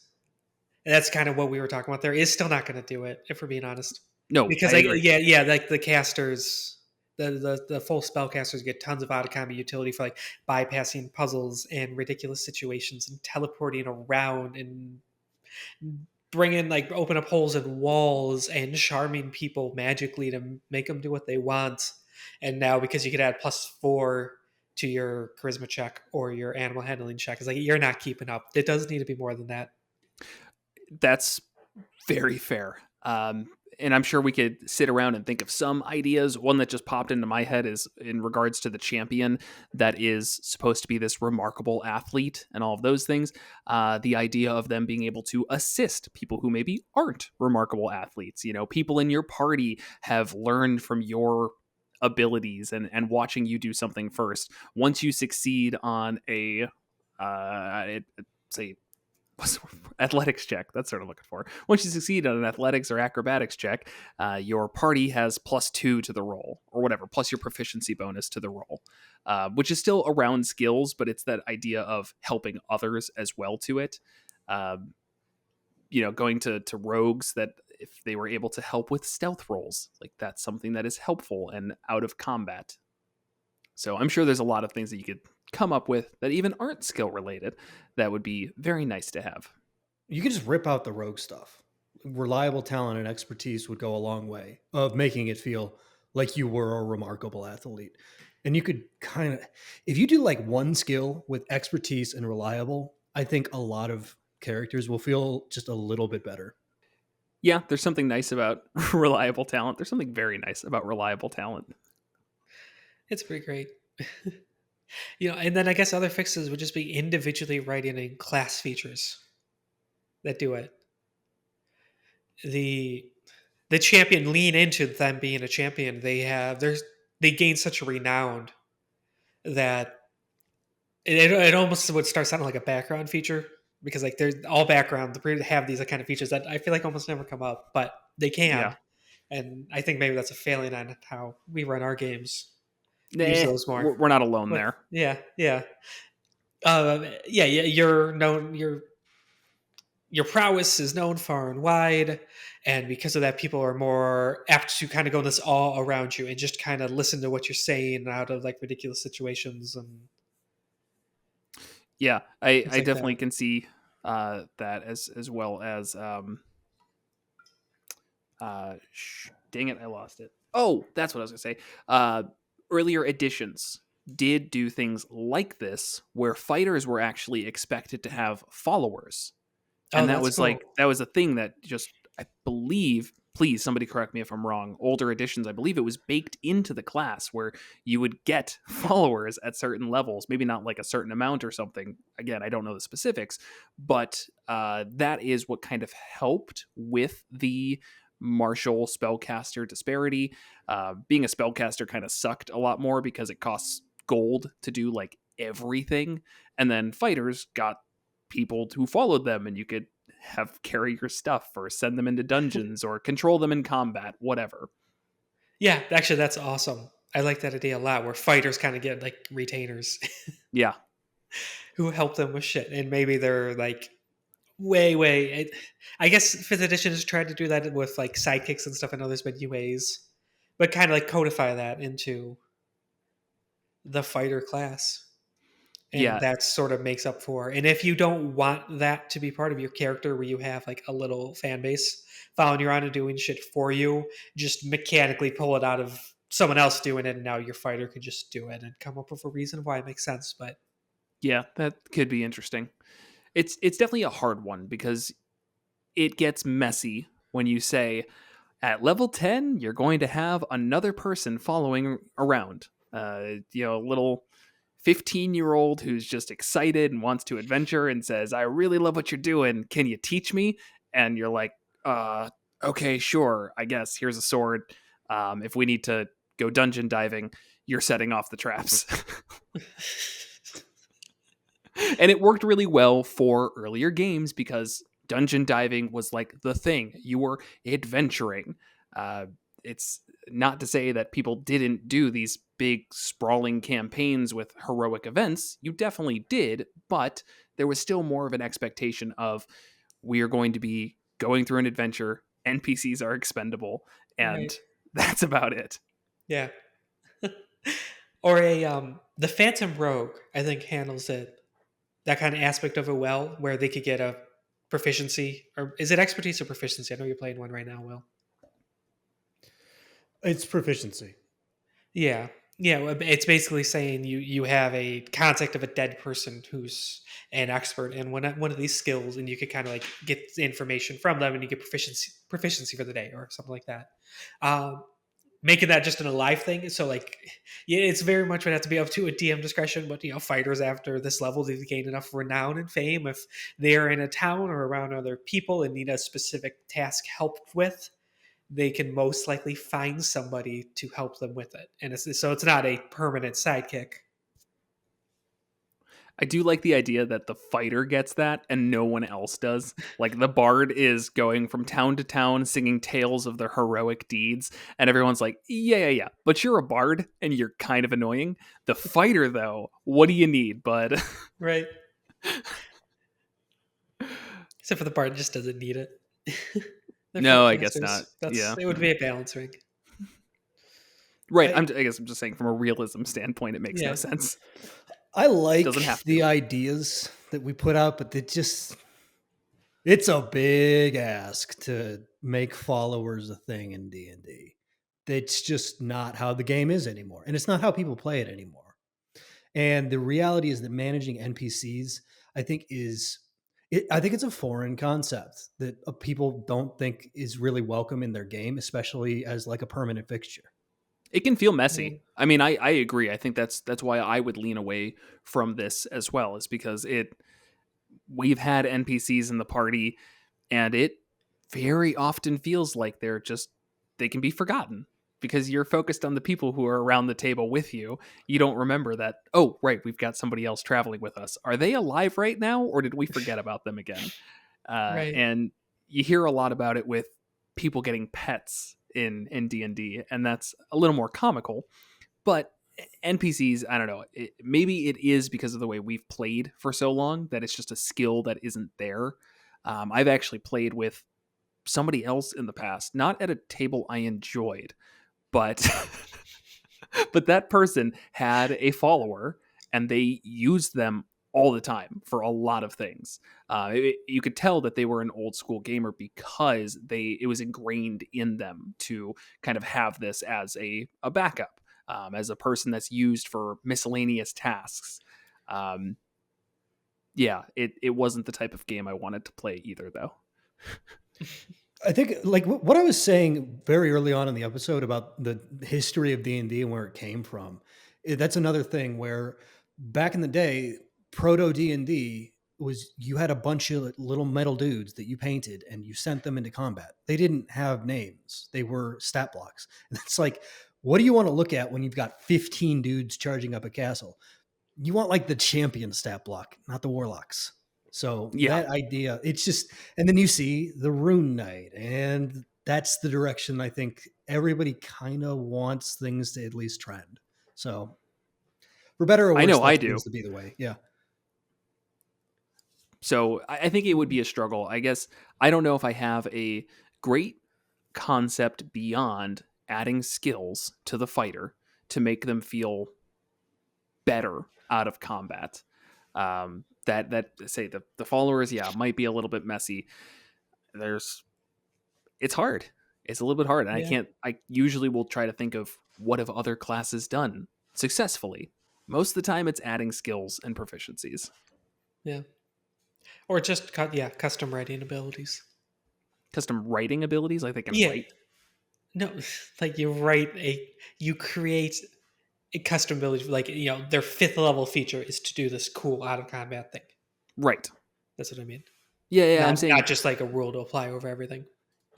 and that's kind of what we were talking about there, is still not going to do it, if we're being honest. No, Because I agree. yeah, like the casters, the full spellcasters get tons of out of combat utility for like bypassing puzzles and ridiculous situations and teleporting around and bringing like open up holes in walls and charming people magically to make them do what they want. And now because you could add +4 to your charisma check or your animal handling check, it's like you're not keeping up. It does need to be more than that. That's very fair. And I'm sure we could sit around and think of some ideas. One that just popped into my head is in regards to the champion that is supposed to be this remarkable athlete and all of those things. The idea of them being able to assist people who maybe aren't remarkable athletes. People in your party have learned from your abilities and watching you do something first. Once you succeed on a, say, athletics check, that's what I'm looking for. Once you succeed on an athletics or acrobatics check, your party has +2 to the roll or whatever, plus your proficiency bonus to the roll, which is still around skills, but it's that idea of helping others as well to it. Going to rogues, that if they were able to help with stealth rolls, like that's something that is helpful and out of combat. So I'm sure there's a lot of things that you could come up with that even aren't skill related that would be very nice to have. You can just rip out the rogue stuff. Reliable talent and expertise would go a long way of making it feel like you were a remarkable athlete. And you could kind of, if you do like one skill with expertise and reliable, I think a lot of characters will feel just a little bit better. Yeah, there's something nice about reliable talent. There's something very nice about reliable talent. It's pretty great. And then I guess other fixes would just be individually writing in class features that do it. The the champion lean into them being a champion. They gain such a renown that it almost would start sounding like a background feature because like there's all background the have these kind of features that I feel like almost never come up, but they Yeah. can. And I think maybe that's a failing on how we run our games. Use Nah, those more. we're not alone But there. yeah. You're known. Your prowess is known far and wide, and because of that, people are more apt to kind of go this all around you and just kind of listen to what you're saying out of like ridiculous situations and Yeah, things I like that. definitely can see that as well as dang it, I lost it. Oh, that's what I was gonna say. Uh, Earlier editions did do things like this, where fighters were actually expected to have followers, Oh, and that that's was cool. like that was a thing that just I believe. Please, somebody correct me if I'm wrong. Older editions, I believe it was baked into the class where you would get followers at certain levels, maybe not like a certain amount or something. Again, I don't know the specifics, but that is what kind of helped with the martial spellcaster disparity. Being a spellcaster kind of sucked a lot more because it costs gold to do like everything, and then fighters got people who followed them, and you could have carry your stuff or send them into dungeons or control them in combat, whatever. Yeah, actually, that's awesome. I like that idea a lot, where fighters kind of get like retainers Yeah, who help them with shit, and maybe they're like way. I guess fifth edition has tried to do that with like sidekicks and stuff. I know there's been UAs, but kind of like codify that into the fighter class. And yeah, that sort of makes up for. And if you don't want that to be part of your character, where you have like a little fan base following you around and doing shit for you, just mechanically pull it out of someone else doing it, and now your fighter can just do it and come up with a reason why it makes sense. But yeah, that could be interesting. It's definitely a hard one because it gets messy when you say at level 10 you're going to have another person following around. A little 15-year-old who's just excited and wants to adventure and says, I really love what you're doing. Can you teach me? And you're like, okay, sure. I guess here's a sword. If we need to go dungeon diving, you're setting off the traps. And it worked really well for earlier games because dungeon diving was like the thing. You were adventuring. It's not to say that people didn't do these big sprawling campaigns with heroic events. You definitely did, but there was still more of an expectation of we are going to be going through an adventure. NPCs are expendable, right, and that's about it. yeah, or a the Phantom Rogue, I think handles it that kind of aspect of it well, where they could get a proficiency, or is it expertise or proficiency? I know you're playing one right now, Will. It's proficiency. Yeah. Yeah, well, it's basically saying you have a contact of a dead person who's an expert in one of these skills, and you could kind of like get information from them, and you get proficiency for the day or something like that. Um, Making that just an alive thing, so like, yeah, it's very much would have to be up to a DM discretion. But fighters after this level, they've gained enough renown and fame. If they're in a town or around other people and need a specific task helped with, they can most likely find somebody to help them with it. And it's not a permanent sidekick. I do like the idea that the fighter gets that and no one else does. Like the bard is going from town to town singing tales of their heroic deeds, and everyone's like, yeah. But you're a bard and you're kind of annoying. The fighter, though, what do you need, bud? Right. Except for the part just doesn't need it. They're No, folk I guess not. casters. That's Yeah. it would be a balance ring. Right. I, I guess I'm just saying from a realism standpoint, it makes no yeah. sense. I like Doesn't have the to. ideas that we put out, but it's a big ask to make followers a thing in D&D. It's just not how the game is anymore, and it's not how people play it anymore. And the reality is that managing NPCs, I think, I think it's a foreign concept that people don't think is really welcome in their game, especially as like a permanent fixture. It can feel messy. Yeah. I mean, I agree. I think that's why I would lean away from this as well, is because we've had NPCs in the party, and it very often feels like they can be forgotten because you're focused on the people who are around the table with you. You don't remember that, oh, right, we've got somebody else traveling with us. Are they alive right now, or did we forget about them again? Right. And you hear a lot about it with people getting pets in D&D, and that's a little more comical. But NPCs, I don't know. Maybe it is because of the way we've played for so long that it's just a skill that isn't there. I've actually played with somebody else in the past, not at a table I enjoyed, but but that person had a follower, and they used them all the time for a lot of things. You could tell that they were an old school gamer because it was ingrained in them to kind of have this as a backup, as a person that's used for miscellaneous tasks. Yeah, it wasn't the type of game I wanted to play either, though. I think like what I was saying very early on in the episode about the history of D&D and where it came from. That's another thing where back in the day, proto D&D was you had a bunch of little metal dudes that you painted and you sent them into combat. They didn't have names. They were stat blocks. And it's like, what do you want to look at when you've got 15 dudes charging up a castle? You want like the champion stat block, not the warlocks. So Yeah. that idea, it's just, and then you see the Rune Knight, and that's the direction I think everybody kind of wants things to at least trend. So for better or worse, I know that I do. seems to be the way. Yeah. So I think it would be a struggle. I guess I don't know if I have a great concept beyond adding skills to the fighter to make them feel better out of combat. That say the followers, yeah, might be a little bit messy. It's hard. It's a little bit hard, and Yeah. I usually will try to think of what have other classes done successfully. Most of the time, it's adding skills and proficiencies. Yeah. Or just custom writing abilities. Custom writing abilities, like they can Yeah. write. No, like you create a custom ability, like their 5th level feature is to do this cool out of combat thing. Right. That's what I mean. Yeah, I'm Not saying just like a rule to apply over everything.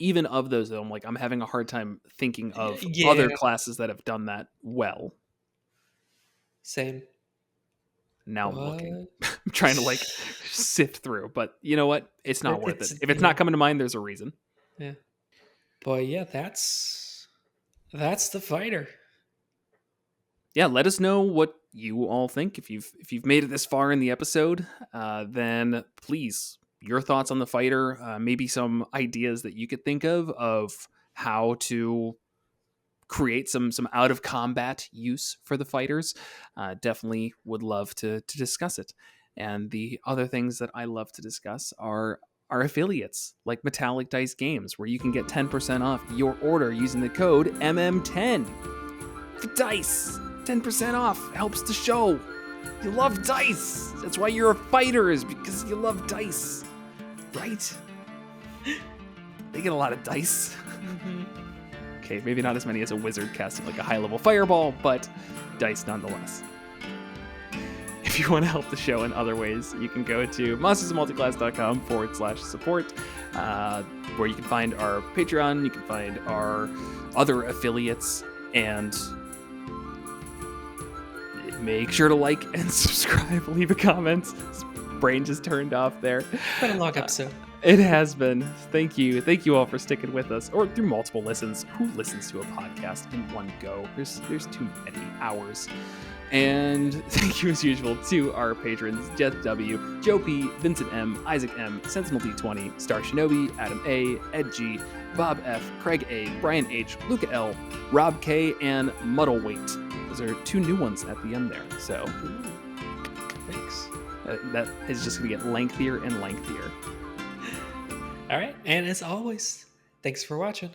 even of those, though, I'm having a hard time thinking of Yeah. other classes that have done that well. Same. Now I'm looking. What? I'm trying to like sift through, but you know what? It's not worth it. If it's not coming to mind, there's a reason. Yeah. But yeah, that's the fighter. Yeah, let us know what you all think. If you've made it this far in the episode, then please, your thoughts on the fighter, maybe some ideas that you could think of how to create some out of combat use for the fighters. Definitely would love to discuss it. And the other things that I love to discuss are our affiliates like Metallic Dice Games, where you can get 10% off your order using the code MM10. The dice, 10% off, helps the show. You love dice. That's why you're a fighter, is because you love dice, right? They get a lot of dice. Mm-hmm. Okay, maybe not as many as a wizard casting like a high-level fireball, but dice nonetheless. If you want to help the show in other ways, you can go to monstersmulticlass.com/support, where you can find our Patreon, you can find our other affiliates, and make sure to like and subscribe, leave a comment. His brain just turned off there. It's been a long episode. It has been. Thank you all for sticking with us, or through multiple listens. Who listens to a podcast in one go? There's too many hours. And thank you as usual to our patrons: Jeff W, Joe P, Vincent M, Isaac M, Sentinel D20, Star Shinobi, Adam A, Ed G, Bob F, Craig A, Brian H, Luca L, Rob K, and Muddleweight. Those are 2 new ones at the end there. So Thanks. that is just going to get lengthier and lengthier. All right. And as always, thanks for watching.